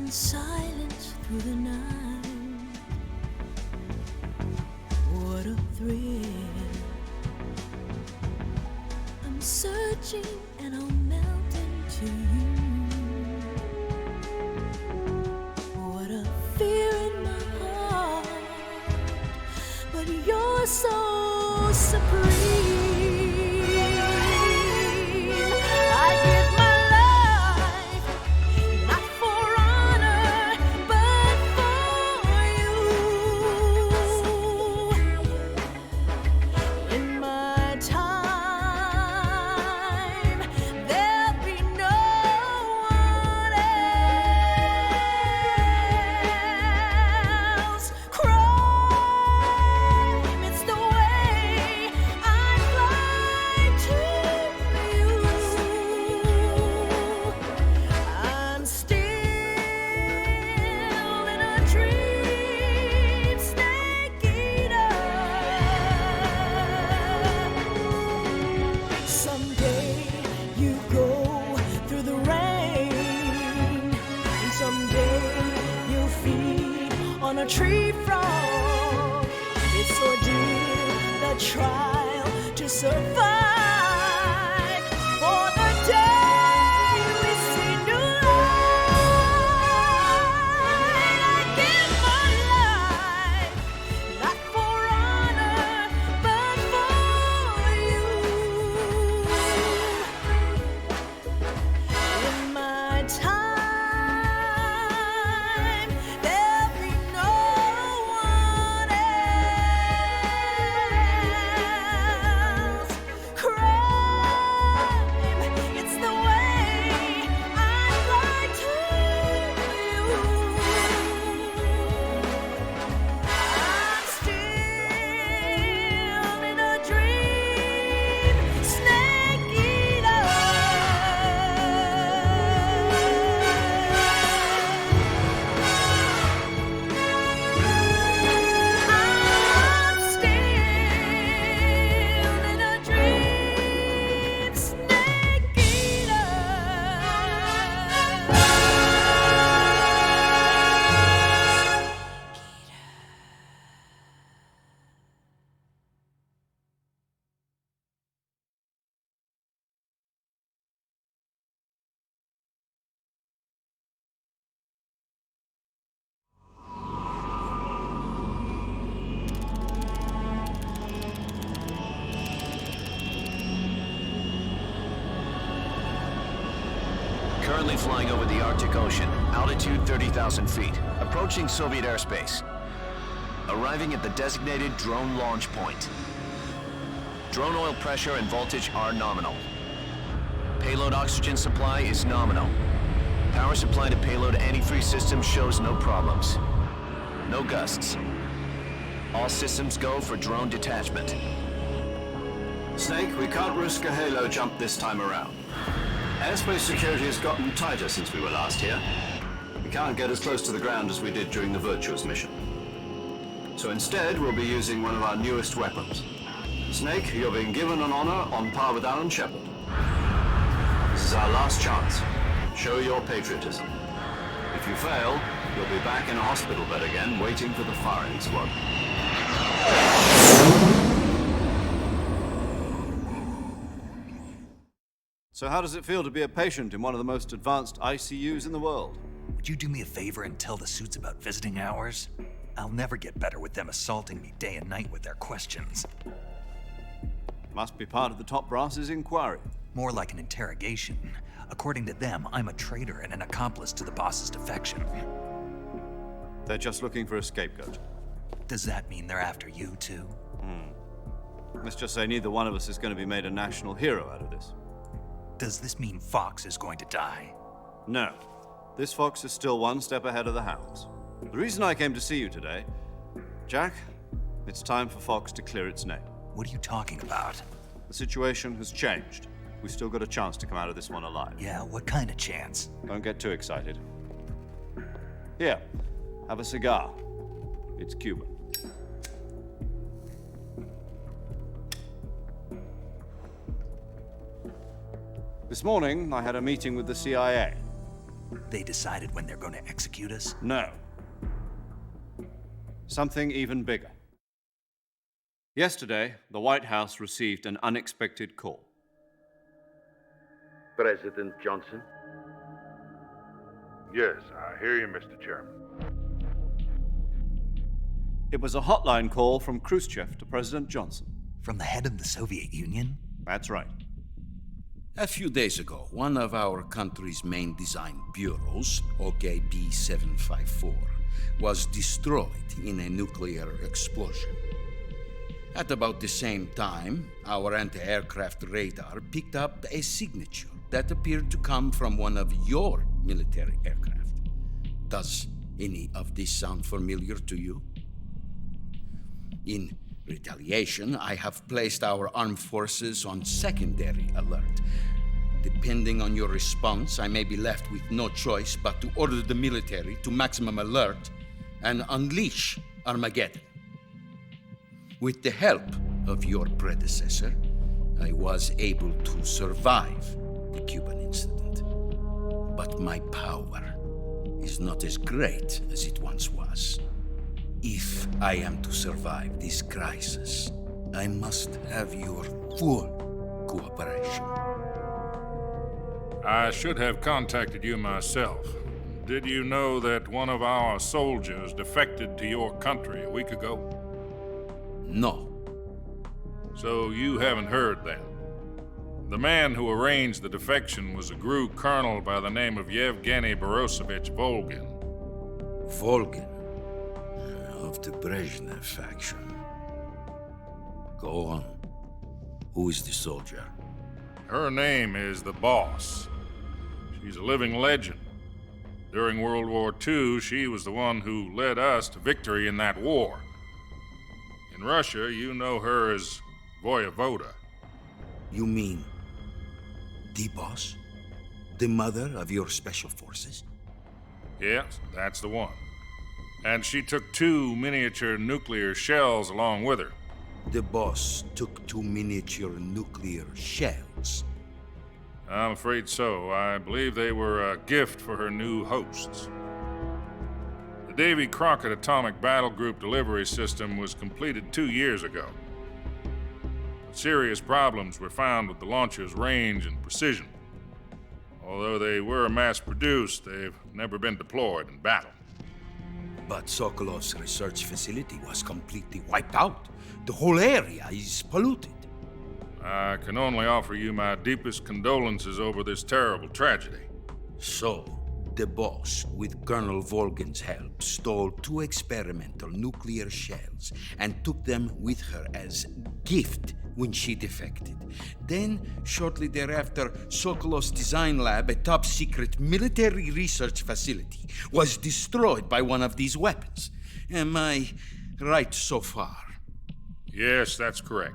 and silence through the night. What a thrill. I'm searching and I'll melt into you. What a fear in my heart, but you're so supreme. I give my life, not for honor, but for you. In my time, there'll be no one else. Crime, it's the way I fly to you. I'm still in a dream, snake eater. Someday you go through the rain, and someday you'll feed on a tree frog. It's ordeal, the trial to survive for the day we see new light. I give my life, not for honor, but for you. In my time, there'll be no one else. Crime, it's the way I fly to you. I'm still in a dream, snake eater. I'm still in a dream, snake eater. Currently flying over the Arctic Ocean, altitude 30,000 feet, approaching Soviet airspace. Arriving at the designated drone launch point. Drone oil pressure and voltage are nominal. Payload oxygen supply is nominal. Power supply to payload antifreeze system shows no problems. No gusts. All systems go for drone detachment. Snake, we can't risk a halo jump this time around. Airspace security has gotten tighter since we were last here. We can't get as close to the ground as we did during the Virtuous mission. So instead, we'll be using one of our newest weapons. Snake, you're being given an honor on par with Alan Shepard. This is our last chance. Show your patriotism. If you fail, you'll be back in a hospital bed again, waiting for the firing squad. So how does it feel to be a patient in one of the most advanced ICUs in the world? Would you do me a favor and tell the suits about visiting hours? I'll never get better with them assaulting me day and night with their questions. Must be part of the top brass's inquiry. More like an interrogation. According to them, I'm a traitor and an accomplice to the boss's defection. They're just looking for a scapegoat. Does that mean they're after you, too? Let's just say neither one of us is going to be made a national hero out of this. Does this mean Fox is going to die? No. This fox is still one step ahead of the hounds. The reason I came to see you today, Jack, it's time for Fox to clear its name. What are you talking about? The situation has changed. We've still got a chance to come out of this one alive. Yeah, what kind of chance? Don't get too excited. Here, have a cigar. It's Cuban. This morning, I had a meeting with the CIA. They decided when they're going to execute us? No. Something even bigger. Yesterday, the White House received an unexpected call. President Johnson? Yes, I hear you, Mr. Chairman. It was a hotline call from Khrushchev to President Johnson. From the head of the Soviet Union? That's right. A few days ago, one of our country's main design bureaus, OKB 754, was destroyed in a nuclear explosion. At about the same time, our anti-aircraft radar picked up a signature that appeared to come from one of your military aircraft. Does any of this sound familiar to you? In retaliation, I have placed our armed forces on secondary alert. Depending on your response, I may be left with no choice but to order the military to maximum alert and unleash Armageddon. With the help of your predecessor, I was able to survive the Cuban incident. But my power is not as great as it once was. If I am to survive this crisis, I must have your full cooperation. I should have contacted you myself. Did you know that one of our soldiers defected to your country a week ago? No. So you haven't heard then. The man who arranged the defection was a GRU colonel by the name of Yevgeny Borosovich Volgin. Volgin? Of the Brezhnev faction. Go on. Who is the soldier? Her name is the Boss. She's a living legend. During World War II, she was the one who led us to victory in that war. In Russia, you know her as Voyevoda. You mean the Boss? The mother of your special forces? Yes, that's the one. And she took 2 miniature nuclear shells along with her. The Boss took 2 miniature nuclear shells? I'm afraid so. I believe they were a gift for her new hosts. The Davy Crockett Atomic Battle Group delivery system was completed 2 years ago. But serious problems were found with the launcher's range and precision. Although they were mass-produced, they've never been deployed in battle. But Sokolov's research facility was completely wiped out. The whole area is polluted. I can only offer you my deepest condolences over this terrible tragedy. So, the Boss, with Colonel Volgin's help, stole 2 experimental nuclear shells and took them with her as gift when she defected. Then, shortly thereafter, Sokolov's design lab, a top-secret military research facility, was destroyed by one of these weapons. Am I right so far? Yes, that's correct.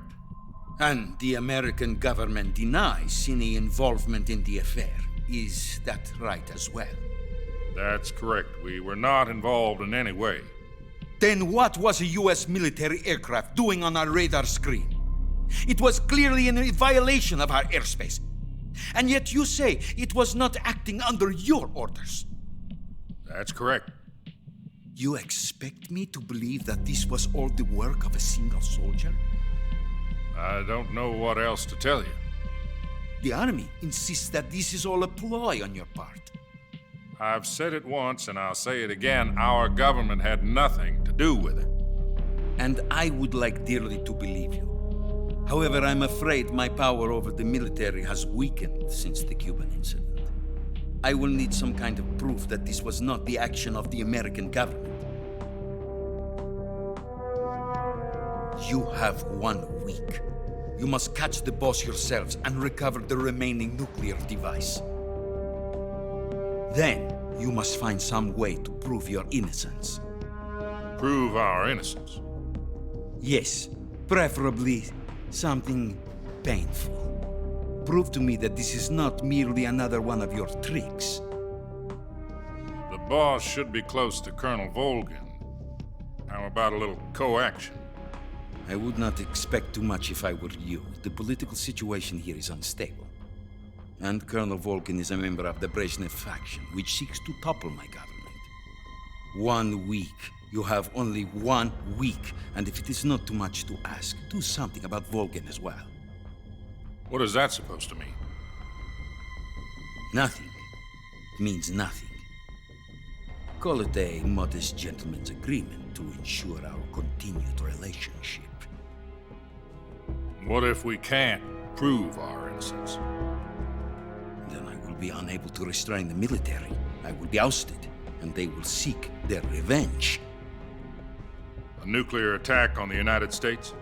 And the American government denies any involvement in the affair. Is that right as well? That's correct. We were not involved in any way. Then what was a U.S. military aircraft doing on our radar screen? It was clearly in violation of our airspace. And yet you say it was not acting under your orders. That's correct. You expect me to believe that this was all the work of a single soldier? I don't know what else to tell you. The Army insists that this is all a ploy on your part. I've said it once and I'll say it again. Our government had nothing to do with it. And I would like dearly to believe you. However, I'm afraid my power over the military has weakened since the Cuban incident. I will need some kind of proof that this was not the action of the American government. You have 1 week. You must catch the Boss yourselves and recover the remaining nuclear device. Then, you must find some way to prove your innocence. Prove our innocence? Yes, preferably something painful. Prove to me that this is not merely another one of your tricks. The Boss should be close to Colonel Volgin. How about a little coaction? I would not expect too much if I were you. The political situation here is unstable. And Colonel Volkin is a member of the Brezhnev faction, which seeks to topple my government. 1 week. You have only 1 week. And if it is not too much to ask, do something about Volkin as well. What is that supposed to mean? Nothing. It means nothing. Call it a modest gentleman's agreement to ensure our continued relationship. What if we can't prove our innocence? Then I will be unable to restrain the military. I will be ousted, and they will seek their revenge. A nuclear attack on the United States?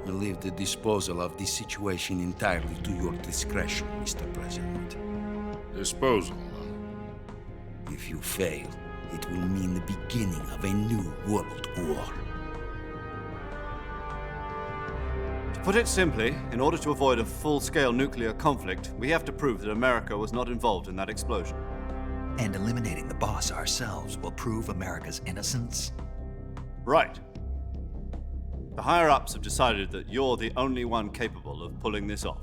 I leave the disposal of this situation entirely to your discretion, Mr. President. Disposal? If you fail, it will mean the beginning of a new world war. To put it simply, in order to avoid a full-scale nuclear conflict, we have to prove that America was not involved in that explosion. And eliminating the boss ourselves will prove America's innocence? Right. The higher-ups have decided that you're the only one capable of pulling this off.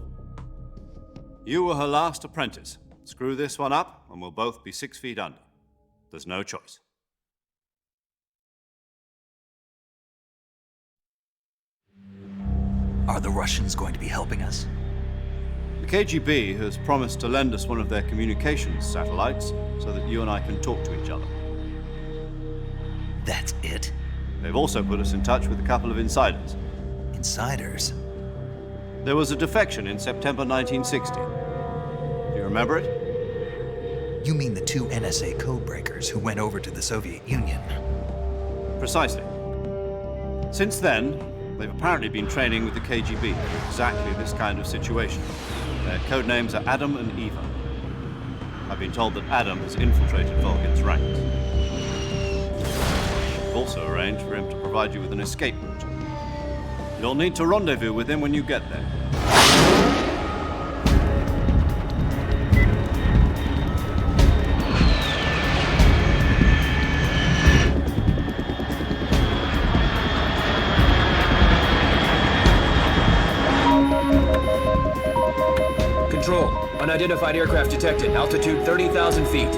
You were her last apprentice. Screw this one up, and we'll both be 6 feet under. There's no choice. Are the Russians going to be helping us? The KGB has promised to lend us one of their communications satellites so that you and I can talk to each other. That's it? They've also put us in touch with a couple of insiders. Insiders? There was a defection in September 1960. Do you remember it? You mean the 2 NSA codebreakers who went over to the Soviet Union? Precisely. Since then, they've apparently been training with the KGB for exactly this kind of situation. Their code names are Adam and Eva. I've been told that Adam has infiltrated Volkin's ranks. We've also arranged for him to provide you with an escape route. You'll need to rendezvous with him when you get there. Control. Unidentified aircraft detected. Altitude 30,000 feet.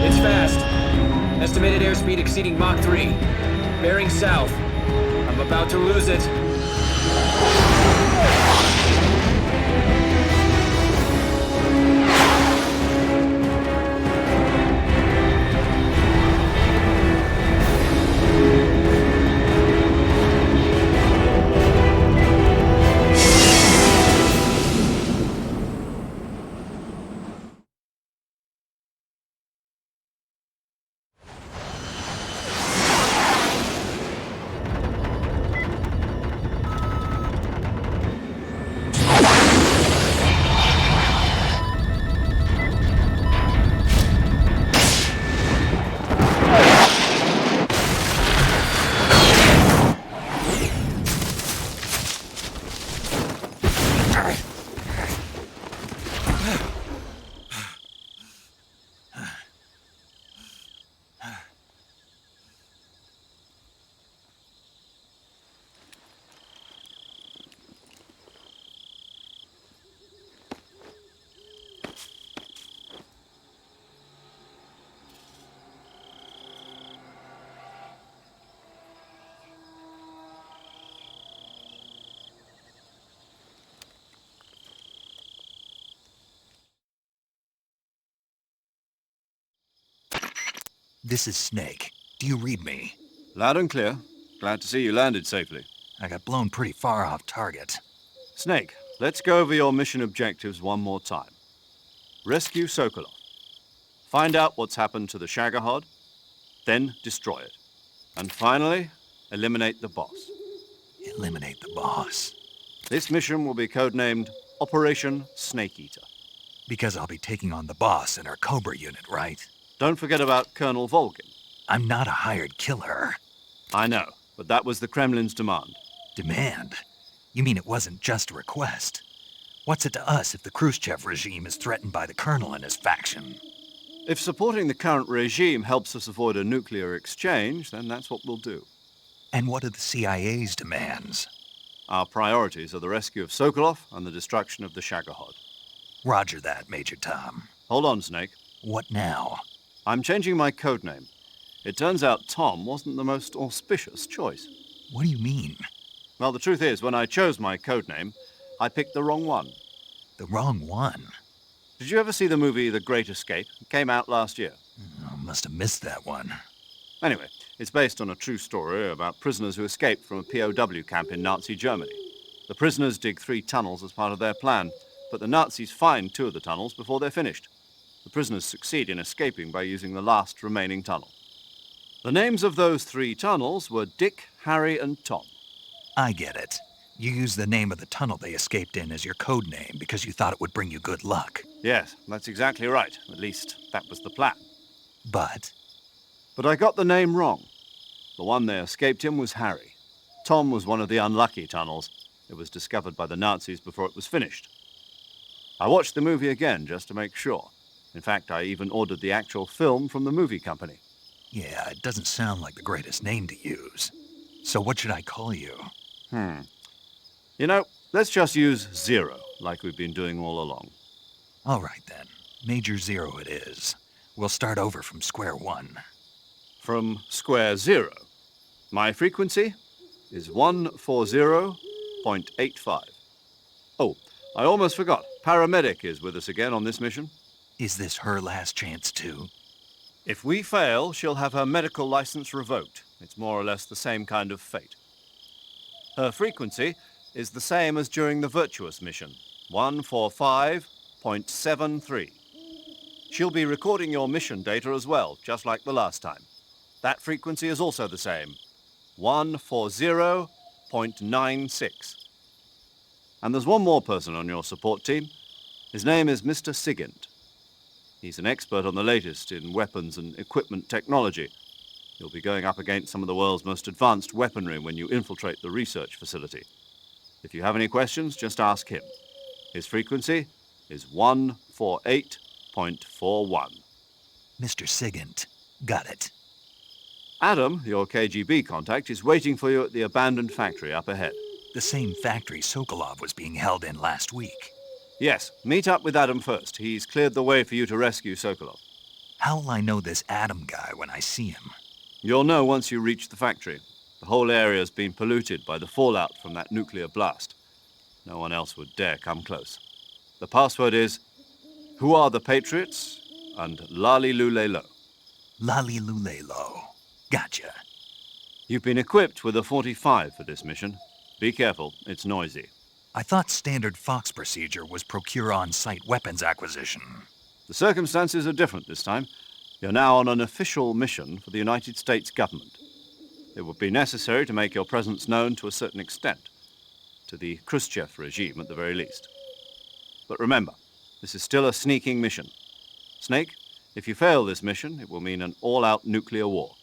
It's fast. Estimated airspeed exceeding Mach 3. Bearing south. I'm about to lose it. This is Snake. Do you read me? Loud and clear. Glad to see you landed safely. I got blown pretty far off target. Snake, let's go over your mission objectives one more time. Rescue Sokolov. Find out what's happened to the Shagohod, then destroy it. And finally, eliminate the boss. Eliminate the boss? This mission will be codenamed Operation Snake Eater. Because I'll be taking on the boss in our Cobra unit, right? Don't forget about Colonel Volkin. I'm not a hired killer. I know, but that was the Kremlin's demand. Demand? You mean it wasn't just a request? What's it to us if the Khrushchev regime is threatened by the colonel and his faction? If supporting the current regime helps us avoid a nuclear exchange, then that's what we'll do. And what are the CIA's demands? Our priorities are the rescue of Sokolov and the destruction of the Shagohod. Roger that, Major Tom. Hold on, Snake. What now? I'm changing my code name. It turns out Tom wasn't the most auspicious choice. What do you mean? Well, the truth is, when I chose my code name, I picked the wrong one. The wrong one? Did you ever see the movie The Great Escape? It came out last year. I must have missed that one. Anyway, it's based on a true story about prisoners who escaped from a POW camp in Nazi Germany. The prisoners dig 3 tunnels as part of their plan, but the Nazis find 2 of the tunnels before they're finished. The prisoners succeed in escaping by using the last remaining tunnel. The names of those 3 tunnels were Dick, Harry, and Tom. I get it. You used the name of the tunnel they escaped in as your code name because you thought it would bring you good luck. Yes, that's exactly right. At least, that was the plan. But I got the name wrong. The one they escaped in was Harry. Tom was one of the unlucky tunnels. It was discovered by the Nazis before it was finished. I watched the movie again just to make sure. In fact, I even ordered the actual film from the movie company. yeah, it doesn't sound like the greatest name to use. So what should I call you? You know, let's just use Zero, like we've been doing all along. All right, then. Major Zero it is. We'll start over from square one. From square 0. My frequency is 140.85. Oh, I almost forgot. Paramedic is with us again on this mission. Is this her last chance, too? If we fail, she'll have her medical license revoked. It's more or less the same kind of fate. Her frequency is the same as during the Virtuous mission, 145.73. She'll be recording your mission data as well, just like the last time. That frequency is also the same, 140.96. And there's one more person on your support team. His name is Mr. Sigint. He's an expert on the latest in weapons and equipment technology. You'll be going up against some of the world's most advanced weaponry when you infiltrate the research facility. If you have any questions, just ask him. His frequency is 148.41. Mr. Sigint. Got it. Adam, your KGB contact, is waiting for you at the abandoned factory up ahead. The same factory Sokolov was being held in last week. Yes, meet up with Adam first. He's cleared the way for you to rescue Sokolov. How will I know this Adam guy when I see him? You'll know once you reach the factory. The whole area's been polluted by the fallout from that nuclear blast. No one else would dare come close. The password is, "Who are the Patriots?" and "Lali Lulelo." Lali Lulelo. Gotcha. You've been equipped with a 45 for this mission. Be careful, it's noisy. I thought standard Fox procedure was procure on-site weapons acquisition. The circumstances are different this time. You're now on an official mission for the United States government. It would be necessary to make your presence known to a certain extent, to the Khrushchev regime at the very least. But remember, this is still a sneaking mission. Snake, if you fail this mission, it will mean an all-out nuclear war.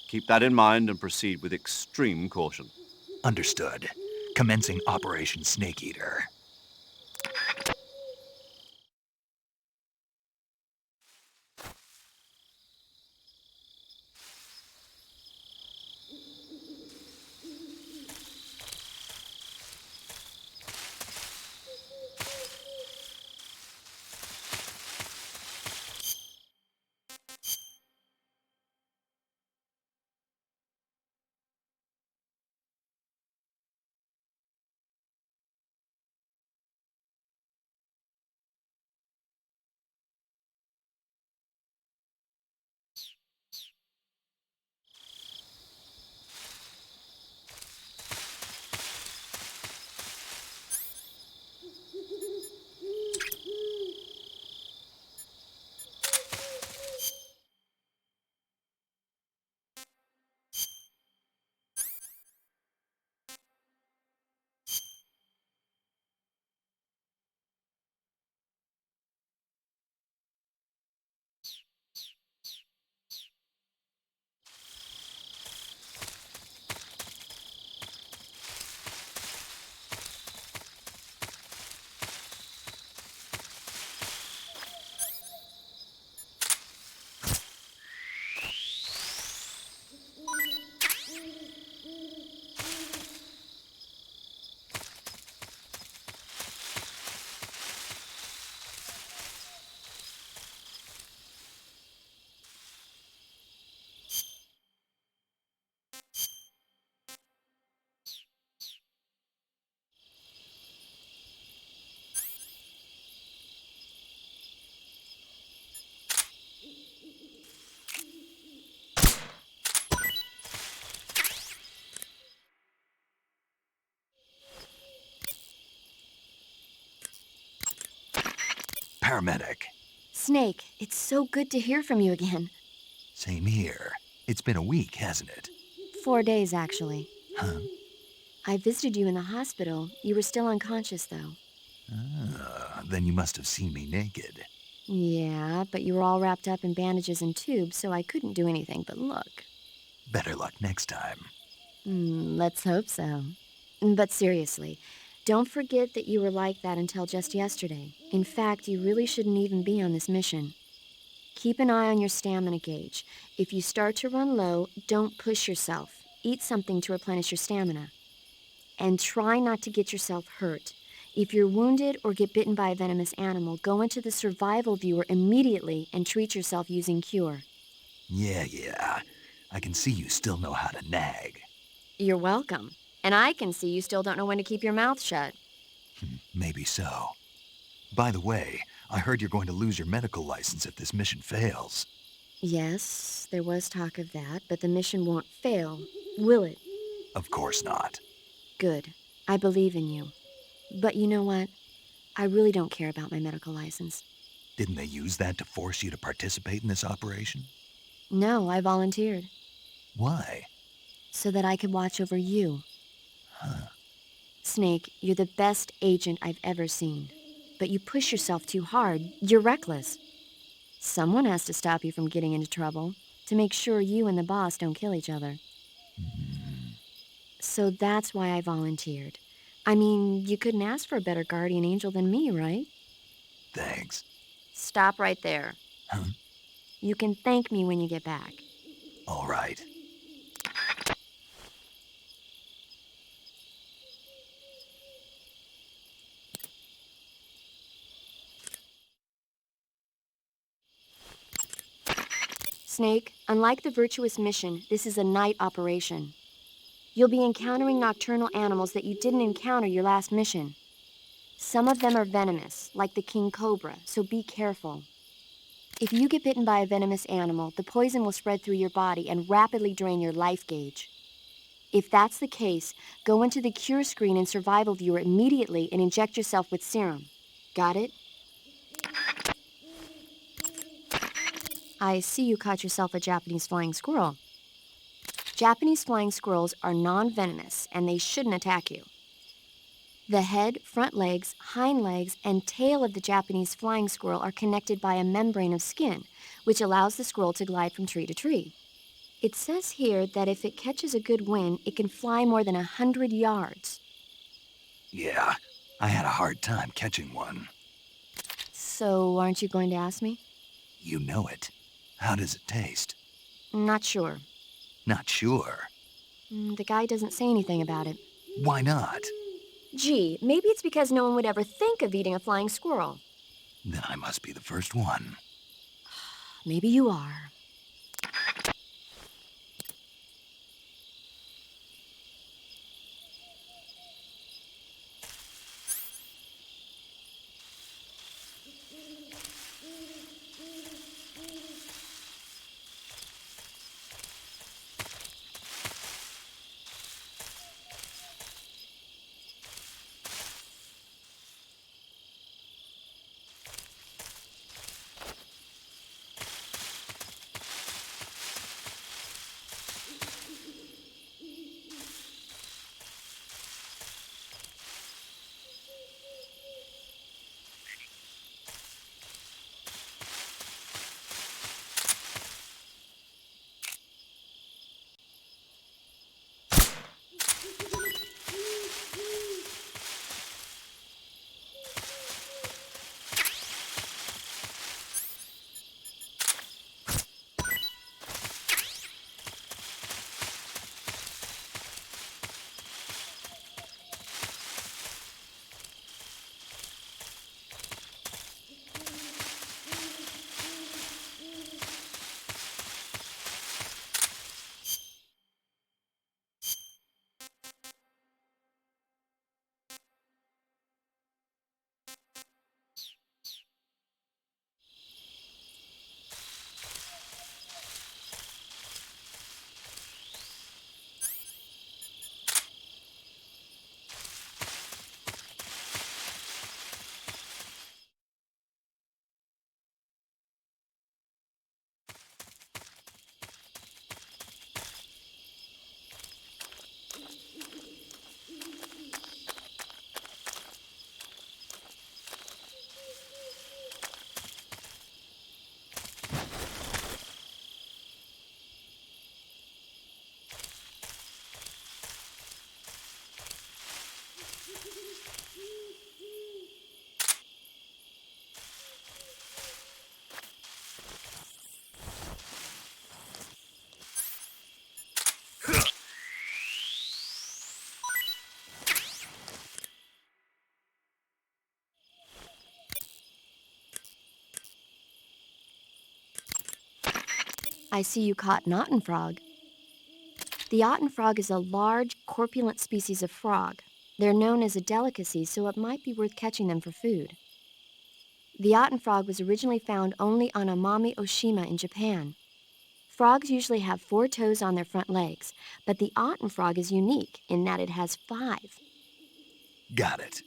Keep that in mind and proceed with extreme caution. Understood. Commencing Operation Snake Eater. paramedic. Snake, it's so good to hear from you again. Same here. It's been a week, hasn't it? 4 days, actually. Huh? I visited you in the hospital. You were still unconscious, though. Then you must have seen me naked. Yeah, but you were all wrapped up in bandages and tubes, so I couldn't do anything but look. Better luck next time. Let's hope so. But seriously, don't forget that you were like that until just yesterday. In fact, you really shouldn't even be on this mission. Keep an eye on your stamina gauge. If you start to run low, don't push yourself. Eat something to replenish your stamina. And try not to get yourself hurt. If you're wounded or get bitten by a venomous animal, go into the survival viewer immediately and treat yourself using Cure. Yeah. I can see you still know how to nag. You're welcome. And I can see you still don't know when to keep your mouth shut. Maybe so. By the way, I heard you're going to lose your medical license if this mission fails. Yes, there was talk of that, but the mission won't fail, will it? Of course not. Good. I believe in you. But you know what? I really don't care about my medical license. Didn't they use that to force you to participate in this operation? No, I volunteered. Why? So that I could watch over you. Huh. Snake, you're the best agent I've ever seen. But you push yourself too hard. You're reckless. Someone has to stop you from getting into trouble, to make sure you and the boss don't kill each other. So that's why I volunteered. I mean, you couldn't ask for a better guardian angel than me, right? Thanks. Stop right there. Huh? You can thank me when you get back. All right. Snake, unlike the Virtuous mission, this is a night operation. You'll be encountering nocturnal animals that you didn't encounter your last mission. Some of them are venomous, like the king cobra, so be careful. If you get bitten by a venomous animal, the poison will spread through your body and rapidly drain your life gauge. If that's the case, go into the cure screen and survival viewer immediately and inject yourself with serum. Got it? I see you caught yourself a Japanese flying squirrel. Japanese flying squirrels are non-venomous, and they shouldn't attack you. The head, front legs, hind legs, and tail of the Japanese flying squirrel are connected by a membrane of skin, which allows the squirrel to glide from tree to tree. It says here that if it catches a good wind, it can fly more than 100 yards. Yeah, I had a hard time catching one. So, aren't you going to ask me? You know it. How does it taste? Not sure. Not sure. The guy doesn't say anything about it. Why not? Gee, maybe it's because no one would ever think of eating a flying squirrel. Then I must be the first one. Maybe you are. I see you caught an Otten frog. The Otten frog is a large, corpulent species of frog. They're known as a delicacy, so it might be worth catching them for food. The Otten frog was originally found only on Amami Oshima in Japan. Frogs usually have 4 toes on their front legs, but the Otten frog is unique in that it has 5. Got it.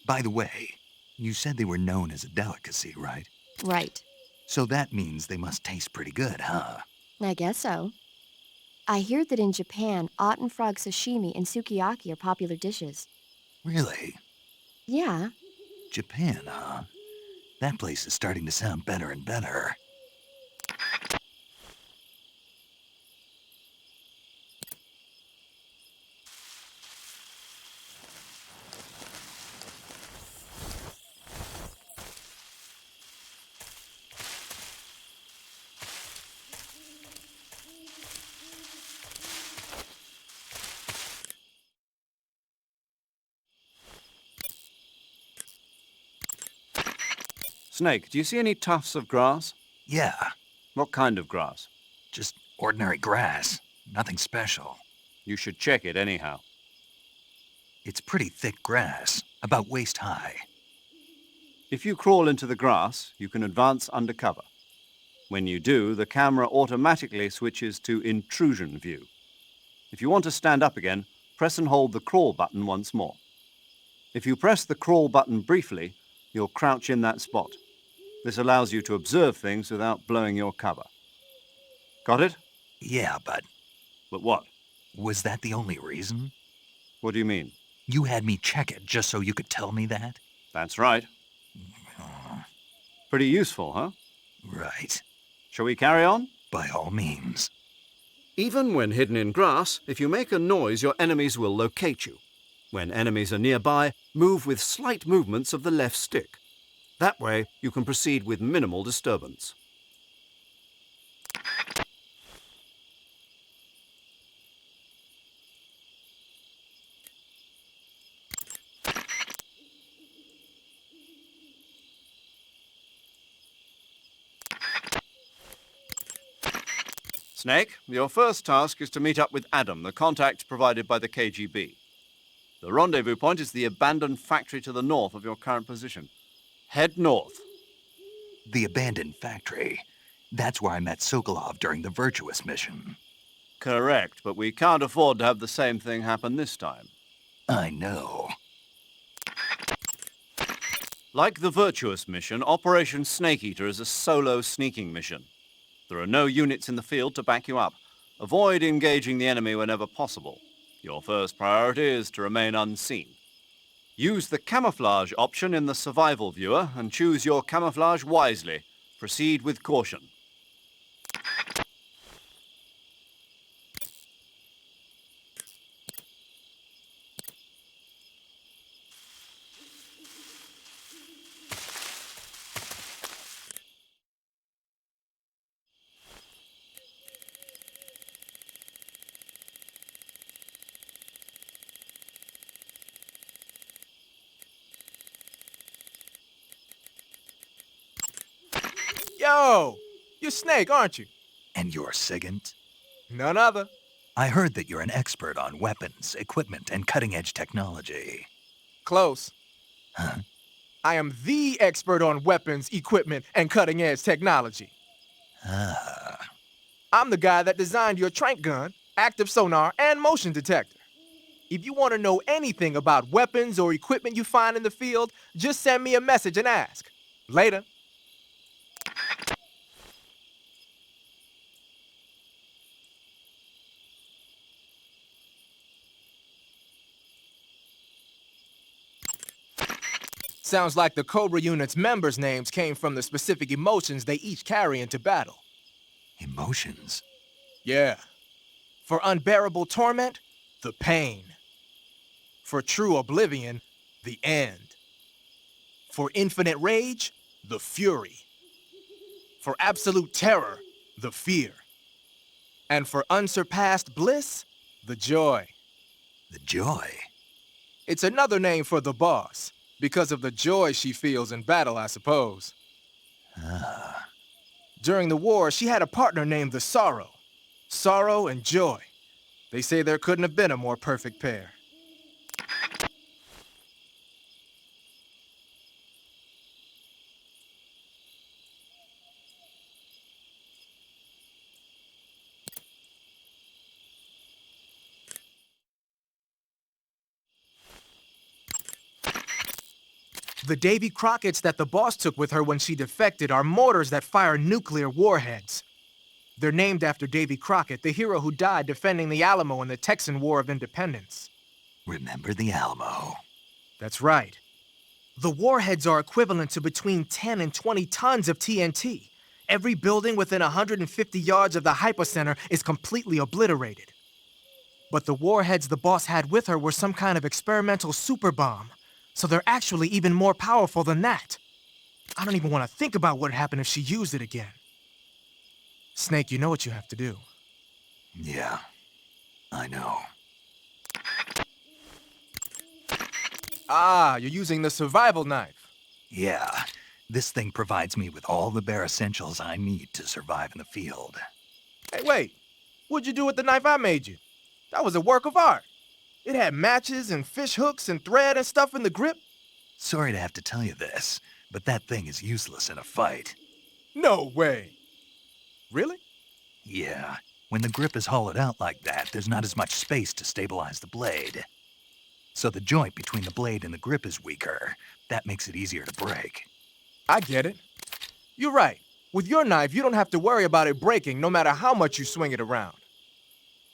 By the way, you said they were known as a delicacy, right? Right. So that means they must taste pretty good, huh? I guess so. I hear that in Japan, Otten frog sashimi and sukiyaki are popular dishes. Really? Yeah. Japan, huh? That place is starting to sound better and better. Snake, do you see any tufts of grass? Yeah. What kind of grass? Just ordinary grass. Nothing special. You should check it anyhow. It's pretty thick grass, about waist high. If you crawl into the grass, you can advance undercover. When you do, the camera automatically switches to intrusion view. If you want to stand up again, press and hold the crawl button once more. If you press the crawl button briefly, you'll crouch in that spot. This allows you to observe things without blowing your cover. Got it? Yeah, but... But what? Was that the only reason? What do you mean? You had me check it just so you could tell me that? That's right. Pretty useful, huh? Right. Shall we carry on? By all means. Even when hidden in grass, if you make a noise, your enemies will locate you. When enemies are nearby, move with slight movements of the left stick. That way, you can proceed with minimal disturbance. Snake, your first task is to meet up with Adam, the contact provided by the KGB. The rendezvous point is the abandoned factory to the north of your current position. Head north. The abandoned factory. That's where I met Sokolov during the Virtuous mission. Correct, but we can't afford to have the same thing happen this time. I know. Like the Virtuous mission, Operation Snake Eater is a solo sneaking mission. There are no units in the field to back you up. Avoid engaging the enemy whenever possible. Your first priority is to remain unseen. Use the camouflage option in the survival viewer and choose your camouflage wisely. Proceed with caution. Yo! You're Snake, aren't you? And you're Sigint? None other. I heard that you're an expert on weapons, equipment, and cutting-edge technology. Close. Huh? I am the expert on weapons, equipment, and cutting-edge technology. Ah. I'm the guy that designed your trank gun, active sonar, and motion detector. If you want to know anything about weapons or equipment you find in the field, just send me a message and ask. Later. Sounds like the Cobra unit's members' names came from the specific emotions they each carry into battle. Emotions? Yeah. For unbearable torment, the pain. For true oblivion, the end. For infinite rage, the fury. For absolute terror, the fear. And for unsurpassed bliss, the joy. The joy? It's another name for the boss. Because of the joy she feels in battle, I suppose. Ah. During the war, she had a partner named the Sorrow. Sorrow and joy. They say there couldn't have been a more perfect pair. The Davy Crockett's that the boss took with her when she defected are mortars that fire nuclear warheads. They're named after Davy Crockett, the hero who died defending the Alamo in the Texan War of Independence. Remember the Alamo. That's right. The warheads are equivalent to between 10 and 20 tons of TNT. Every building within 150 yards of the hypocenter is completely obliterated. But the warheads the boss had with her were some kind of experimental super bomb, so they're actually even more powerful than that. I don't even want to think about what would happen if she used it again. Snake, you know what you have to do. Yeah, I know. Ah, you're using the survival knife. Yeah, this thing provides me with all the bare essentials I need to survive in the field. Hey, wait. What'd you do with the knife I made you? That was a work of art. It had matches and fish hooks and thread and stuff in the grip. Sorry to have to tell you this, but that thing is useless in a fight. No way. Really? Yeah, when the grip is hollowed out like that, there's not as much space to stabilize the blade. So the joint between the blade and the grip is weaker. That makes it easier to break. I get it. You're right. With your knife, you don't have to worry about it breaking no matter how much you swing it around.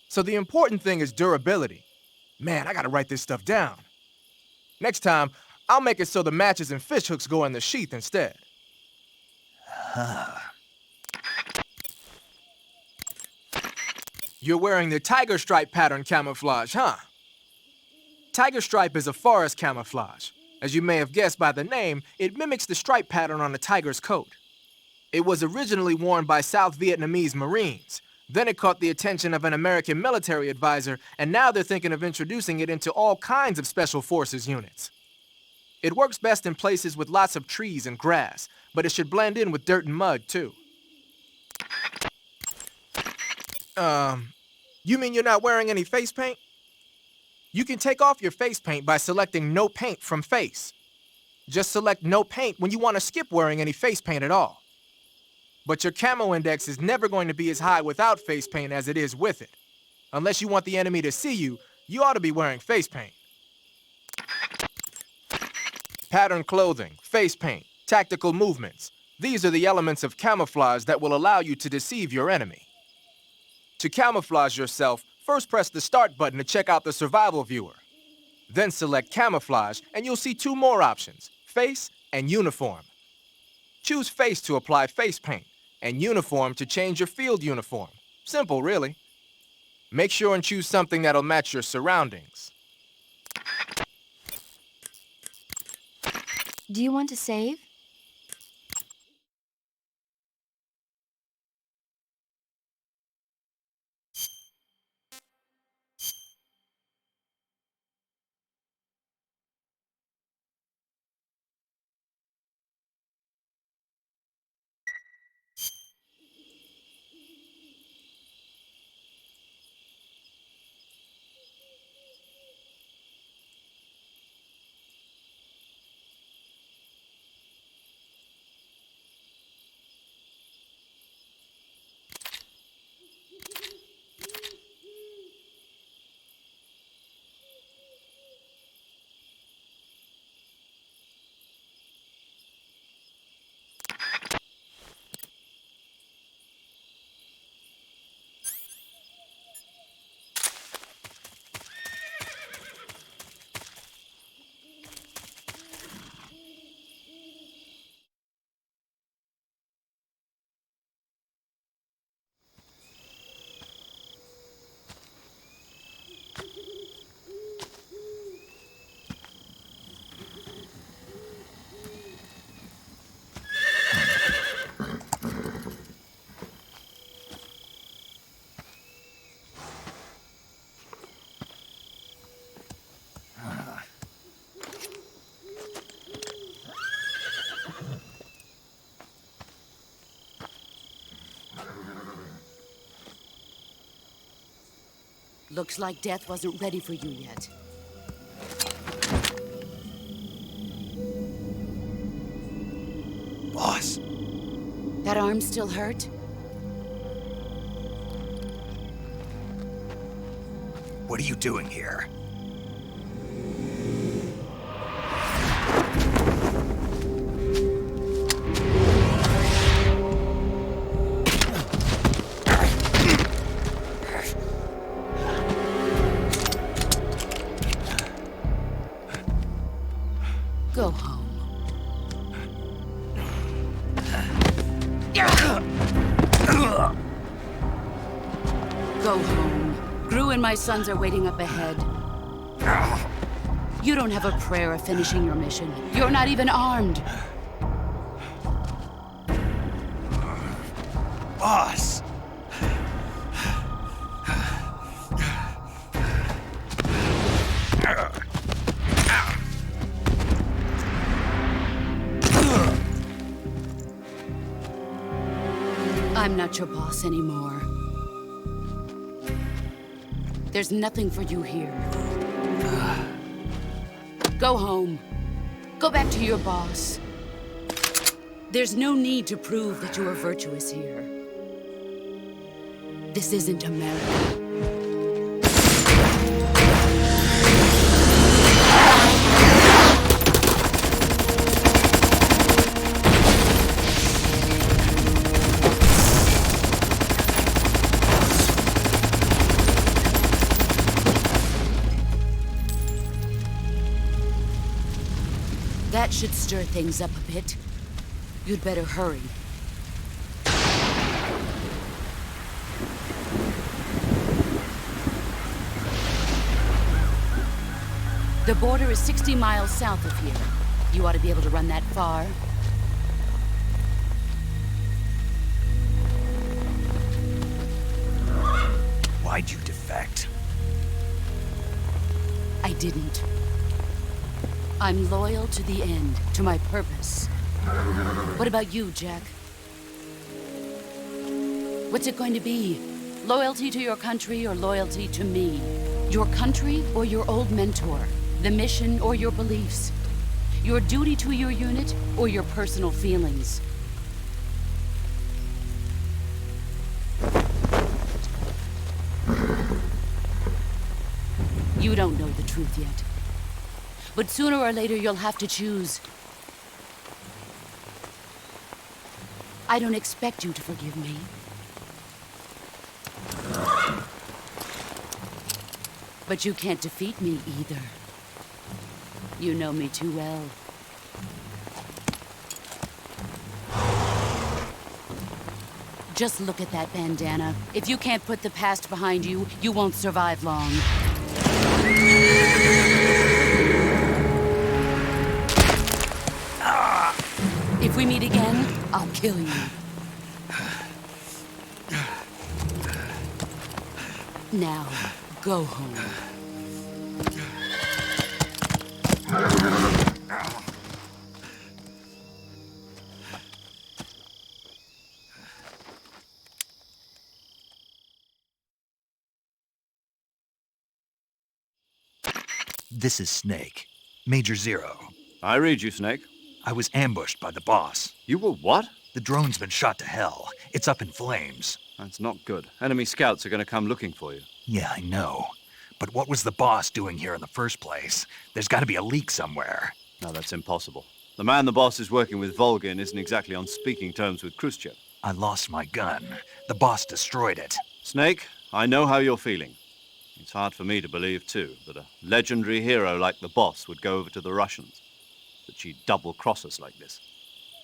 So the important thing is durability. Man, I gotta write this stuff down. Next time, I'll make it so the matches and fish hooks go in the sheath instead. Huh. You're wearing the tiger stripe pattern camouflage, huh? Tiger stripe is a forest camouflage. As you may have guessed by the name, it mimics the stripe pattern on a tiger's coat. It was originally worn by South Vietnamese Marines. Then it caught the attention of an American military advisor, and now they're thinking of introducing it into all kinds of special forces units. It works best in places with lots of trees and grass, but it should blend in with dirt and mud, too. You mean you're not wearing any face paint? You can take off your face paint by selecting No Paint from Face. Just select No Paint when you want to skip wearing any face paint at all. But your camo index is never going to be as high without face paint as it is with it. Unless you want the enemy to see you, you ought to be wearing face paint. Pattern clothing, face paint, tactical movements. These are the elements of camouflage that will allow you to deceive your enemy. To camouflage yourself, first press the Start button to check out the survival viewer. Then select Camouflage, and you'll see two more options, Face and Uniform. Choose Face to apply face paint, and Uniform to change your field uniform. Simple, really. Make sure and choose something that'll match your surroundings. Do you want to save? Looks like death wasn't ready for you yet. Boss. That arm still hurt? What are you doing here? Go home. Go home. Gru and my sons are waiting up ahead. You don't have a prayer of finishing your mission. You're not even armed. Boss! I'm not your boss anymore. There's nothing for you here. Go home. Go back to your boss. There's no need to prove that you are virtuous here. This isn't America. That should stir things up a bit. You'd better hurry. The border is 60 miles south of here. You ought to be able to run that far. Why'd you defect? I didn't. I'm loyal to the end, to my purpose. What about you, Jack? What's it going to be? Loyalty to your country or loyalty to me? Your country or your old mentor? The mission or your beliefs? Your duty to your unit or your personal feelings? You don't know the truth yet. But sooner or later, you'll have to choose. I don't expect you to forgive me. But you can't defeat me either. You know me too well. Just look at that bandana. If you can't put the past behind you, you won't survive long. If we meet again, I'll kill you. Now, go home. This is Snake. Major Zero. I read you, Snake. I was ambushed by the boss. You were what? The drone's been shot to hell. It's up in flames. That's not good. Enemy scouts are going to come looking for you. Yeah, I know. But what was the boss doing here in the first place? There's got to be a leak somewhere. No, that's impossible. The man the boss is working with, Volgin, isn't exactly on speaking terms with Khrushchev. I lost my gun. The boss destroyed it. Snake, I know how you're feeling. It's hard for me to believe, too, that a legendary hero like the boss would go over to the Russians. That she'd double-cross us like this.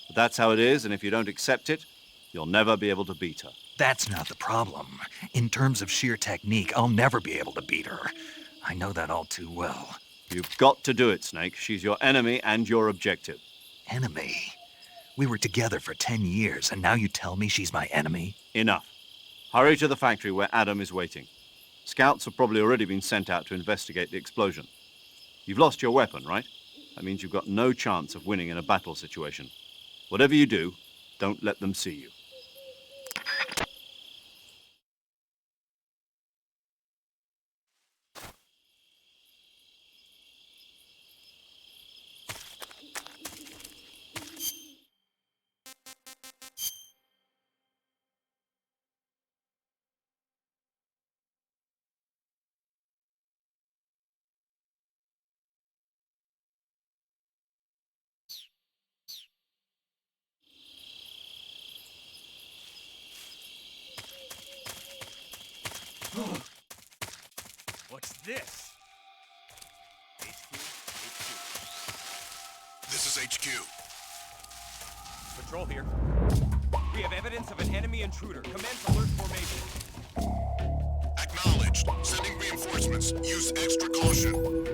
But that's how it is, and if you don't accept it, you'll never be able to beat her. That's not the problem. In terms of sheer technique, I'll never be able to beat her. I know that all too well. You've got to do it, Snake. She's your enemy and your objective. Enemy? We were together for 10 years, and now you tell me she's my enemy? Enough. Hurry to the factory where Adam is waiting. Scouts have probably already been sent out to investigate the explosion. You've lost your weapon, right? That means you've got no chance of winning in a battle situation. Whatever you do, don't let them see you. this? This is HQ. Patrol here. We have evidence of an enemy intruder. Commence alert formation. Acknowledged. Sending reinforcements. Use extra caution.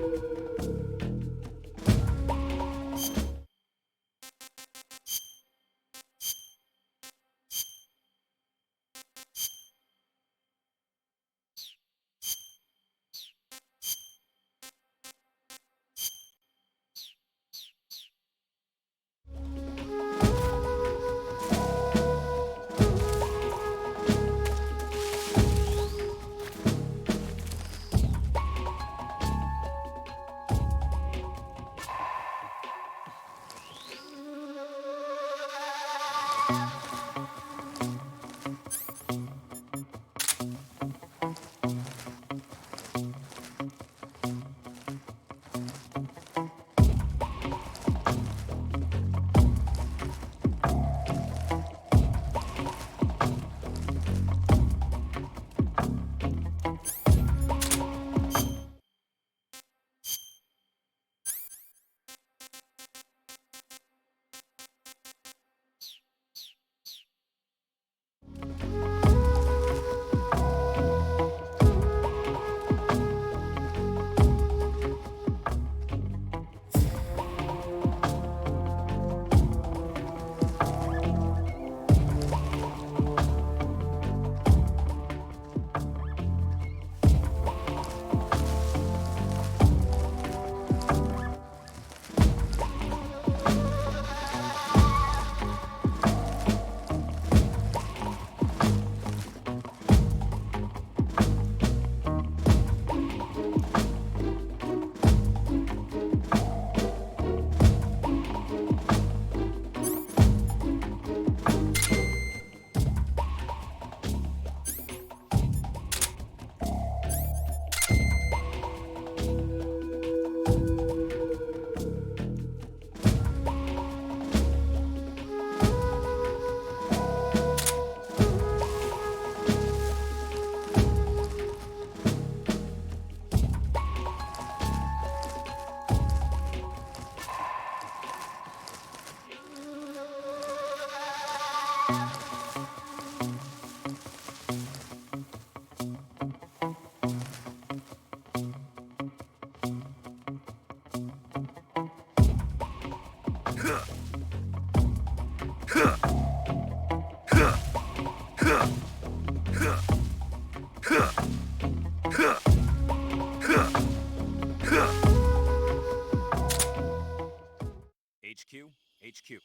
HQ.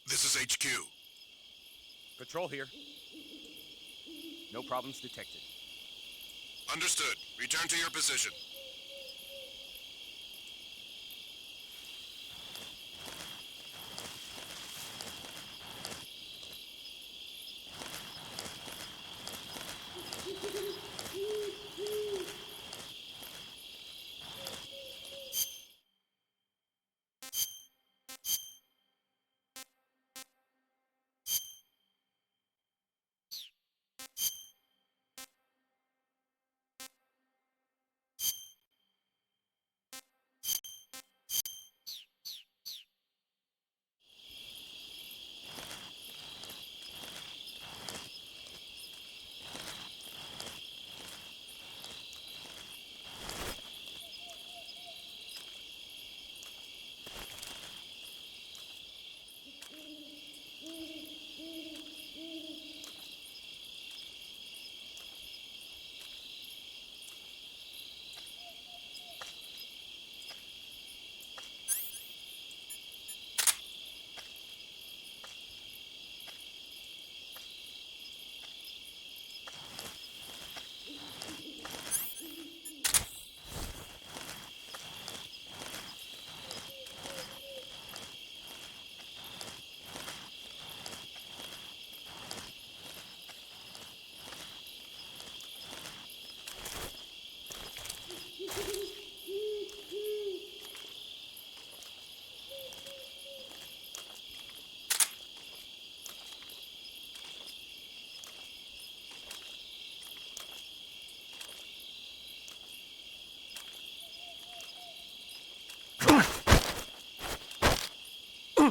This is HQ. Patrol here. No problems detected. Understood. Return to your position.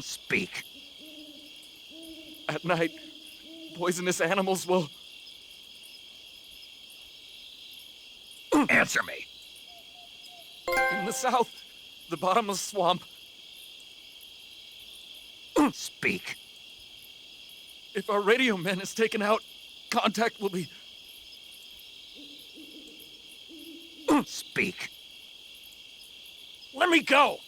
Speak. At night, poisonous animals will... Answer me. In the south, the bottomless swamp. Speak. If our radio man is taken out, contact will be... Speak. Let me go!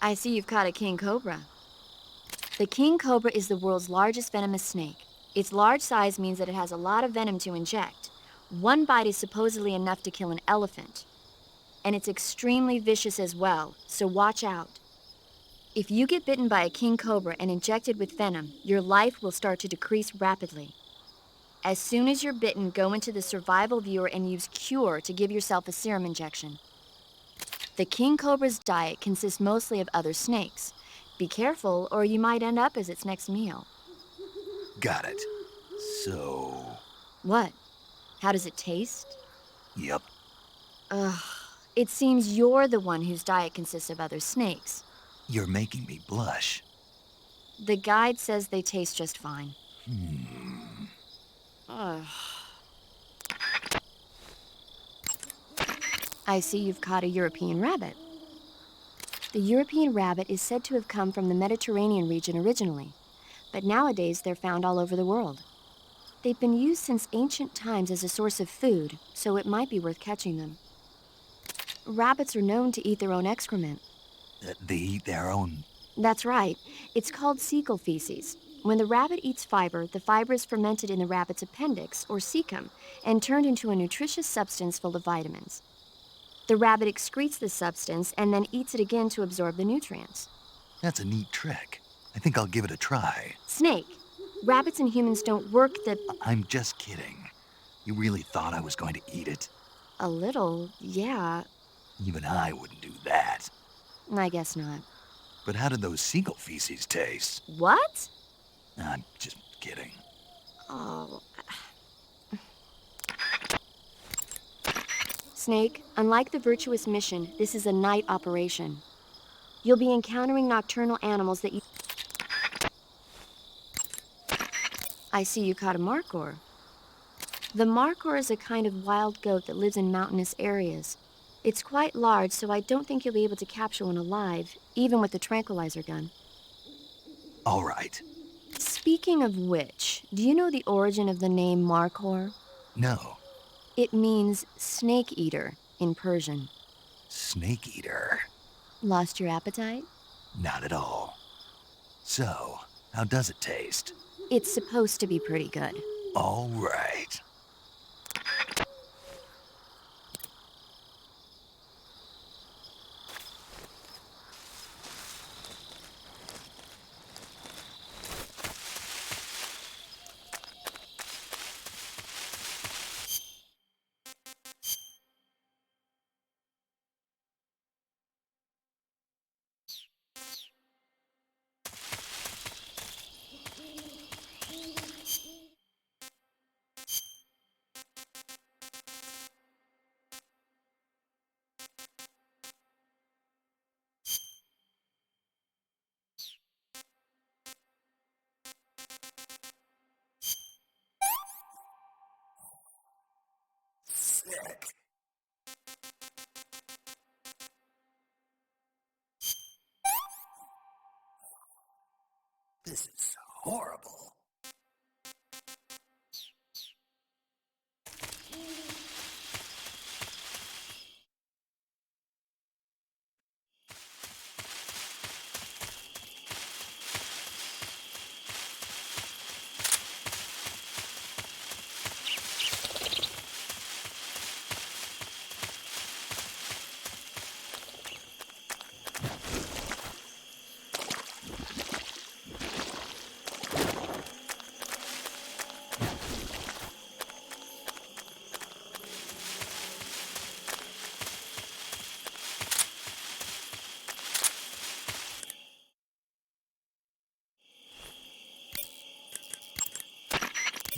I see you've caught a king cobra. The king cobra is the world's largest venomous snake. Its large size means that it has a lot of venom to inject. One bite is supposedly enough to kill an elephant. And it's extremely vicious as well, so watch out. If you get bitten by a king cobra and injected with venom, your life will start to decrease rapidly. As soon as you're bitten, go into the survival viewer and use Cure to give yourself a serum injection. The king cobra's diet consists mostly of other snakes. Be careful, or you might end up as its next meal. Got it. So... What? How does it taste? Yep. Ugh. It seems you're the one whose diet consists of other snakes. You're making me blush. The guide says they taste just fine. Ugh. I see you've caught a European rabbit. The European rabbit is said to have come from the Mediterranean region originally, but nowadays they're found all over the world. They've been used since ancient times as a source of food, so it might be worth catching them. Rabbits are known to eat their own excrement. They eat their own... That's right. It's called cecal feces. When the rabbit eats fiber, the fiber is fermented in the rabbit's appendix, or cecum, and turned into a nutritious substance full of vitamins. The rabbit excretes this substance and then eats it again to absorb the nutrients. That's a neat trick. I think I'll give it a try. Snake, rabbits and humans don't work the... I'm just kidding. You really thought I was going to eat it? A little, yeah. Even I wouldn't do that. I guess not. But how did those seagull feces taste? What? I'm just kidding. Oh. Snake, unlike the Virtuous Mission, this is a night operation. You'll be encountering nocturnal animals that you... I see you caught a markhor. The markhor is a kind of wild goat that lives in mountainous areas. It's quite large, so I don't think you'll be able to capture one alive, even with the tranquilizer gun. All right. Speaking of which, do you know the origin of the name markhor? No. It means snake eater in Persian. Snake eater? Lost your appetite? Not at all. So, how does it taste? It's supposed to be pretty good. All right. Sick. This is horrible.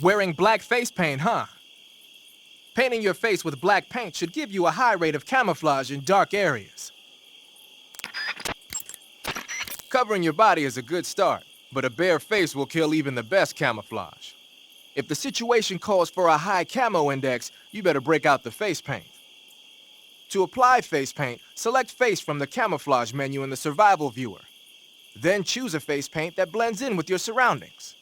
Wearing black face paint, huh? Painting your face with black paint should give you a high rate of camouflage in dark areas. Covering your body is a good start, but a bare face will kill even the best camouflage. If the situation calls for a high camo index, you better break out the face paint. To apply face paint, select Face from the camouflage menu in the survival viewer. Then choose a face paint that blends in with your surroundings.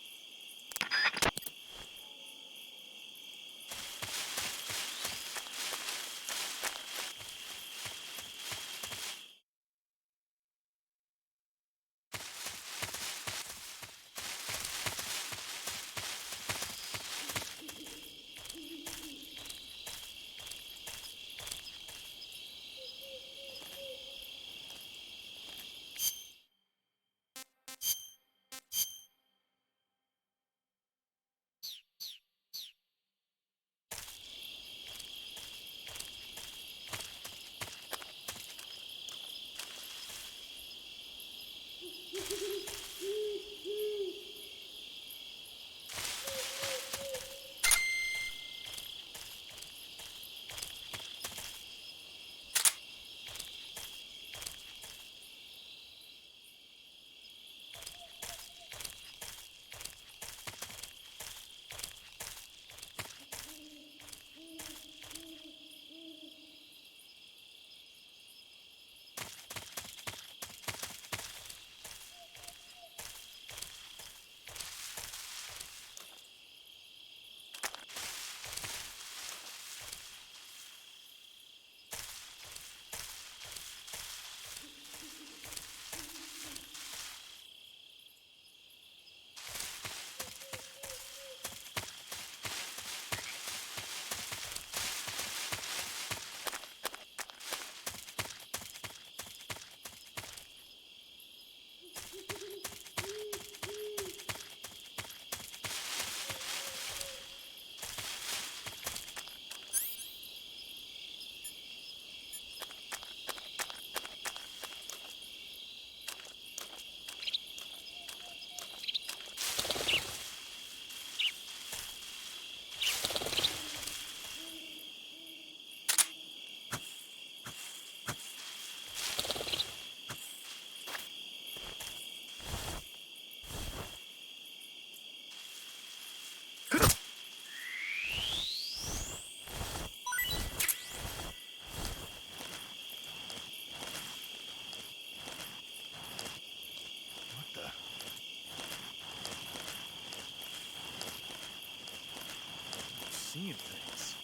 seeing things.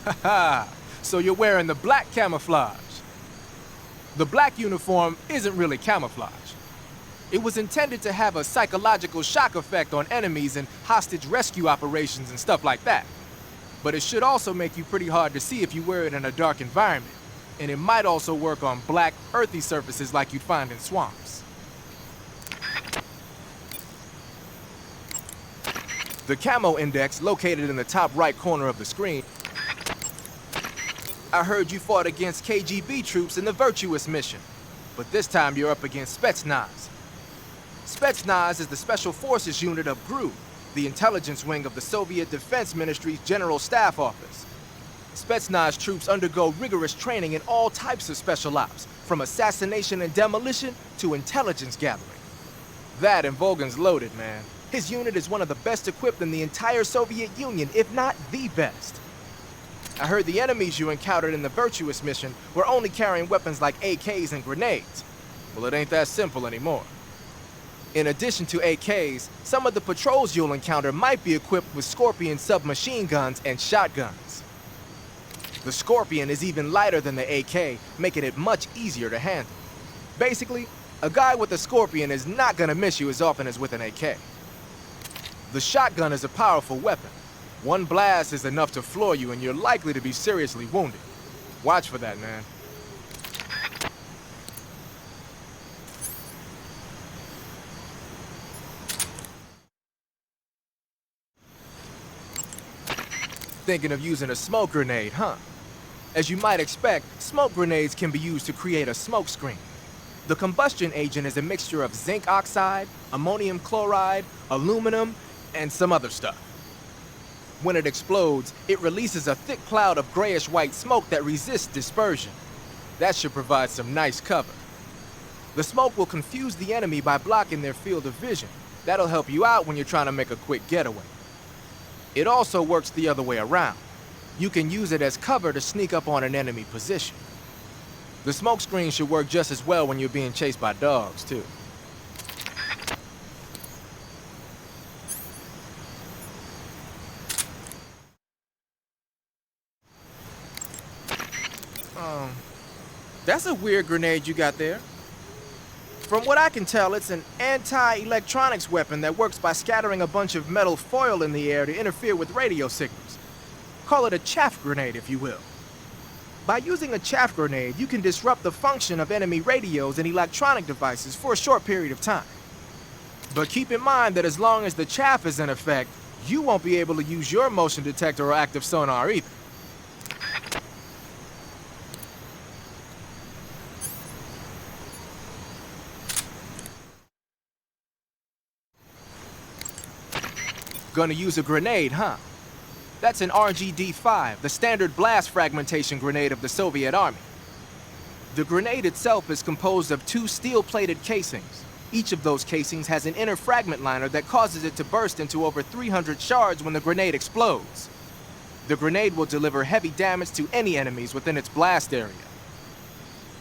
Haha, so you're wearing the black camouflage. The black uniform isn't really camouflage. It was intended to have a psychological shock effect on enemies in hostage rescue operations and stuff like that. But it should also make you pretty hard to see if you wear it in a dark environment. And it might also work on black, earthy surfaces like you'd find in swamps. The camo index, located in the top right corner of the screen. I heard you fought against KGB troops in the Virtuous mission, but this time you're up against Spetsnaz. Spetsnaz is the Special Forces unit of GRU, the intelligence wing of the Soviet Defense Ministry's General Staff Office. Spetsnaz troops undergo rigorous training in all types of special ops, from assassination and demolition to intelligence gathering. That and Volgan's loaded, man. His unit is one of the best equipped in the entire Soviet Union, if not the best. I heard the enemies you encountered in the Virtuous mission were only carrying weapons like AKs and grenades. Well, it ain't that simple anymore. In addition to AKs, some of the patrols you'll encounter might be equipped with Scorpion submachine guns and shotguns. The Scorpion is even lighter than the AK, making it much easier to handle. Basically, a guy with a Scorpion is not gonna miss you as often as with an AK. The shotgun is a powerful weapon. One blast is enough to floor you and you're likely to be seriously wounded. Watch for that, man. Thinking of using a smoke grenade, huh? As you might expect, smoke grenades can be used to create a smoke screen. The combustion agent is a mixture of zinc oxide, ammonium chloride, aluminum, and some other stuff. When it explodes, it releases a thick cloud of grayish-white smoke that resists dispersion. That should provide some nice cover. The smoke will confuse the enemy by blocking their field of vision. That'll help you out when you're trying to make a quick getaway. It also works the other way around. You can use it as cover to sneak up on an enemy position. The smoke screen should work just as well when you're being chased by dogs, too. That's a weird grenade you got there. From what I can tell, it's an anti-electronics weapon that works by scattering a bunch of metal foil in the air to interfere with radio signals. Call it a chaff grenade, if you will. By using a chaff grenade, you can disrupt the function of enemy radios and electronic devices for a short period of time. But keep in mind that as long as the chaff is in effect, you won't be able to use your motion detector or active sonar either. Gonna use a grenade, huh? That's an RGD-5, the standard blast fragmentation grenade of the Soviet Army. The grenade itself is composed of 2 steel-plated casings. Each of those casings has an inner fragment liner that causes it to burst into over 300 shards when the grenade explodes. The grenade will deliver heavy damage to any enemies within its blast area.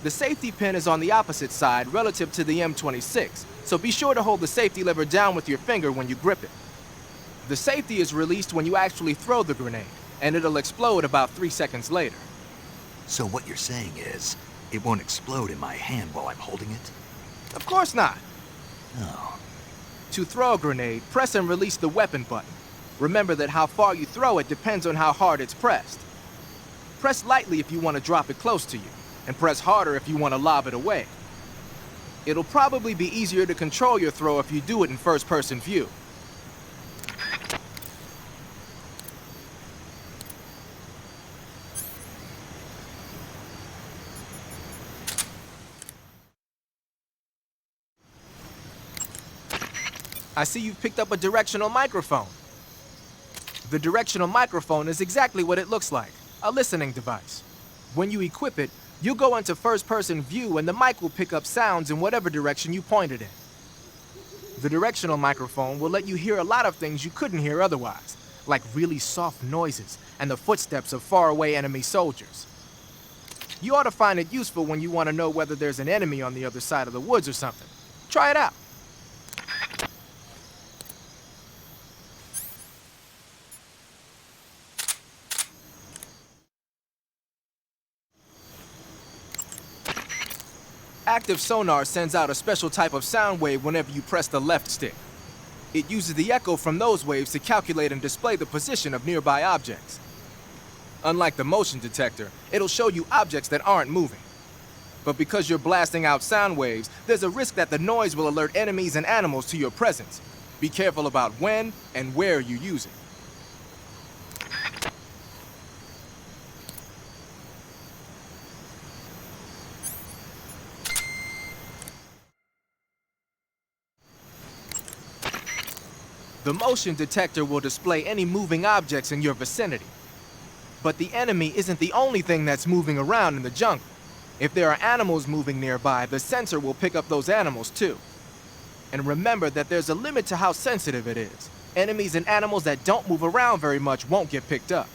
The safety pin is on the opposite side relative to the M26, so be sure to hold the safety lever down with your finger when you grip it. The safety is released when you actually throw the grenade, and it'll explode about 3 seconds later. So what you're saying is, it won't explode in my hand while I'm holding it? Of course not. Oh. To throw a grenade, press and release the weapon button. Remember that how far you throw it depends on how hard it's pressed. Press lightly if you want to drop it close to you, and press harder if you want to lob it away. It'll probably be easier to control your throw if you do it in first-person view. I see you've picked up a directional microphone. The directional microphone is exactly what it looks like, a listening device. When you equip it, you'll go into first-person view and the mic will pick up sounds in whatever direction you point it in. The directional microphone will let you hear a lot of things you couldn't hear otherwise, like really soft noises and the footsteps of faraway enemy soldiers. You ought to find it useful when you want to know whether there's an enemy on the other side of the woods or something. Try it out. Active sonar sends out a special type of sound wave whenever you press the left stick. It uses the echo from those waves to calculate and display the position of nearby objects. Unlike the motion detector, it'll show you objects that aren't moving. But because you're blasting out sound waves, there's a risk that the noise will alert enemies and animals to your presence. Be careful about when and where you use it. The motion detector will display any moving objects in your vicinity. But the enemy isn't the only thing that's moving around in the jungle. If there are animals moving nearby, the sensor will pick up those animals too. And remember that there's a limit to how sensitive it is. Enemies and animals that don't move around very much won't get picked up.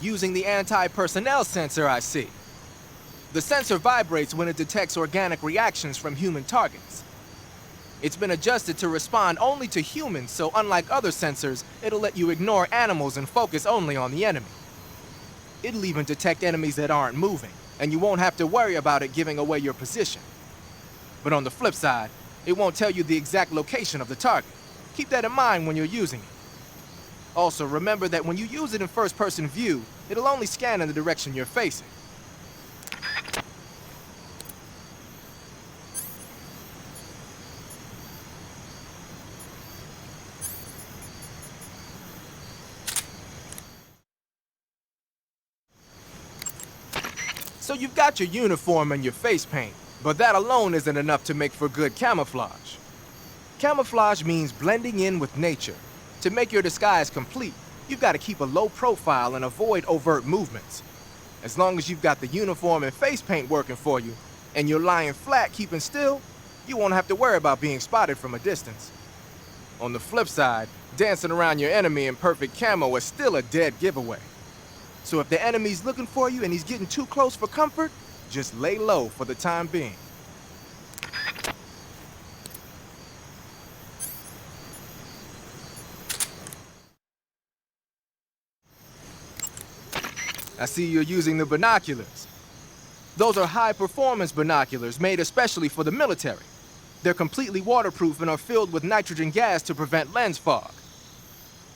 Using the anti-personnel sensor, I see. The sensor vibrates when it detects organic reactions from human targets. It's been adjusted to respond only to humans, so unlike other sensors, it'll let you ignore animals and focus only on the enemy. It'll even detect enemies that aren't moving, and you won't have to worry about it giving away your position. But on the flip side, it won't tell you the exact location of the target. Keep that in mind when you're using it. Also, remember that when you use it in first-person view, it'll only scan in the direction you're facing. So you've got your uniform and your face paint, but that alone isn't enough to make for good camouflage. Camouflage means blending in with nature. To make your disguise complete, you've got to keep a low profile and avoid overt movements. As long as you've got the uniform and face paint working for you, and you're lying flat keeping still, you won't have to worry about being spotted from a distance. On the flip side, dancing around your enemy in perfect camo is still a dead giveaway. So if the enemy's looking for you and he's getting too close for comfort, just lay low for the time being. I see you're using the binoculars. Those are high-performance binoculars made especially for the military. They're completely waterproof and are filled with nitrogen gas to prevent lens fog.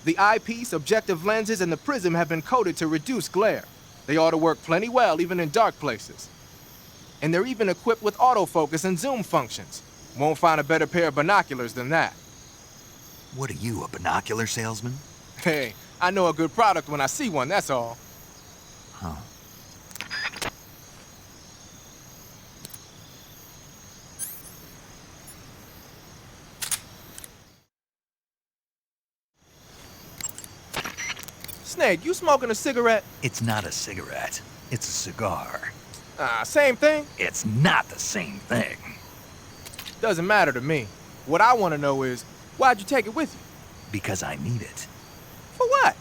The eyepiece, objective lenses, and the prism have been coated to reduce glare. They ought to work plenty well even in dark places. And they're even equipped with autofocus and zoom functions. Won't find a better pair of binoculars than that. What are you, a binocular salesman? Hey, I know a good product when I see one, that's all. Huh. Snake, you smoking a cigarette? It's not a cigarette. It's a cigar. Same thing? It's not the same thing. Doesn't matter to me. What I want to know is, why'd you take it with you? Because I need it. For what?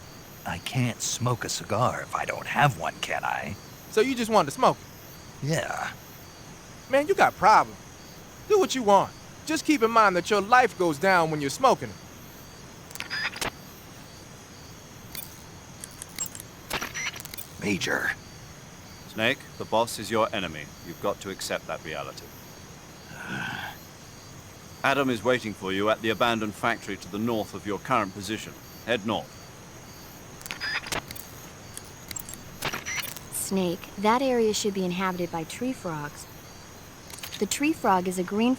I can't smoke a cigar if I don't have one, can I? So you just wanted to smoke it? Yeah. Man, you got problems. Do what you want. Just keep in mind that your life goes down when you're smoking it. Major. Snake, the boss is your enemy. You've got to accept that reality. Adam is waiting for you at the abandoned factory to the north of your current position. Head north. Snake, that area should be inhabited by tree frogs. The tree frog is a green...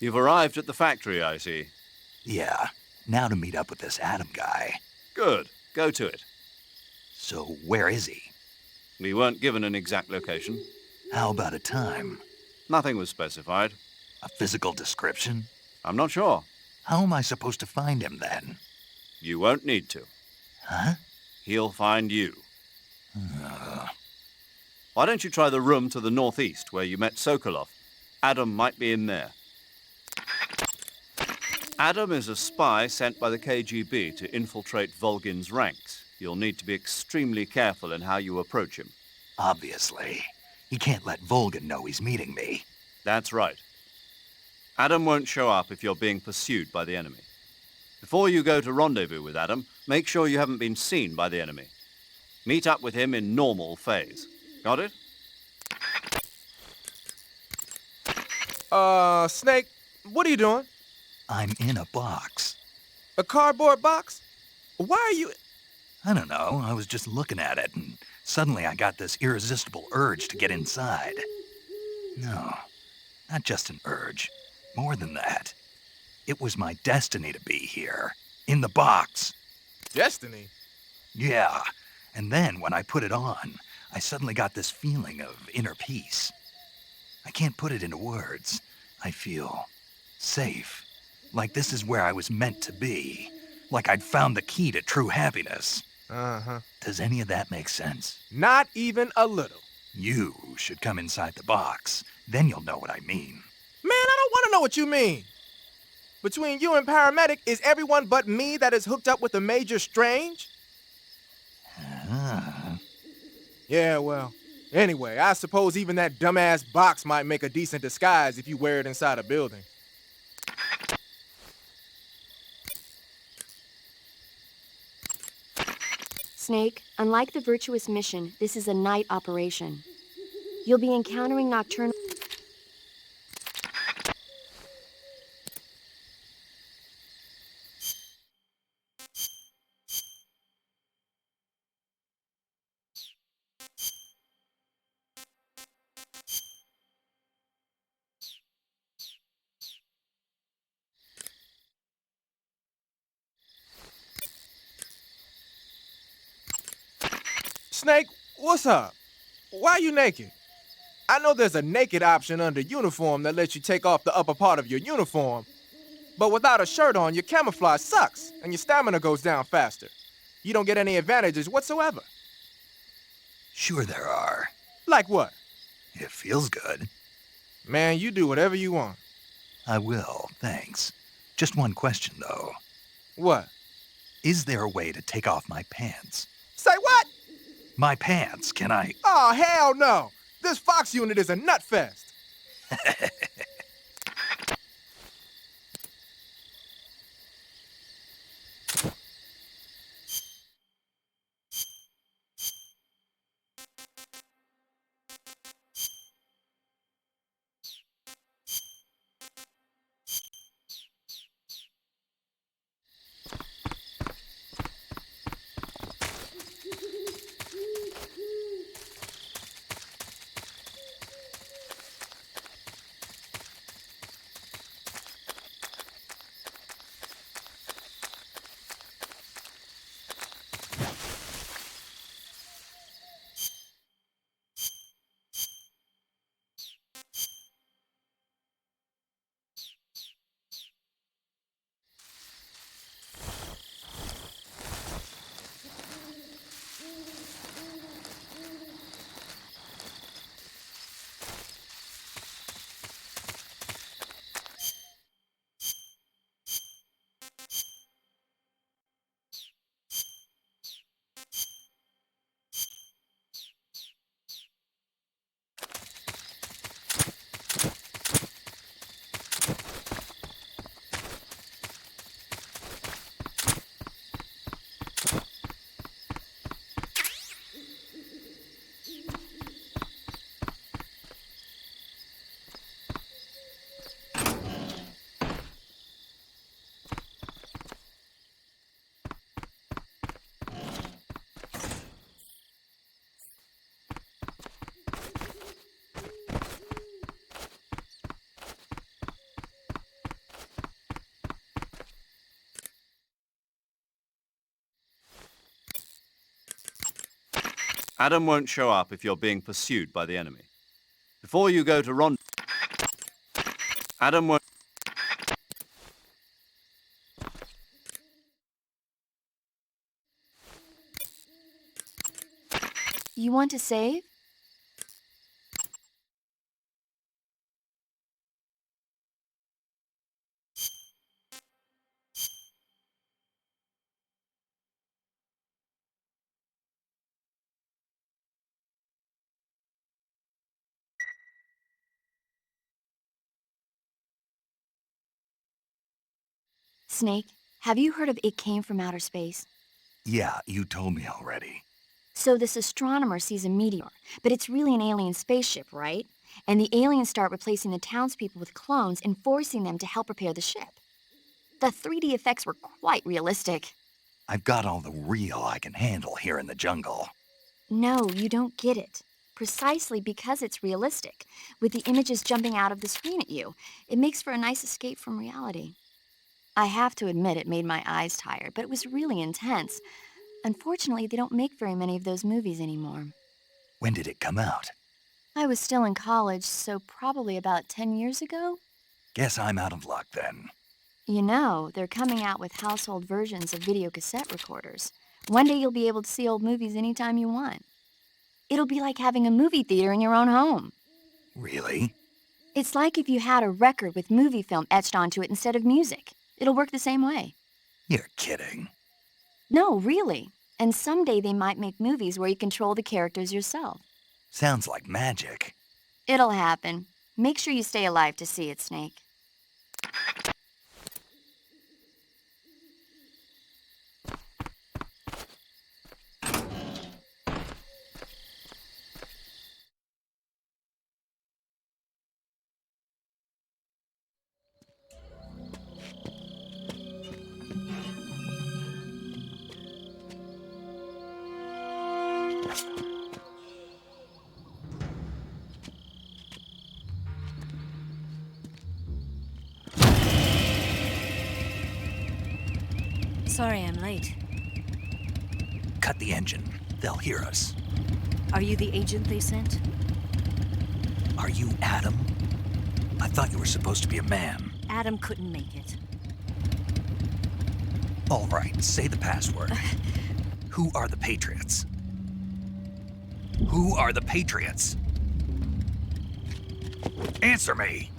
You've arrived at the factory, I see. Yeah, now to meet up with this Adam guy. Good. Go to it. So where is he? We weren't given an exact location. How about a time? Nothing was specified. A physical description? I'm not sure. How am I supposed to find him then? You won't need to. Huh? He'll find you. Why don't you try the room to the northeast where you met Sokolov? Adam might be in there. Adam is a spy sent by the KGB to infiltrate Volgin's ranks. You'll need to be extremely careful in how you approach him. Obviously. He can't let Volgin know he's meeting me. That's right. Adam won't show up if you're being pursued by the enemy. Before you go to rendezvous with Adam, make sure you haven't been seen by the enemy. Meet up with him in normal phase. Got it? Snake, what are you doing? I'm in a box. A cardboard box? Why are you... I don't know. I was just looking at it, and suddenly I got this irresistible urge to get inside. No, not just an urge. More than that. It was my destiny to be here. In the box. Destiny? Yeah. And then when I put it on, I suddenly got this feeling of inner peace. I can't put it into words. I feel safe. Like this is where I was meant to be. Like I'd found the key to true happiness. Uh-huh. Does any of that make sense? Not even a little. You should come inside the box. Then you'll know what I mean. Man, I don't want to know what you mean. Between you and Paramedic, is everyone but me that is hooked up with a Major Strange? Yeah, well, anyway, I suppose even that dumbass box might make a decent disguise if you wear it inside a building. Snake, unlike the Virtuous mission, this is a night operation. You'll be encountering nocturnal... Snake, what's up? Why are you naked? I know there's a naked option under uniform that lets you take off the upper part of your uniform, but without a shirt on, your camouflage sucks and your stamina goes down faster. You don't get any advantages whatsoever. Sure there are. Like what? It feels good. Man, you do whatever you want. I will, thanks. Just one question, though. What? Is there a way to take off my pants? Say what? My pants, can I? Oh, hell no! This Fox unit is a nut fest! Adam won't show up if you're being pursued by the enemy. Before you go to rendezvous, Adam won't... You want to save? Snake, have you heard of It Came from Outer Space? Yeah, you told me already. So this astronomer sees a meteor, but it's really an alien spaceship, right? And the aliens start replacing the townspeople with clones and forcing them to help repair the ship. The 3D effects were quite realistic. I've got all the real I can handle here in the jungle. No, you don't get it. Precisely because it's realistic, with the images jumping out of the screen at you, it makes for a nice escape from reality. I have to admit it made my eyes tired, but it was really intense. Unfortunately, they don't make very many of those movies anymore. When did it come out? I was still in college, so probably about 10 years ago. Guess I'm out of luck then. You know, they're coming out with household versions of video cassette recorders. One day you'll be able to see old movies anytime you want. It'll be like having a movie theater in your own home. Really? It's like if you had a record with movie film etched onto it instead of music. It'll work the same way. You're kidding. No, really. And someday they might make movies where you control the characters yourself. Sounds like magic. It'll happen. Make sure you stay alive to see it, Snake. Sorry I'm late. Cut the engine. They'll hear us. Are you the agent they sent? Are you Adam? I thought you were supposed to be a man. Adam couldn't make it. All right, say the password. Who are the Patriots? Who are the Patriots? Answer me!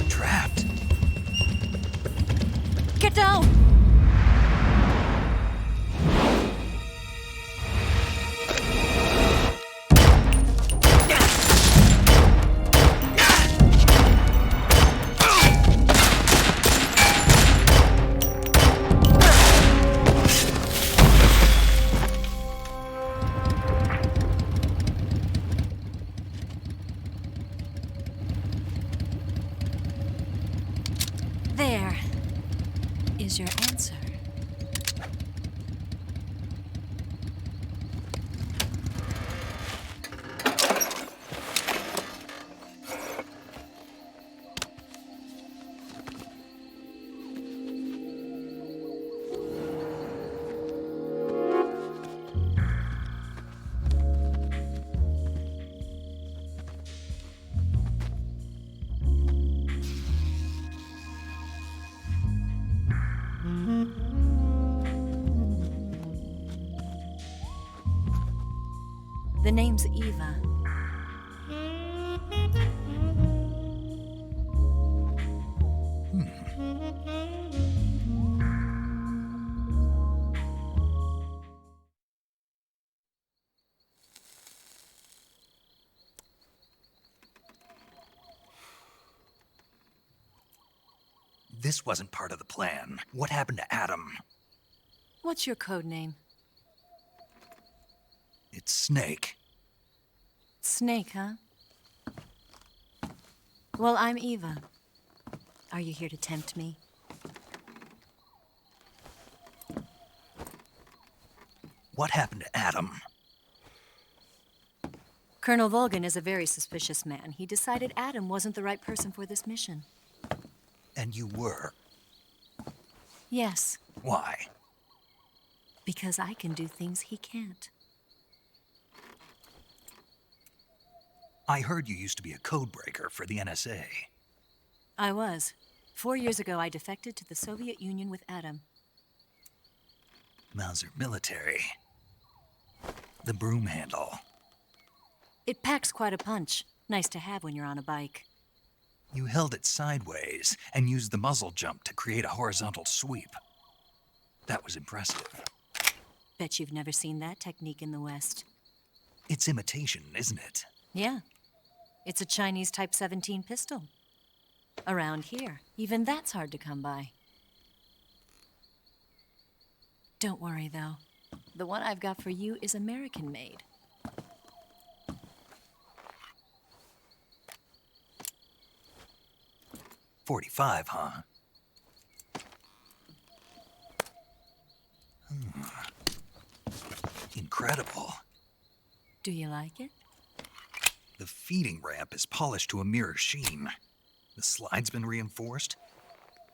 Trapped. Get down! There is your answer. The name's Eva. This wasn't part of the plan. What happened to Adam? What's your code name? It's Snake. Snake, huh? Well, I'm Eva. Are you here to tempt me? What happened to Adam? Colonel Volgan is a very suspicious man. He decided Adam wasn't the right person for this mission. And you were? Yes, Why? because I can do things he can't. I heard you used to be a codebreaker for the NSA. I was. 4 years ago, I defected to the Soviet Union with Adam. Mauser military. The broom handle. It packs quite a punch. Nice to have when you're on a bike. You held it sideways and used the muzzle jump to create a horizontal sweep. That was impressive. Bet you've never seen that technique in the West. It's imitation, isn't it? Yeah. It's a Chinese Type 17 pistol. Around here, even that's hard to come by. Don't worry, though. The one I've got for you is American-made. .45, huh? Incredible. Do you like it? The feeding ramp is polished to a mirror sheen. The slide's been reinforced,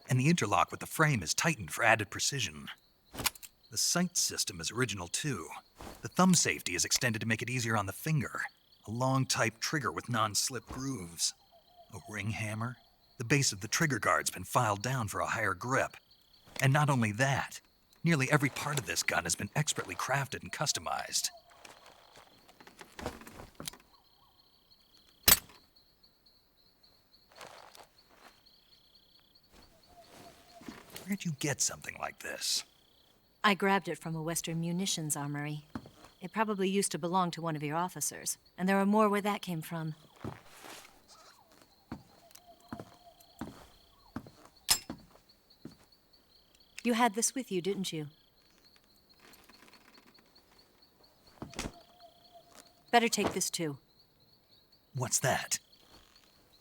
and the interlock with the frame is tightened for added precision. The sight system is original too. The thumb safety is extended to make it easier on the finger. A long type trigger with non-slip grooves. A ring hammer. The base of the trigger guard's been filed down for a higher grip. And not only that, nearly every part of this gun has been expertly crafted and customized. Where'd you get something like this? I grabbed it from a Western munitions armory. It probably used to belong to one of your officers, and there are more where that came from. You had this with you, didn't you? Better take this too. What's that?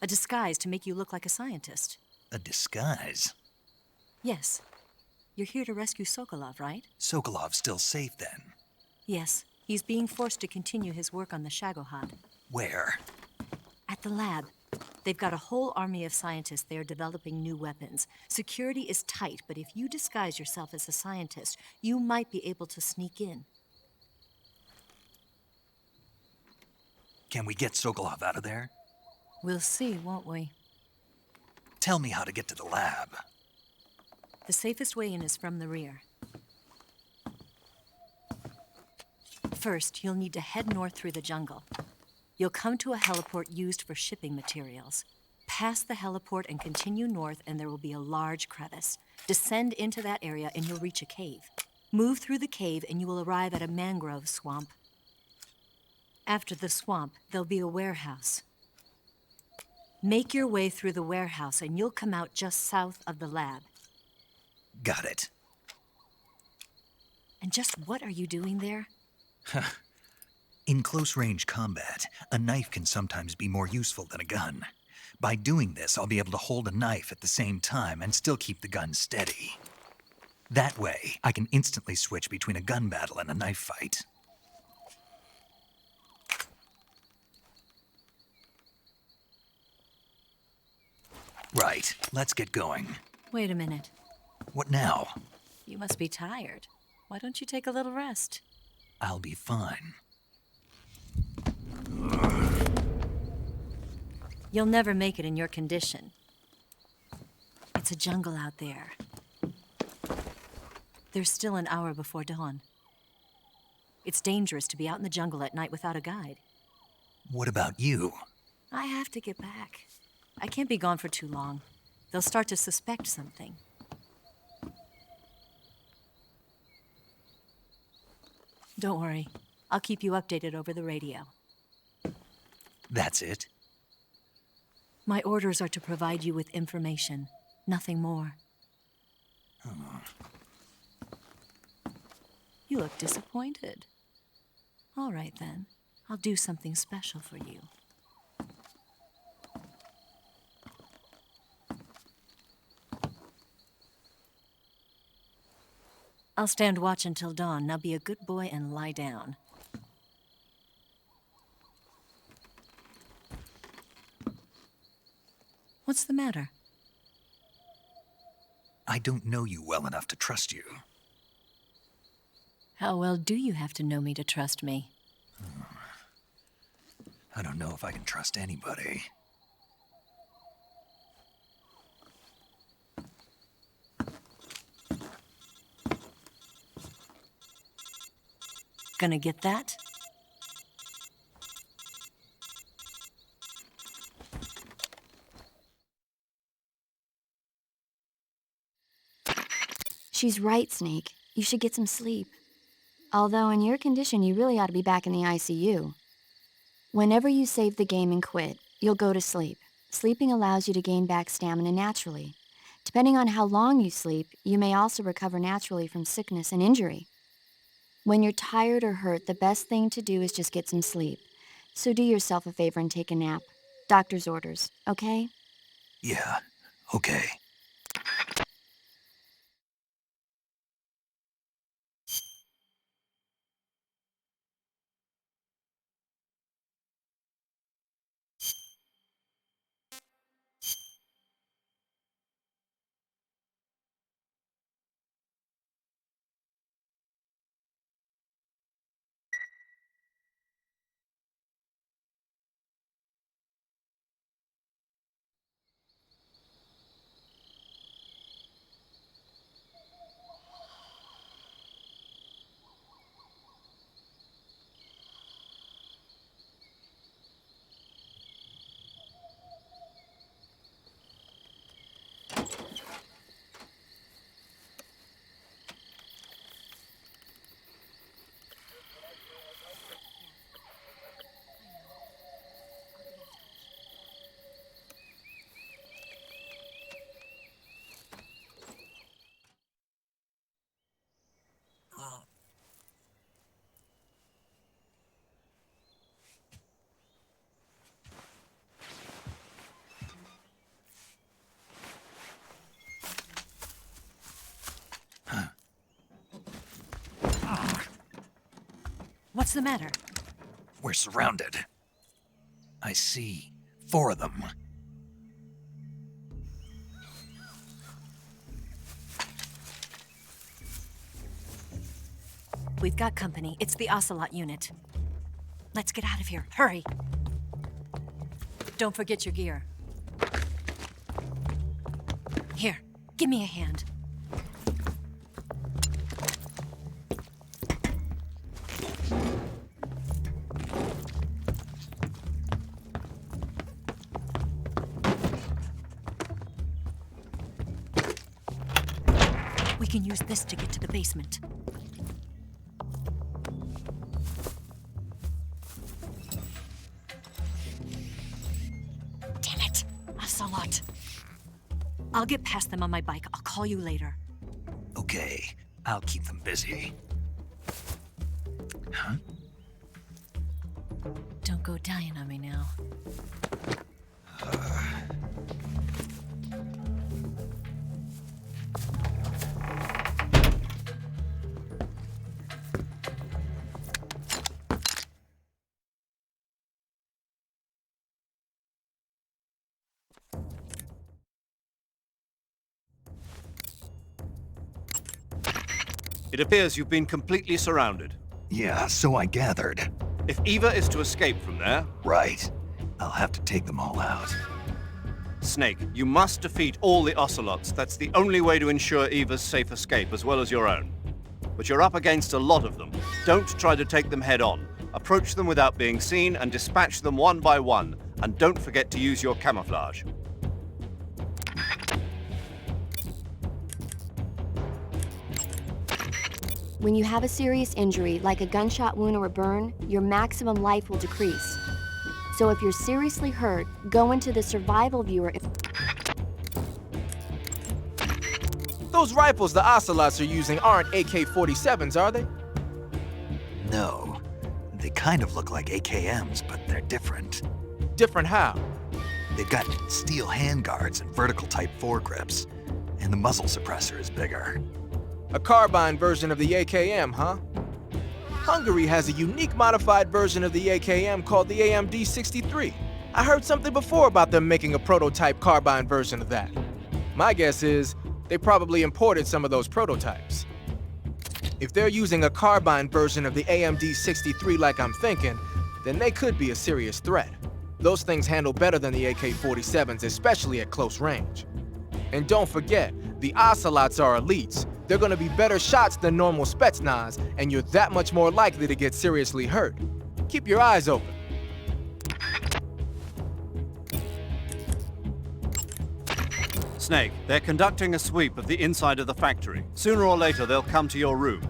A disguise to make you look like a scientist. A disguise? Yes. You're here to rescue Sokolov, right? Sokolov's still safe then? Yes. He's being forced to continue his work on the Shagohod. Where? At the lab. They've got a whole army of scientists there developing new weapons. Security is tight, but if you disguise yourself as a scientist, you might be able to sneak in. Can we get Sokolov out of there? We'll see, won't we? Tell me how to get to the lab. The safest way in is from the rear. First, you'll need to head north through the jungle. You'll come to a heliport used for shipping materials. Pass the heliport and continue north, and there will be a large crevice. Descend into that area, and you'll reach a cave. Move through the cave, and you will arrive at a mangrove swamp. After the swamp, there'll be a warehouse. Make your way through the warehouse, and you'll come out just south of the lab. Got it. And just what are you doing there? In close-range combat, a knife can sometimes be more useful than a gun. By doing this, I'll be able to hold a knife at the same time and still keep the gun steady. That way, I can instantly switch between a gun battle and a knife fight. Right, let's get going. Wait a minute. What now? You must be tired. Why don't you take a little rest? I'll be fine. You'll never make it in your condition. It's a jungle out there. There's still an hour before dawn. It's dangerous to be out in the jungle at night without a guide. What about you? I have to get back. I can't be gone for too long. They'll start to suspect something. Don't worry. I'll keep you updated over the radio. That's it? My orders are to provide you with information, nothing more. Oh. You look disappointed. All right, then. I'll do something special for you. I'll stand watch until dawn. Now be a good boy and lie down. What's the matter? I don't know you well enough to trust you. How well do you have to know me to trust me? I don't know if I can trust anybody. Gonna get that? She's right, Snake. You should get some sleep. Although in your condition, you really ought to be back in the ICU. Whenever you save the game and quit, you'll go to sleep. Sleeping allows you to gain back stamina naturally. Depending on how long you sleep, you may also recover naturally from sickness and injury. When you're tired or hurt, the best thing to do is just get some sleep. So do yourself a favor and take a nap. Doctor's orders, okay? Yeah, okay. What's the matter? We're surrounded. I see 4 of them. We've got company. It's the Ocelot unit. Let's get out of here. Hurry. Don't forget your gear. Here, give me a hand. We can use this to get to the basement. Damn it! Ocelot. I'll get past them on my bike. I'll call you later. Okay, I'll keep them busy. Huh? Don't go dying on me now. It appears you've been completely surrounded. Yeah, so I gathered. If Eva is to escape from there... Right. I'll have to take them all out. Snake, you must defeat all the Ocelots. That's the only way to ensure Eva's safe escape, as well as your own. But you're up against a lot of them. Don't try to take them head on. Approach them without being seen and dispatch them one by one. And don't forget to use your camouflage. When you have a serious injury, like a gunshot wound or a burn, your maximum life will decrease. So if you're seriously hurt, go into the survival viewer. Those rifles the Ocelots are using aren't AK-47s, are they? No. They kind of look like AKMs, but they're different. Different how? They've got steel handguards and vertical type foregrips, and the muzzle suppressor is bigger. A carbine version of the AKM, huh? Hungary has a unique modified version of the AKM called the AMD-63. I heard something before about them making a prototype carbine version of that. My guess is They probably imported some of those prototypes. If they're using a carbine version of the AMD 63 like I'm thinking, then they could be a serious threat. Those things handle better than the AK-47s, especially at close range. And don't forget, the Ocelots are elites. They're gonna be better shots than normal Spetsnaz, and you're that much more likely to get seriously hurt. Keep your eyes open. Snake, they're conducting a sweep of the inside of the factory. Sooner or later, they'll come to your room.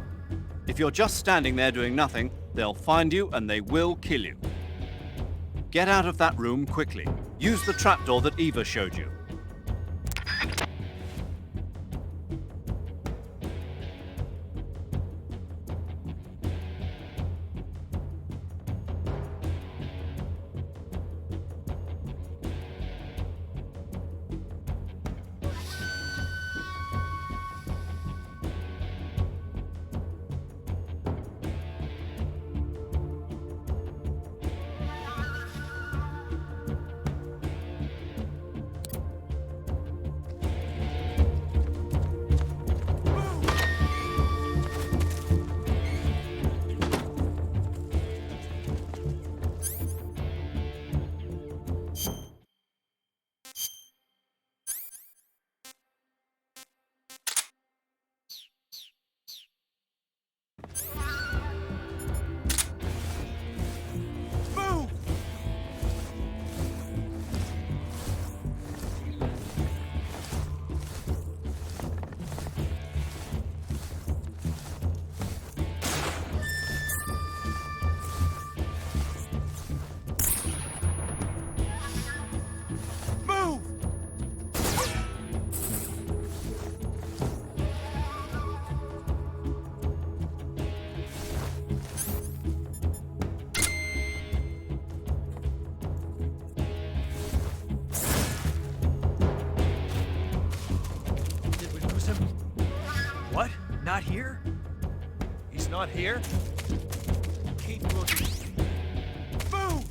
If you're just standing there doing nothing, they'll find you and they will kill you. Get out of that room quickly. Use the trapdoor that Eva showed you. What? Not here? He's not here? Keep looking. Move!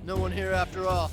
No one here after all.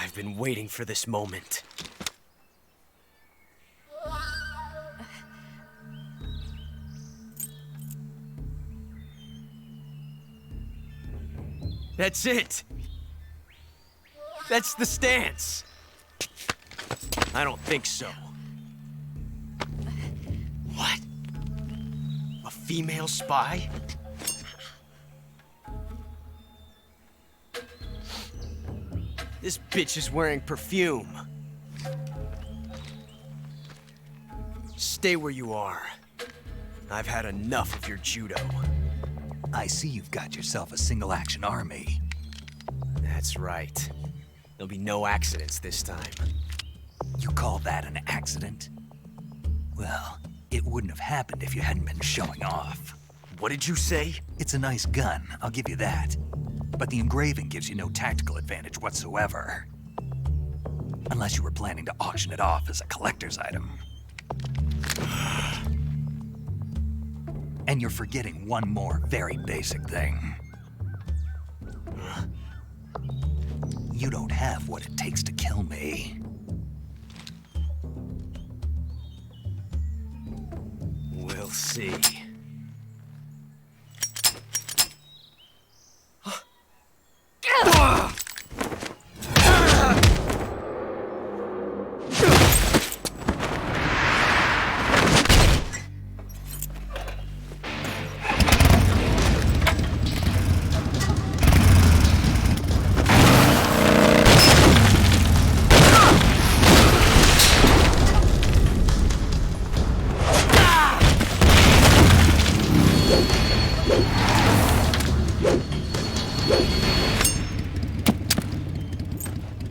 I've been waiting for this moment. That's it! That's the stance! I don't think so. What? A female spy? This bitch is wearing perfume. Stay where you are. I've had enough of your judo. I see you've got yourself a single-action army. That's right. There'll be no accidents this time. You call that an accident? Well, it wouldn't have happened if you hadn't been showing off. What did you say? It's a nice gun, I'll give you that. But the engraving gives you no tactical advantage whatsoever. Unless you were planning to auction it off as a collector's item. And you're forgetting one more very basic thing. You don't have what it takes to kill me. We'll see.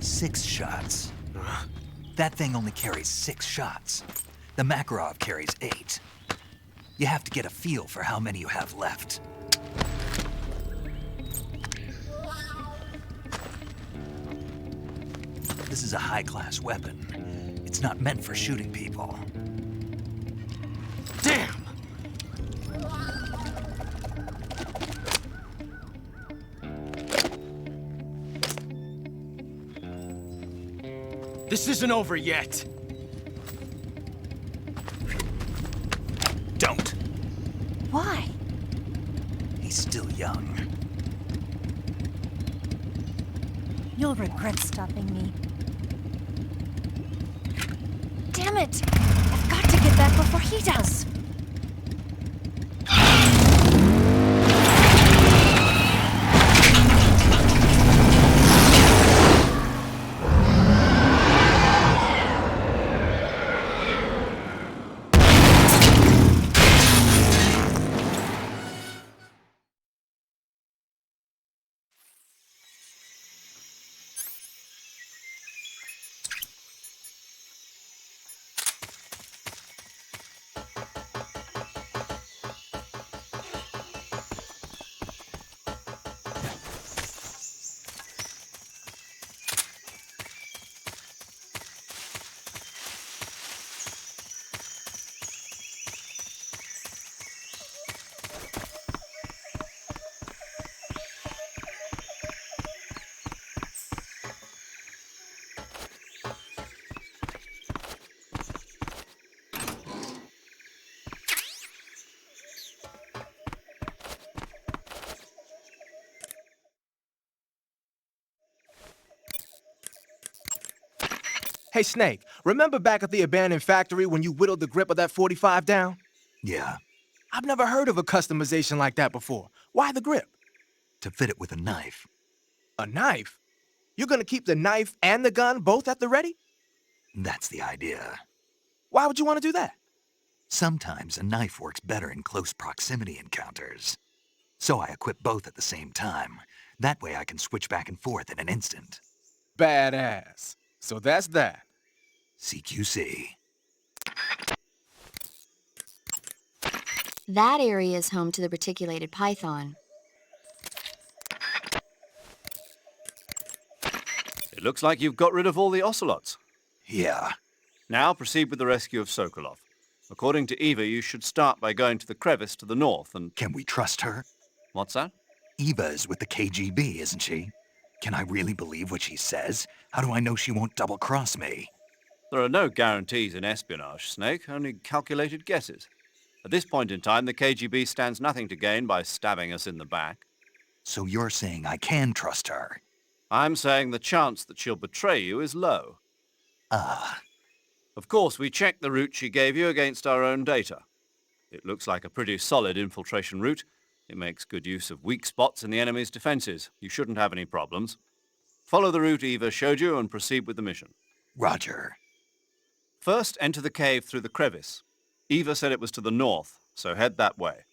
6 shots. That thing only carries 6 shots. The Makarov carries 8. You have to get a feel for how many you have left. This is a high-class weapon. It's not meant for shooting people. Damn! This isn't over yet. Don't. Why? He's still young. You'll regret stopping me. Damn it! I've got to get back before he does. Hey, Snake, remember back at the abandoned factory when you whittled the grip of that 45 down? Yeah, I've never heard of a customization like that before. Why the grip? to fit it with a knife. A knife? You're gonna keep the knife and the gun both at the ready? That's the idea. Why would you want to do that? Sometimes a knife works better in close proximity encounters. So I equip both at the same time. That way I can switch back and forth in an instant. Badass. So that's that. CQC. That area is home to the reticulated python. It looks like you've got rid of all the ocelots. Yeah. Now proceed with the rescue of Sokolov. According to Eva, you should start by going to the crevice to the north and... Can we trust her? What's that? Eva is with the KGB, isn't she? Can I really believe what she says? How do I know she won't double-cross me? There are no guarantees in espionage, Snake, only calculated guesses. At this point in time, the KGB stands nothing to gain by stabbing us in the back. So you're saying I can trust her? I'm saying the chance that she'll betray you is low. Ah. Of course, we checked the route she gave you against our own data. It looks like a pretty solid infiltration route. It makes good use of weak spots in the enemy's defenses. You shouldn't have any problems. Follow the route Eva showed you and proceed with the mission. Roger. First, enter the cave through the crevice. Eva said it was to the north, so head that way.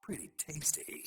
pretty tasty.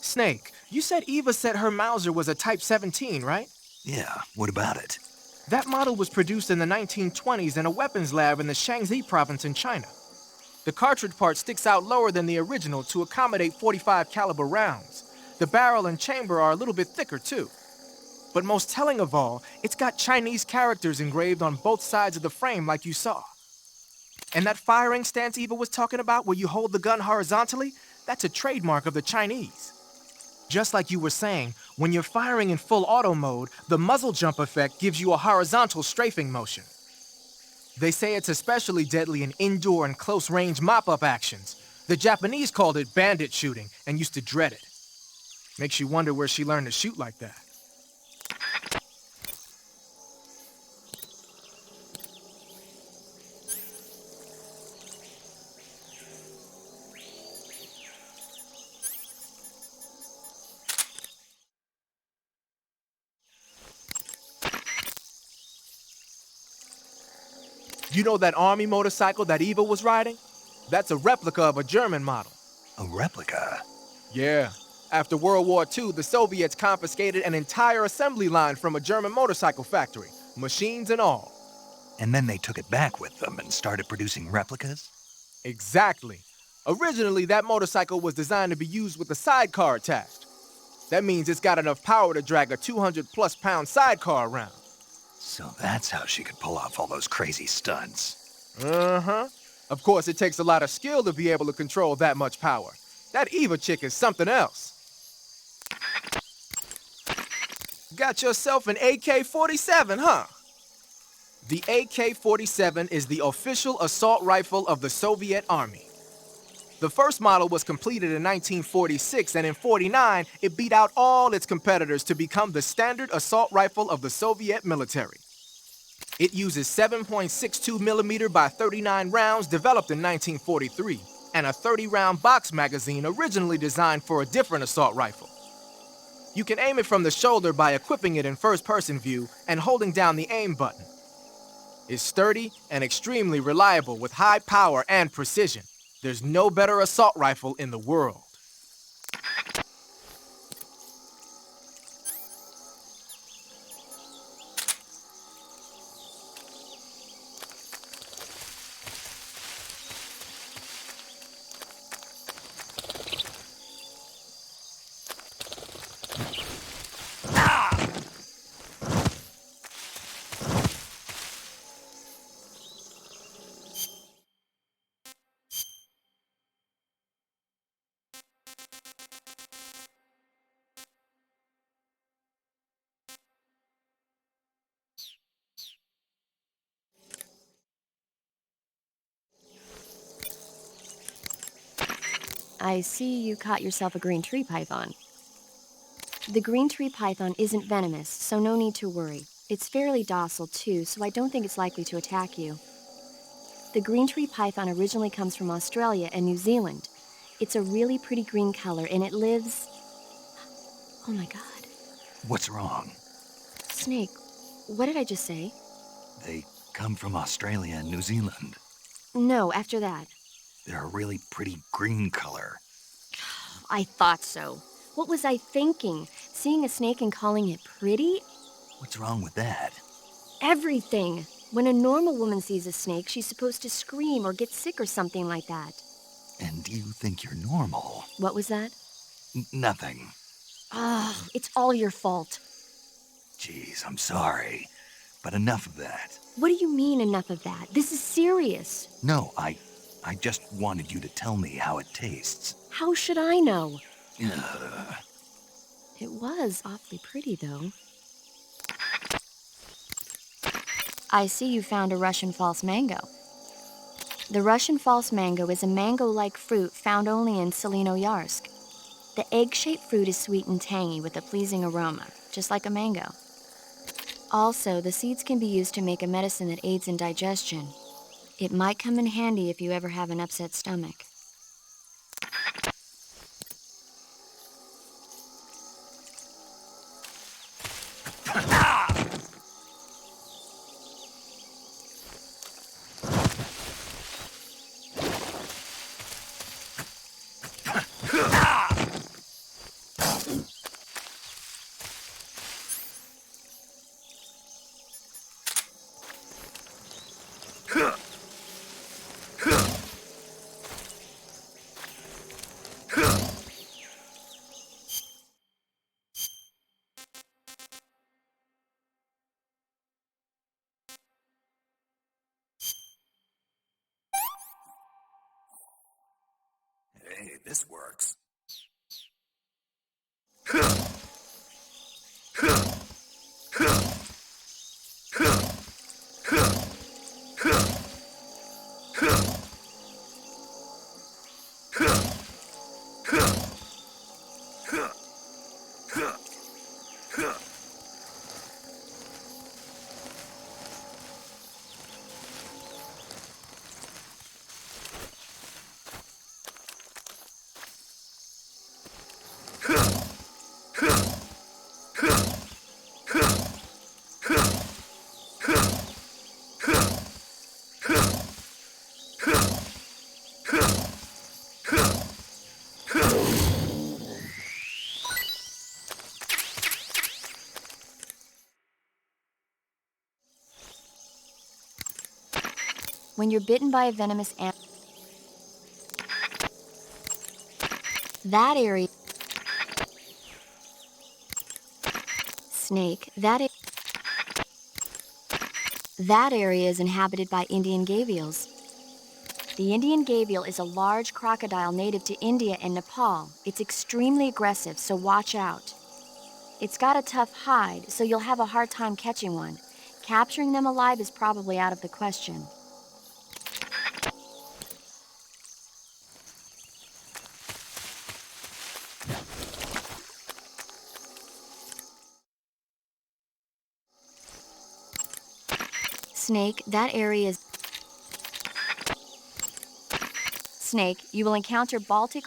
Snake, you said Eva said her Mauser was a Type 17, right? Yeah, what about it? That model was produced in the 1920s in a weapons lab in the Shaanxi province in China. The cartridge part sticks out lower than the original to accommodate 45 caliber rounds. The barrel and chamber are a little bit thicker too. But most telling of all, it's got Chinese characters engraved on both sides of the frame like you saw. And that firing stance Eva was talking about where you hold the gun horizontally, that's a trademark of the Chinese. Just like you were saying, when you're firing in full auto mode, the muzzle jump effect gives you a horizontal strafing motion. They say it's especially deadly in indoor and close-range mop-up actions. The Japanese called it bandit shooting and used to dread it. Makes you wonder where she learned to shoot like that. You know that army motorcycle that Eva was riding? That's a replica of a German model. A replica? Yeah. After World War II, the Soviets confiscated an entire assembly line from a German motorcycle factory, machines and all. And then they took it back with them and started producing replicas? Exactly. Originally, that motorcycle was designed to be used with a sidecar attached. That means it's got enough power to drag a 200-plus pound sidecar around. So that's how she could pull off all those crazy stunts. Uh-huh. Of course, it takes a lot of skill to be able to control that much power. That Eva chick is something else. Got yourself an AK-47, huh? The AK-47 is the official assault rifle of the Soviet Army. The first model was completed in 1946, and in 49, it beat out all its competitors to become the standard assault rifle of the Soviet military. It uses 7.62 millimeter by 39 rounds developed in 1943, and a 30-round box magazine originally designed for a different assault rifle. You can aim it from the shoulder by equipping it in first-person view and holding down the aim button. It's sturdy and extremely reliable with high power and precision. There's no better assault rifle in the world. I see you caught yourself a green tree python. The green tree python isn't venomous, so no need to worry. It's fairly docile too, so I don't think it's likely to attack you. The green tree python originally comes from Australia and New Zealand. It's a really pretty green color, and it lives... Oh my god. What's wrong? Snake, what did I just say? They come from Australia and New Zealand. No, after that. They're a really pretty green color. I thought so. What was I thinking? Seeing a snake and calling it pretty? What's wrong with that? Everything. When a normal woman sees a snake, she's supposed to scream or get sick or something like that. And you think you're normal? What was that? Nothing. Ah, it's all your fault. Jeez, I'm sorry. But enough of that. What do you mean, enough of that? This is serious. No, I just wanted you to tell me how it tastes. How should I know? Ugh. It was awfully pretty, though. I see you found a Russian false mango. The Russian false mango is a mango-like fruit found only in Selino-Yarsk. The egg-shaped fruit is sweet and tangy with a pleasing aroma, just like a mango. Also, the seeds can be used to make a medicine that aids in digestion. It might come in handy if you ever have an upset stomach. this works. When you're bitten by a venomous animal, that area... Snake, that area is inhabited by Indian gavials. The Indian gavial is a large crocodile native to India and Nepal. It's extremely aggressive, so watch out. It's got a tough hide, so you'll have a hard time catching one. Capturing them alive is probably out of the question. Snake, that area is... Snake, you will encounter Baltic...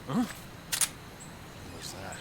Huh? What's that?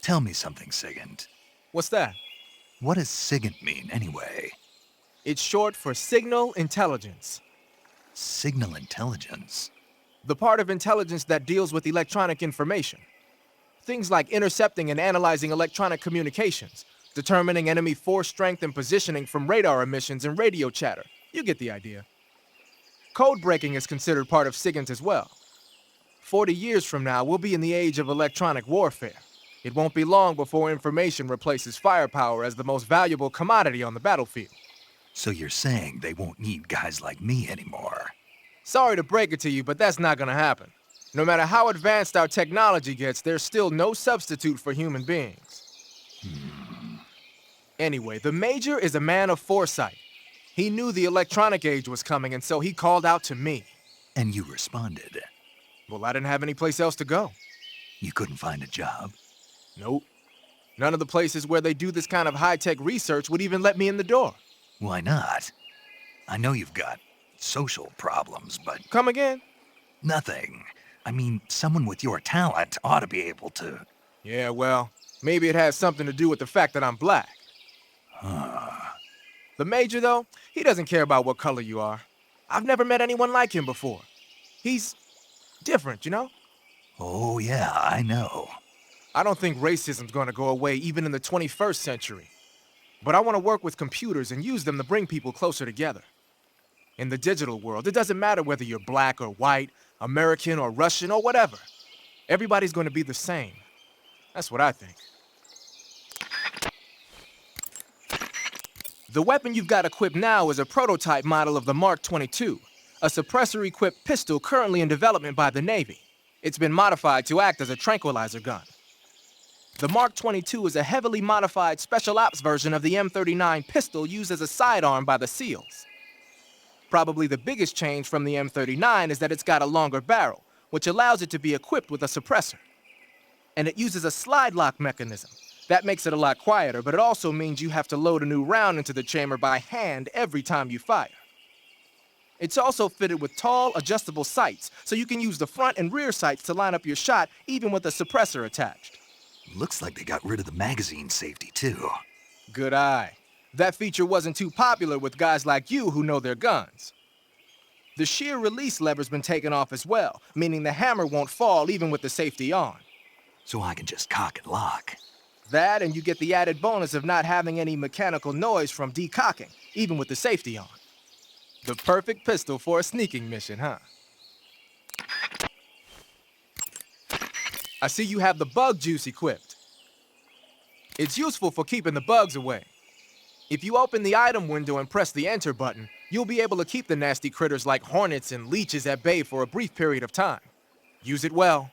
Tell me something, Sigint. What's that? What does Sigint mean, anyway? It's short for signal intelligence. Signal intelligence? The part of intelligence that deals with electronic information. Things like intercepting and analyzing electronic communications, determining enemy force strength and positioning from radar emissions and radio chatter. You get the idea. Code breaking is considered part of SIGINT as well. 40 years from now, we'll be in the age of electronic warfare. It won't be long before information replaces firepower as the most valuable commodity on the battlefield. So you're saying they won't need guys like me anymore? Sorry to break it to you, but that's not gonna happen. No matter how advanced our technology gets, there's still no substitute for human beings. Anyway, the Major is a man of foresight. He knew the electronic age was coming, and so he called out to me. And you responded? Well, I didn't have any place else to go. You couldn't find a job? Nope. None of the places where they do this kind of high-tech research would even let me in the door. Why not? I know you've got social problems, but... Come again? Nothing. I mean, someone with your talent ought to be able to... Yeah, well, maybe it has something to do with the fact that I'm black. The Major, though, he doesn't care about what color you are. I've never met anyone like him before. He's different, you know? Oh, yeah, I know. I don't think racism's gonna go away even in the 21st century. But I want to work with computers and use them to bring people closer together. In the digital world, it doesn't matter whether you're black or white, American or Russian or whatever. Everybody's going to be the same. That's what I think. The weapon you've got equipped now is a prototype model of the Mark 22, a suppressor-equipped pistol currently in development by the Navy. It's been modified to act as a tranquilizer gun. The Mark 22 is a heavily modified special ops version of the M39 pistol used as a sidearm by the SEALs. Probably the biggest change from the M39 is that it's got a longer barrel, which allows it to be equipped with a suppressor. And it uses a slide lock mechanism. That makes it a lot quieter, but it also means you have to load a new round into the chamber by hand every time you fire. It's also fitted with tall, adjustable sights, so you can use the front and rear sights to line up your shot even with a suppressor attached. Looks like they got rid of the magazine safety, too. Good eye. That feature wasn't too popular with guys like you who know their guns. The shear release lever's been taken off as well, meaning the hammer won't fall even with the safety on. So I can just cock and lock. That, and you get the added bonus of not having any mechanical noise from decocking, even with the safety on. The perfect pistol for a sneaking mission, huh? I see you have the bug juice equipped. It's useful for keeping the bugs away. If you open the item window and press the enter button, you'll be able to keep the nasty critters like hornets and leeches at bay for a brief period of time. Use it well.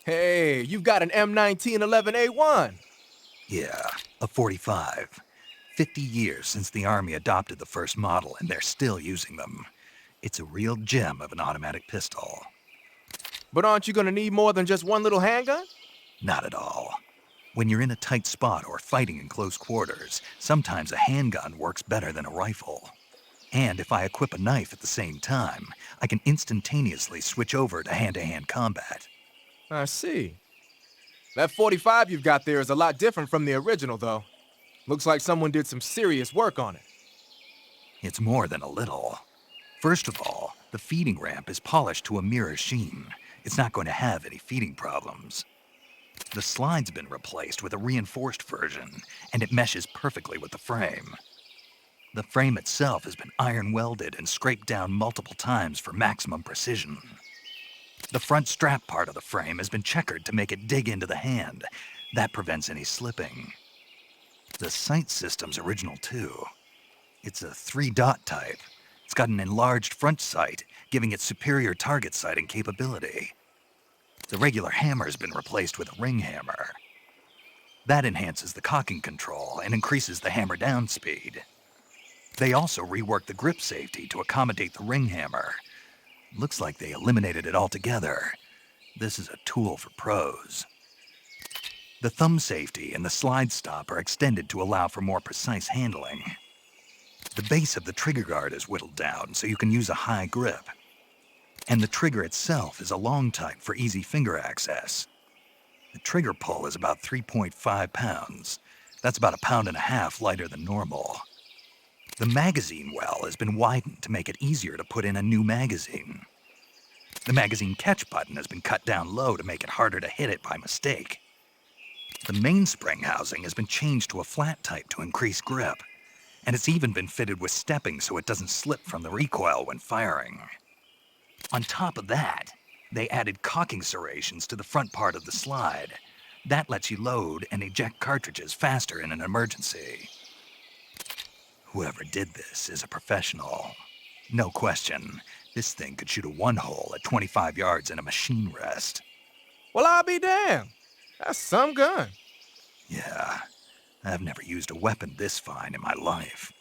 Hey, you've got an M1911A1. Yeah, a 45. 50 years since the Army adopted the first model, and they're still using them. It's a real gem of an automatic pistol. But aren't you gonna need more than just one little handgun? Not at all. When you're in a tight spot or fighting in close quarters, sometimes a handgun works better than a rifle. And if I equip a knife at the same time, I can instantaneously switch over to hand-to-hand combat. I see. That 45 you've got there is a lot different from the original, though. Looks like someone did some serious work on it. It's more than a little. First of all, the feeding ramp is polished to a mirror sheen. It's not going to have any feeding problems. The slide's been replaced with a reinforced version, and it meshes perfectly with the frame. The frame itself has been iron welded and scraped down multiple times for maximum precision. The front strap part of the frame has been checkered to make it dig into the hand. That prevents any slipping. The sight system's original too. It's a 3-dot type. It's got an enlarged front sight, giving it superior target sighting capability. The regular hammer's been replaced with a ring hammer. That enhances the cocking control and increases the hammer down speed. They also reworked the grip safety to accommodate the ring hammer. Looks like they eliminated it altogether. This is a tool for pros. The thumb safety and the slide stop are extended to allow for more precise handling. The base of the trigger guard is whittled down so you can use a high grip. And the trigger itself is a long type for easy finger access. The trigger pull is about 3.5 pounds. That's about 1.5 pounds lighter than normal. The magazine well has been widened to make it easier to put in a new magazine. The magazine catch button has been cut down low to make it harder to hit it by mistake. The mainspring housing has been changed to a flat type to increase grip, and it's even been fitted with stepping so it doesn't slip from the recoil when firing. On top of that, they added cocking serrations to the front part of the slide. That lets you load and eject cartridges faster in an emergency. Whoever did this is a professional. No question, this thing could shoot a one-hole at 25 yards in a machine rest. Well, I'll be damned. That's some gun. Yeah, I've never used a weapon this fine in my life.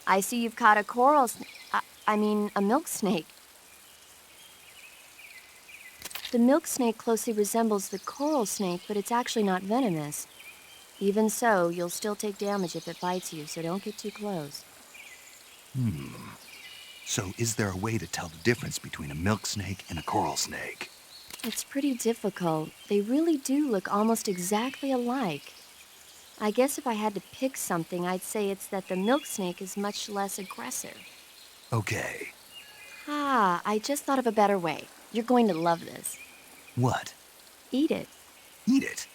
I see you've caught a a milk snake. The milk snake closely resembles the coral snake, but it's actually not venomous. Even so, you'll still take damage if it bites you, so don't get too close. So is there a way to tell the difference between a milk snake and a coral snake? It's pretty difficult. They really do look almost exactly alike. I guess if I had to pick something, I'd say it's that the milk snake is much less aggressive. Okay. Ah, I just thought of a better way. You're going to love this. What? Eat it. Eat it?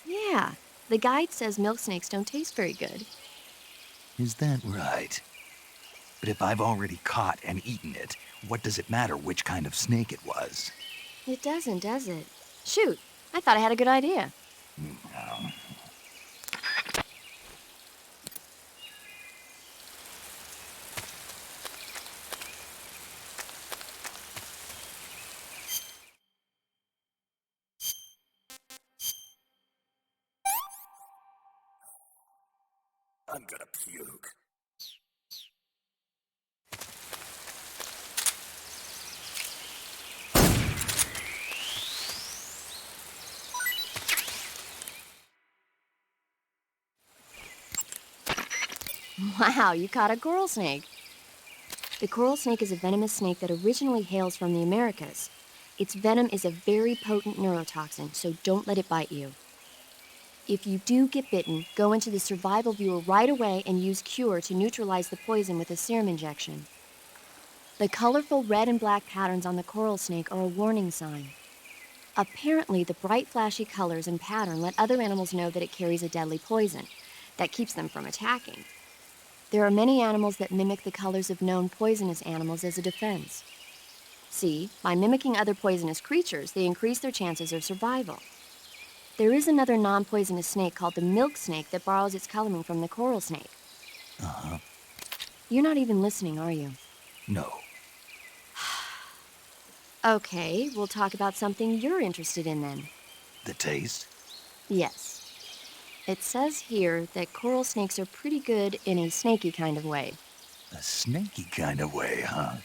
Yeah. The guide says milk snakes don't taste very good. Is that right? But if I've already caught and eaten it, what does it matter which kind of snake it was? It doesn't, does it? Shoot, I thought I had a good idea. I'm gonna puke. Wow, you caught a coral snake. The coral snake is a venomous snake that originally hails from the Americas. Its venom is a very potent neurotoxin, so don't let it bite you. If you do get bitten, go into the survival viewer right away and use Cure to neutralize the poison with a serum injection. The colorful red and black patterns on the coral snake are a warning sign. Apparently, the bright flashy colors and pattern let other animals know that it carries a deadly poison that keeps them from attacking. There are many animals that mimic the colors of known poisonous animals as a defense. See, by mimicking other poisonous creatures, they increase their chances of survival. There is another non-poisonous snake called the milk snake that borrows its coloring from the coral snake. Uh-huh. You're not even listening, are you? No. Okay, we'll talk about something you're interested in then. The taste? Yes. It says here that coral snakes are pretty good in a snaky kind of way. A snaky kind of way, huh?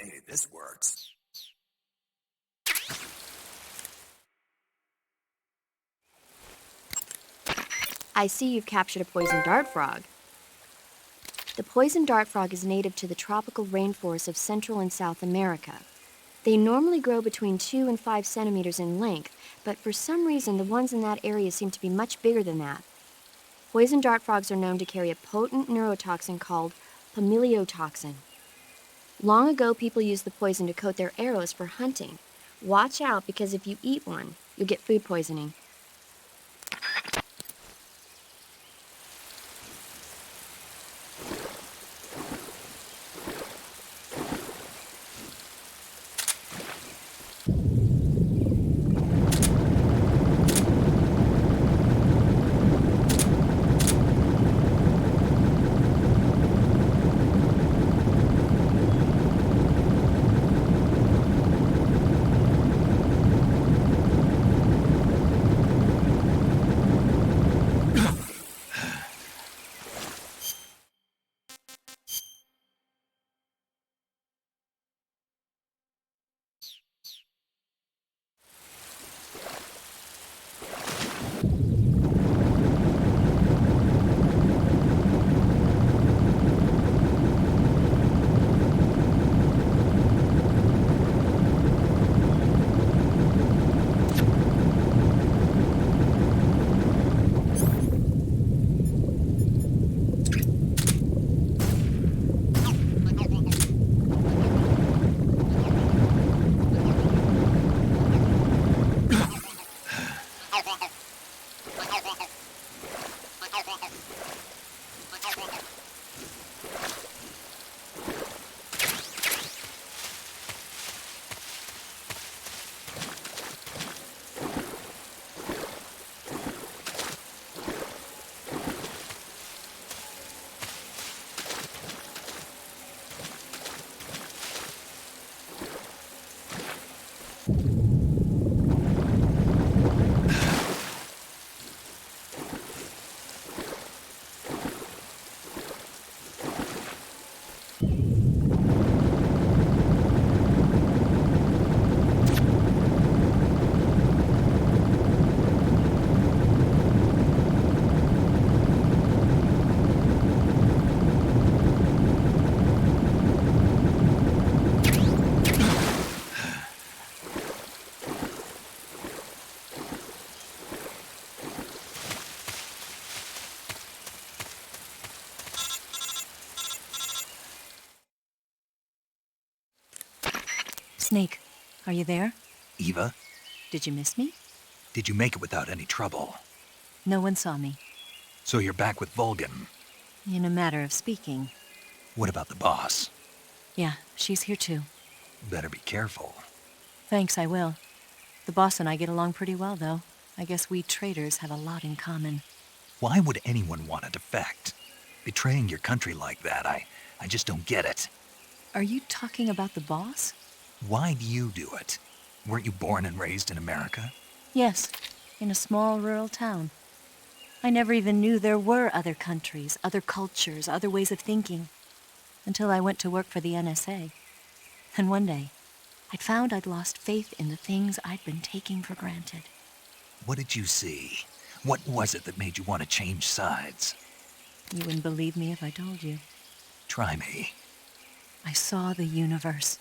Hey, this works. I see you've captured a poison dart frog. The poison dart frog is native to the tropical rainforests of Central and South America. They normally grow between 2 and 5 centimeters in length, but for some reason the ones in that area seem to be much bigger than that. Poison dart frogs are known to carry a potent neurotoxin called pamiliotoxin. Long ago, people used the poison to coat their arrows for hunting. Watch out, because if you eat one, you'll get food poisoning. Snake, are you there? Eva, Did you miss me? did you make it without any trouble? No one saw me. So you're back with Vulgan. In a matter of speaking. What about the boss? Yeah, she's here too. Better be careful. Thanks, I will. The boss and I get along pretty well, though. I guess we traitors have a lot in common. Why would anyone want to defect? Betraying your country like that, I just don't get it. Are you talking about the boss? Why do you do it? Weren't you born and raised in America? Yes, in a small rural town. I never even knew there were other countries, other cultures, other ways of thinking, until I went to work for the NSA. And one day, I'd found I'd lost faith in the things I'd been taking for granted. What did you see? What was it that made you want to change sides? You wouldn't believe me if I told you. Try me. I saw the universe.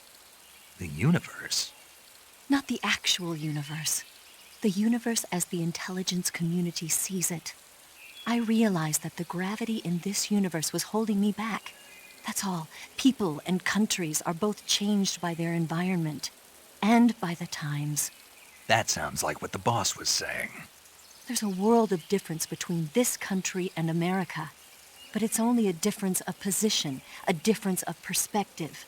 The universe? Not the actual universe. The universe as the intelligence community sees it. I realized that the gravity in this universe was holding me back. That's all. People and countries are both changed by their environment and by the times. That sounds like what the boss was saying. There's a world of difference between this country and America. But it's only a difference of position, a difference of perspective.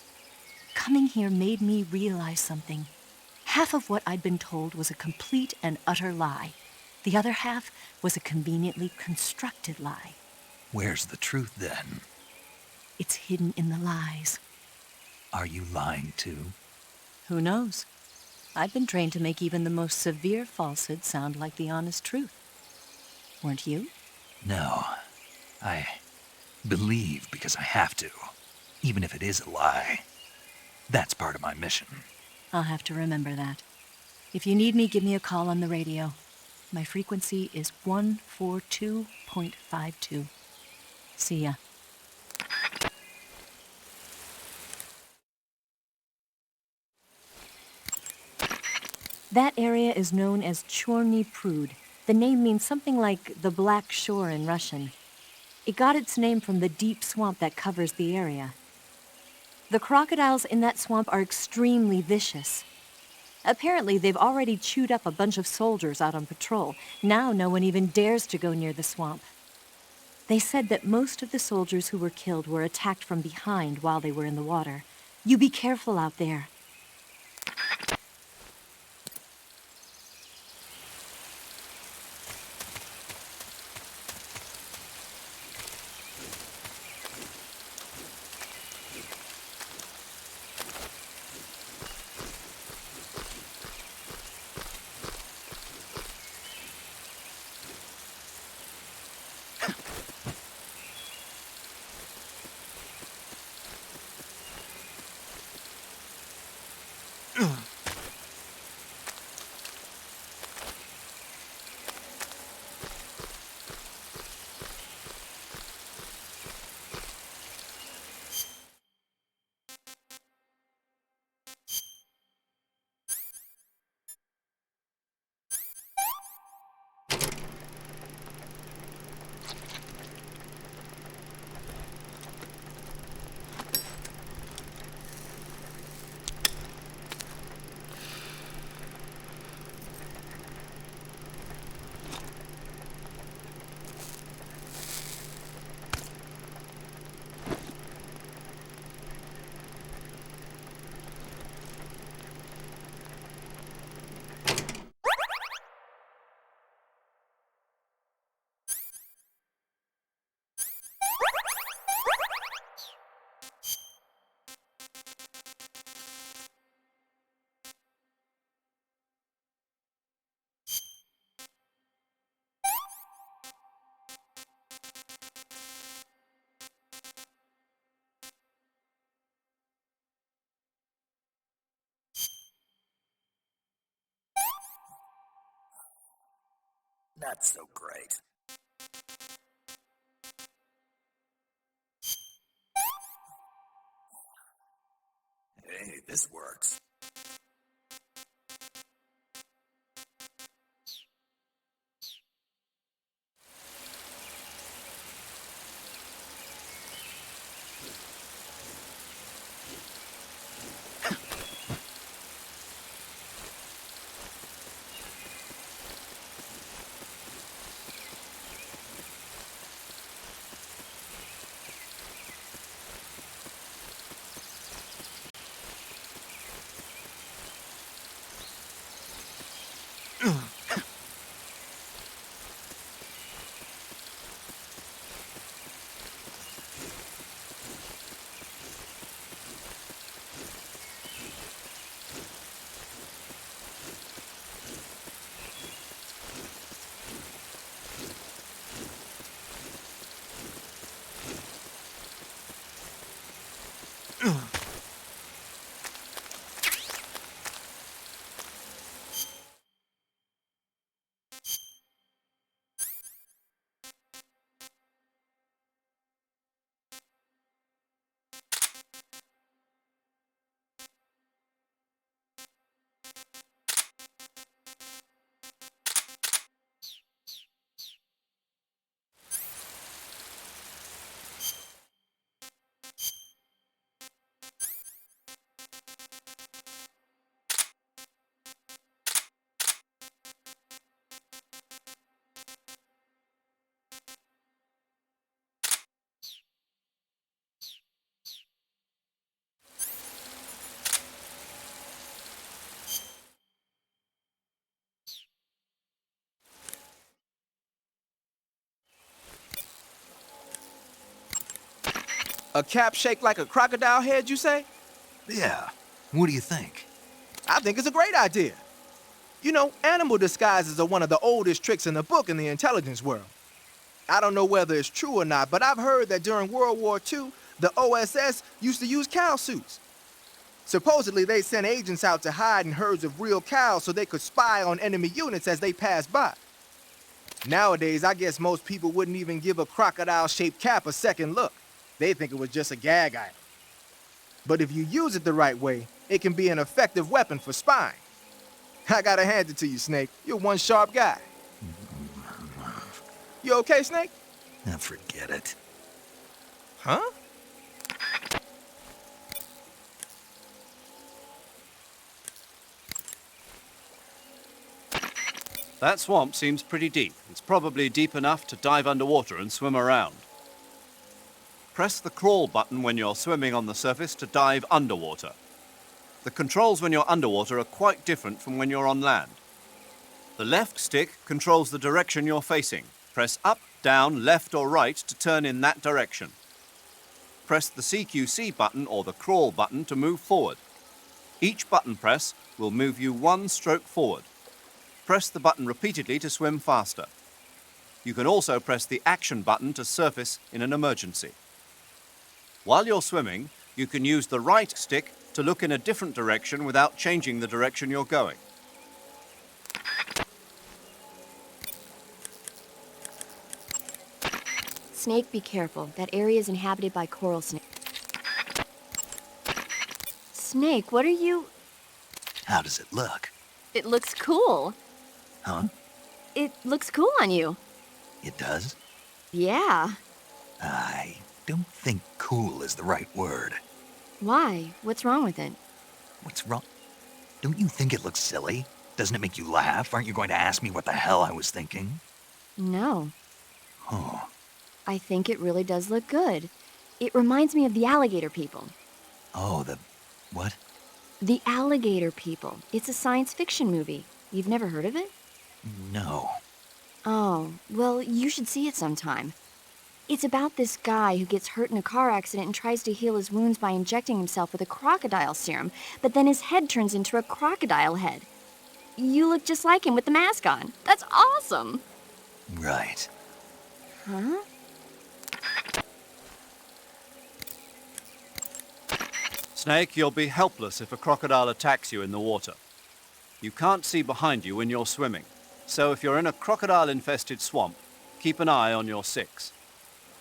Coming here made me realize something. Half of what I'd been told was a complete and utter lie. The other half was a conveniently constructed lie. Where's the truth, then? It's hidden in the lies. Are you lying, too? Who knows? I've been trained to make even the most severe falsehood sound like the honest truth. Weren't you? No. I believe because I have to, even if it is a lie. That's part of my mission. I'll have to remember that. If you need me, give me a call on the radio. My frequency is 142.52. See ya. That area is known as Chorny Prud. The name means something like the Black Shore in Russian. It got its name from the deep swamp that covers the area. The crocodiles in that swamp are extremely vicious. Apparently, they've already chewed up a bunch of soldiers out on patrol. Now no one even dares to go near the swamp. They said that most of the soldiers who were killed were attacked from behind while they were in the water. You be careful out there. Not so great. Hey, this works. A cap shaped like a crocodile head, you say? Yeah. What do you think? I think it's a great idea. You know, animal disguises are one of the oldest tricks in the book in the intelligence world. I don't know whether it's true or not, but I've heard that during World War II, the OSS used to use cow suits. Supposedly, they sent agents out to hide in herds of real cows so they could spy on enemy units as they passed by. Nowadays, I guess most people wouldn't even give a crocodile-shaped cap a second look. They think it was just a gag item. But if you use it the right way, it can be an effective weapon for spying. I gotta hand it to you, Snake. You're one sharp guy. You okay, Snake? Now forget it. Huh? That swamp seems pretty deep. It's probably deep enough to dive underwater and swim around. Press the crawl button when you're swimming on the surface to dive underwater. The controls when you're underwater are quite different from when you're on land. The left stick controls the direction you're facing. Press up, down, left or right to turn in that direction. Press the CQC button or the crawl button to move forward. Each button press will move you one stroke forward. Press the button repeatedly to swim faster. You can also press the action button to surface in an emergency. While you're swimming, you can use the right stick to look in a different direction without changing the direction you're going. Snake, be careful. That area is inhabited by coral snakes. Snake, what are you... How does it look? It looks cool. Huh? It looks cool on you. It does? Yeah. I don't think cool is the right word. Why? What's wrong with it? What's wrong? Don't you think it looks silly? Doesn't it make you laugh? Aren't you going to ask me what the hell I was thinking? No. Oh. I think it really does look good. It reminds me of the alligator people. Oh, the... what? The Alligator People. It's a science fiction movie. You've never heard of it? No. Oh, well, you should see it sometime. It's about this guy who gets hurt in a car accident and tries to heal his wounds by injecting himself with a crocodile serum, but then his head turns into a crocodile head. You look just like him with the mask on. That's awesome! Right. Huh? Snake, you'll be helpless if a crocodile attacks you in the water. You can't see behind you when you're swimming, so if you're in a crocodile-infested swamp, keep an eye on your six.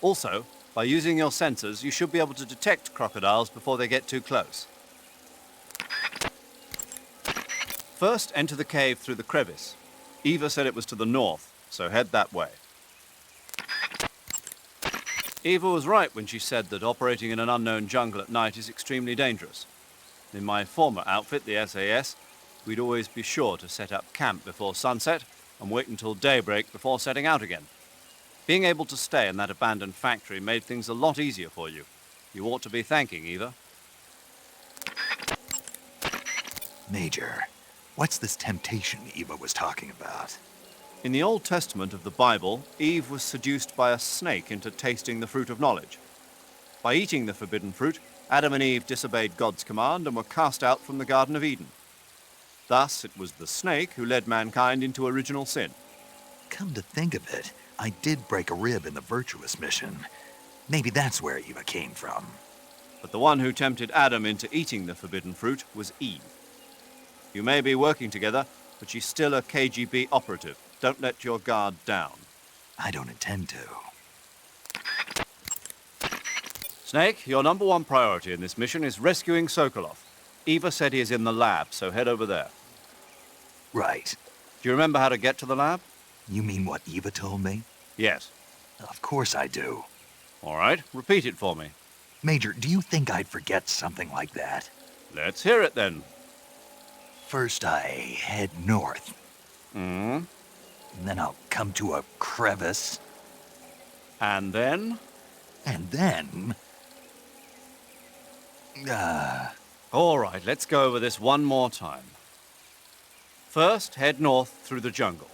Also, by using your sensors, you should be able to detect crocodiles before they get too close. First, enter the cave through the crevice. Eva said it was to the north, so head that way. Eva was right when she said that operating in an unknown jungle at night is extremely dangerous. In my former outfit, the SAS, we'd always be sure to set up camp before sunset and wait until daybreak before setting out again. Being able to stay in that abandoned factory made things a lot easier for you. You ought to be thanking Eva. Major, what's this temptation Eva was talking about? In the Old Testament of the Bible, Eve was seduced by a snake into tasting the fruit of knowledge. By eating the forbidden fruit, Adam and Eve disobeyed God's command and were cast out from the Garden of Eden. Thus, it was the snake who led mankind into original sin. Come to think of it, I did break a rib in the Virtuous mission. Maybe that's where Eva came from. But the one who tempted Adam into eating the forbidden fruit was Eve. You may be working together, but she's still a KGB operative. Don't let your guard down. I don't intend to. Snake, your number one priority in this mission is rescuing Sokolov. Eva said he is in the lab, so head over there. Right. Do you remember how to get to the lab? You mean what Eva told me? Yes. Of course I do. All right, repeat it for me. Major, do you think I'd forget something like that? Let's hear it then. First I head north. Hmm? And then I'll come to a crevice. And then? And then... All right, let's go over this one more time. First, head north through the jungle.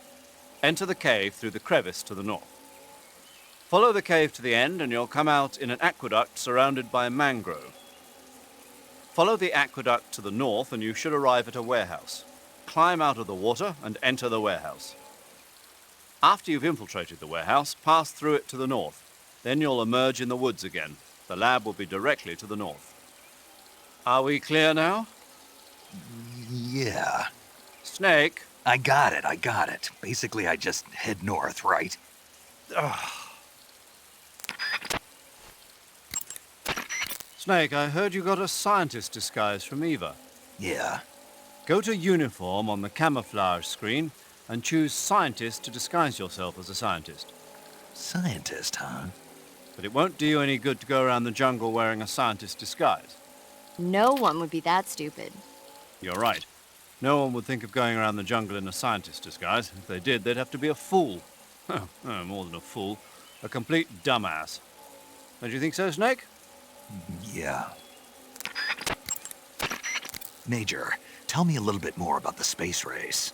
Enter the cave through the crevice to the north. Follow the cave to the end and you'll come out in an aqueduct surrounded by mangrove. Follow the aqueduct to the north and you should arrive at a warehouse. Climb out of the water and enter the warehouse. After you've infiltrated the warehouse, pass through it to the north. Then you'll emerge in the woods again. The lab will be directly to the north. Are we clear now? Yeah. Snake? I got it. Basically, I just head north, right? Snake, I heard you got a scientist disguise from Eva. Yeah. Go to uniform on the camouflage screen and choose scientist to disguise yourself as a scientist. Scientist, huh? But it won't do you any good to go around the jungle wearing a scientist disguise. No one would be that stupid. You're right. No one would think of going around the jungle in a scientist disguise. If they did, they'd have to be a fool. More than a fool. A complete dumbass. Don't you think so, Snake? Yeah. Major, tell me a little bit more about the space race.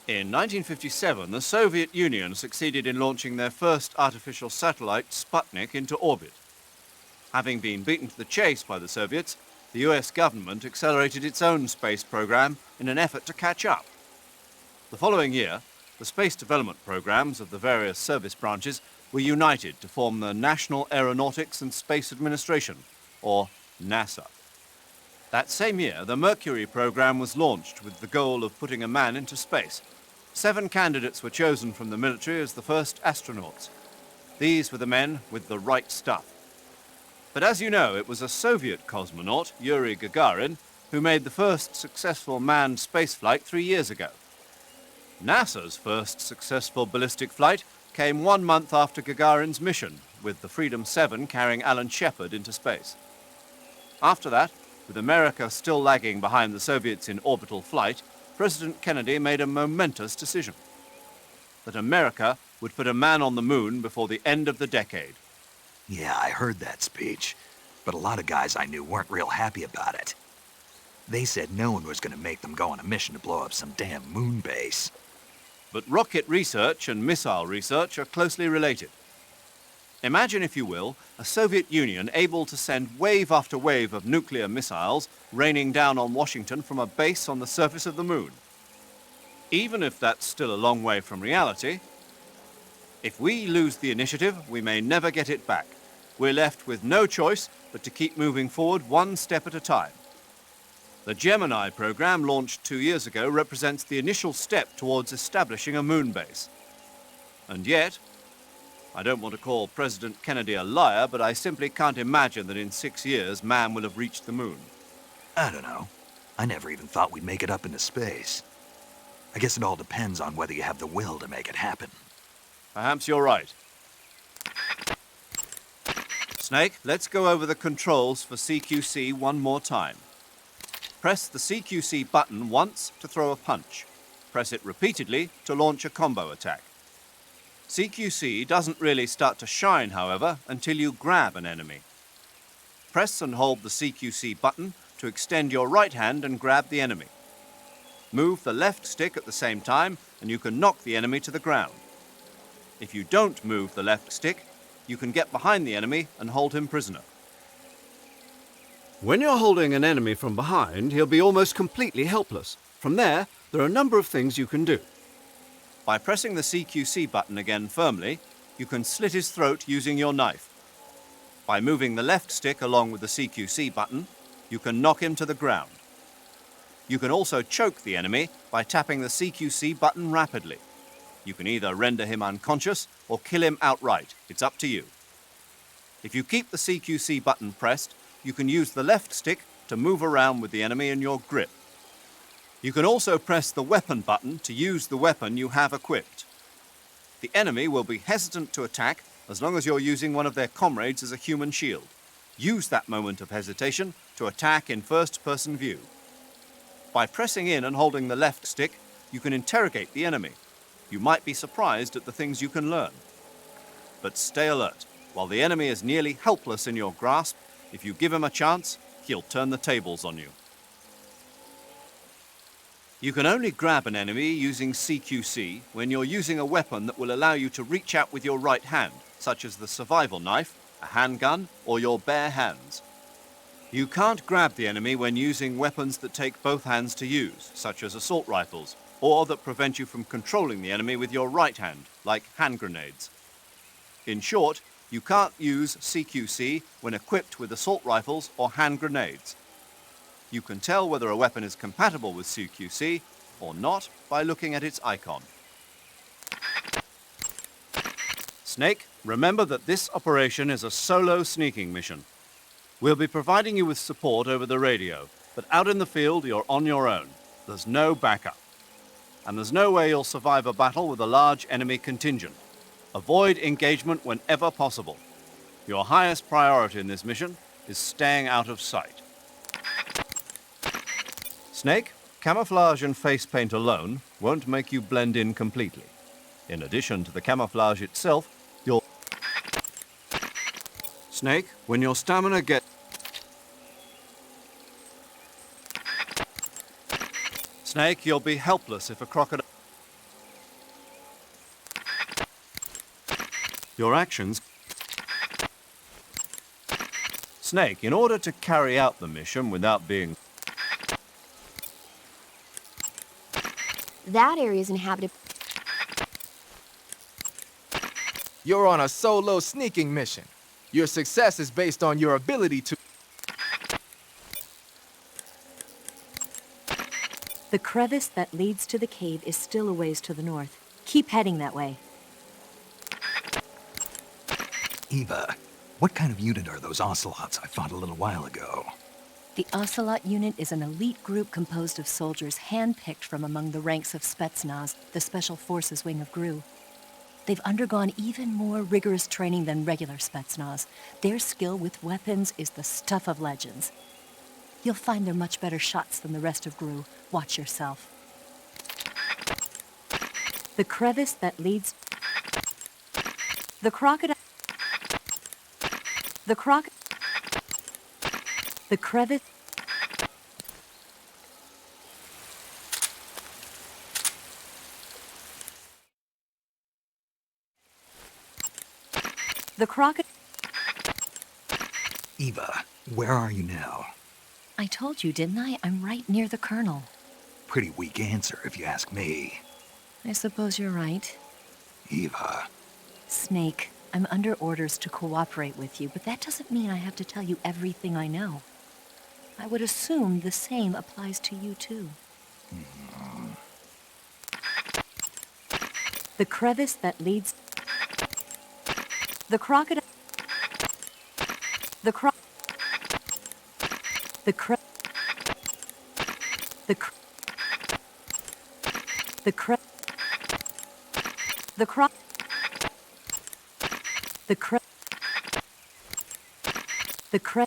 In 1957, the Soviet Union succeeded in launching their first artificial satellite, Sputnik, into orbit. Having been beaten to the chase by the Soviets, the US government accelerated its own space program in an effort to catch up. The following year, the space development programs of the various service branches were united to form the National Aeronautics and Space Administration, or NASA. That same year, the Mercury program was launched with the goal of putting a man into space. 7 candidates were chosen from the military as the first astronauts. These were the men with the right stuff. But as you know, it was a Soviet cosmonaut, Yuri Gagarin, who made the first successful manned spaceflight 3 years ago. NASA's first successful ballistic flight came 1 month after Gagarin's mission, with the Freedom 7 carrying Alan Shepard into space. After that, with America still lagging behind the Soviets in orbital flight, President Kennedy made a momentous decision. That America would put a man on the moon before the end of the decade. Yeah, I heard that speech, but a lot of guys I knew weren't real happy about it. They said no one was going to make them go on a mission to blow up some damn moon base. But rocket research and missile research are closely related. Imagine, if you will, a Soviet Union able to send wave after wave of nuclear missiles raining down on Washington from a base on the surface of the moon. Even if that's still a long way from reality, if we lose the initiative, we may never get it back. We're left with no choice but to keep moving forward one step at a time. The Gemini program, launched 2 years ago, represents the initial step towards establishing a moon base. And yet, I don't want to call President Kennedy a liar, but I simply can't imagine that in 6 years man will have reached the moon. I don't know. I never even thought we'd make it up into space. I guess it all depends on whether you have the will to make it happen. Perhaps you're right. Snake, let's go over the controls for CQC one more time. Press the CQC button once to throw a punch. Press it repeatedly to launch a combo attack. CQC doesn't really start to shine, however, until you grab an enemy. Press and hold the CQC button to extend your right hand and grab the enemy. Move the left stick at the same time and you can knock the enemy to the ground. If you don't move the left stick, you can get behind the enemy and hold him prisoner. When you're holding an enemy from behind, he'll be almost completely helpless. From there are a number of things you can do. By pressing the CQC button again firmly, you can slit his throat using your knife. By moving the left stick along with the CQC button, you can knock him to the ground. You can also choke the enemy by tapping the CQC button rapidly. You can either render him unconscious or kill him outright. It's up to you. If you keep the CQC button pressed, you can use the left stick to move around with the enemy in your grip. You can also press the weapon button to use the weapon you have equipped. The enemy will be hesitant to attack as long as you're using one of their comrades as a human shield. Use that moment of hesitation to attack in first-person view. By pressing in and holding the left stick, you can interrogate the enemy. You might be surprised at the things you can learn. But stay alert. While the enemy is nearly helpless in your grasp, if you give him a chance, he'll turn the tables on you. You can only grab an enemy using CQC when you're using a weapon that will allow you to reach out with your right hand, such as the survival knife, a handgun, or your bare hands. You can't grab the enemy when using weapons that take both hands to use, such as assault rifles, or that prevent you from controlling the enemy with your right hand, like hand grenades. In short, you can't use CQC when equipped with assault rifles or hand grenades. You can tell whether a weapon is compatible with CQC or not by looking at its icon. Snake, remember that this operation is a solo sneaking mission. We'll be providing you with support over the radio, but out in the field you're on your own. There's no backup. And there's no way you'll survive a battle with a large enemy contingent. Avoid engagement whenever possible. Your highest priority in this mission is staying out of sight. Snake, camouflage and face paint alone won't make you blend in completely. In addition to the camouflage itself, you'll... Snake, when your stamina gets... Snake, you'll be helpless if a crocodile... Your actions... Snake, in order to carry out the mission without being... That area is inhabited. You're on a solo sneaking mission. Your success is based on your ability to... The crevice that leads to the cave is still a ways to the north. Keep heading that way. Eva, what kind of unit are those ocelots I fought a little while ago? The Ocelot unit is an elite group composed of soldiers handpicked from among the ranks of Spetsnaz, the Special Forces wing of GRU. They've undergone even more rigorous training than regular Spetsnaz. Their skill with weapons is the stuff of legends. You'll find they're much better shots than the rest of GRU. Watch yourself. The crevice that leads... The crocodile... The crevice... The crocodile... Eva, where are you now? I told you, didn't I? I'm right near the Colonel. Pretty weak answer, if you ask me. I suppose you're right. Eva. Snake, I'm under orders to cooperate with you, but that doesn't mean I have to tell you everything I know. I would assume the same applies to you, too. The crevice that leads... The crocodile... The cro... The cre... The cre... The cre... The cro... The cre... The cre...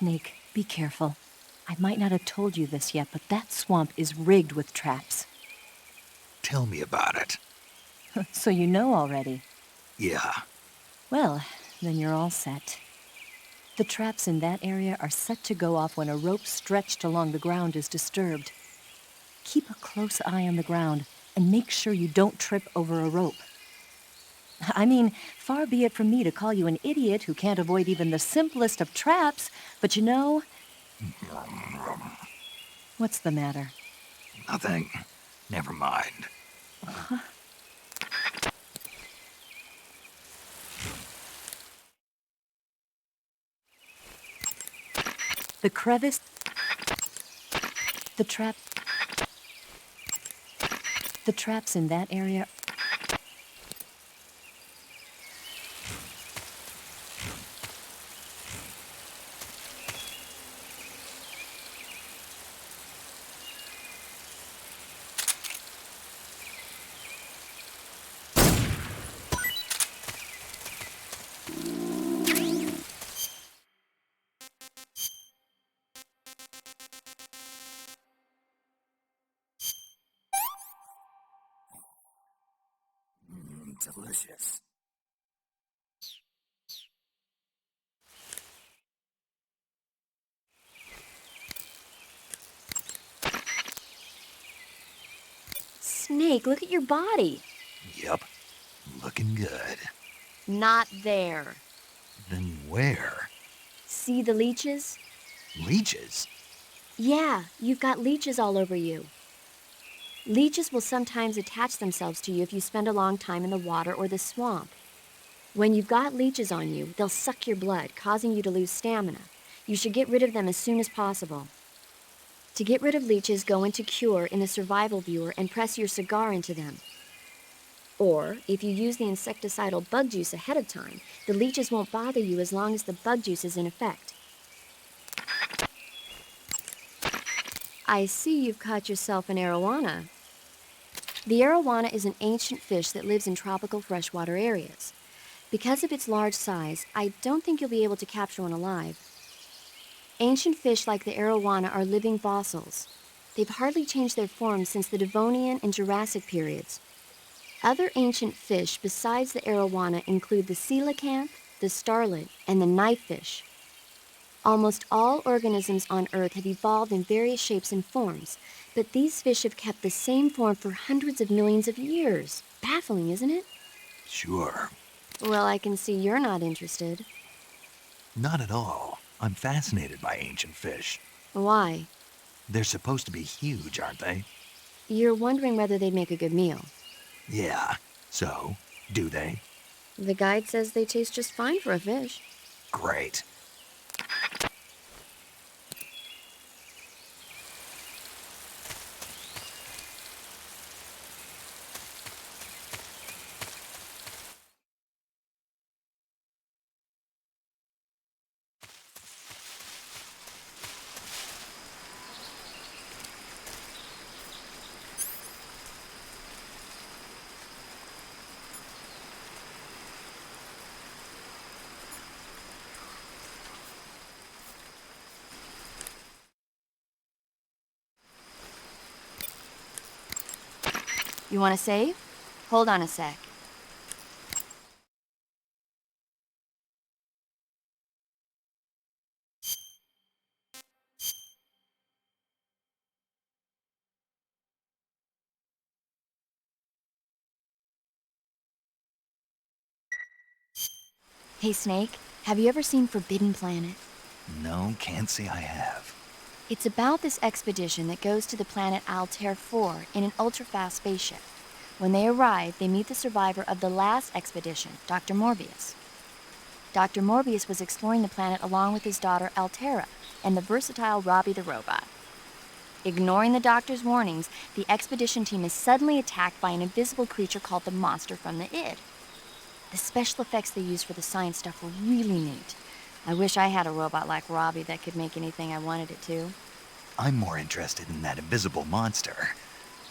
Snake, be careful. I might not have told you this yet, but that swamp is rigged with traps. Tell me about it. So you know already. Yeah. Well, then you're all set. The traps in that area are set to go off when a rope stretched along the ground is disturbed. Keep a close eye on the ground and make sure you don't trip over a rope. I mean, far be it from me to call you an idiot who can't avoid even the simplest of traps, but you know... What's the matter? Nothing. Never mind. The crevice... The traps in that area... Delicious. Snake, look at your body. Yep. Looking good. Not there. Then where? See the leeches? Leeches? Yeah, you've got leeches all over you. Leeches will sometimes attach themselves to you if you spend a long time in the water or the swamp. When you've got leeches on you, they'll suck your blood, causing you to lose stamina. You should get rid of them as soon as possible. To get rid of leeches, go into Cure in the survival viewer and press your cigar into them. Or, if you use the insecticidal bug juice ahead of time, the leeches won't bother you as long as the bug juice is in effect. I see you've caught yourself an arowana. The arowana is an ancient fish that lives in tropical freshwater areas. Because of its large size, I don't think you'll be able to capture one alive. Ancient fish like the arowana are living fossils. They've hardly changed their form since the Devonian and Jurassic periods. Other ancient fish besides the arowana include the coelacanth, the starlet, and the knifefish. Almost all organisms on Earth have evolved in various shapes and forms, but these fish have kept the same form for hundreds of millions of years. Baffling, isn't it? Sure. Well, I can see you're not interested. Not at all. I'm fascinated by ancient fish. Why? They're supposed to be huge, aren't they? You're wondering whether they'd make a good meal. Yeah. So, do they? The guide says they taste just fine for a fish. Great. You want to save? Hold on a sec. Hey, Snake, have you ever seen Forbidden Planet? No, can't say I have. It's about this expedition that goes to the planet Altair 4 in an ultra-fast spaceship. When they arrive, they meet the survivor of the last expedition, Dr. Morbius. Dr. Morbius was exploring the planet along with his daughter Altera and the versatile Robbie the robot. Ignoring the doctor's warnings, the expedition team is suddenly attacked by an invisible creature called the Monster from the Id. The special effects they used for the science stuff were really neat. I wish I had a robot like Robbie that could make anything I wanted it to. I'm more interested in that invisible monster.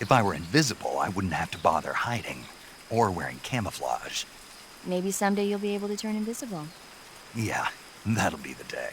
If I were invisible, I wouldn't have to bother hiding or wearing camouflage. Maybe someday you'll be able to turn invisible. Yeah, that'll be the day.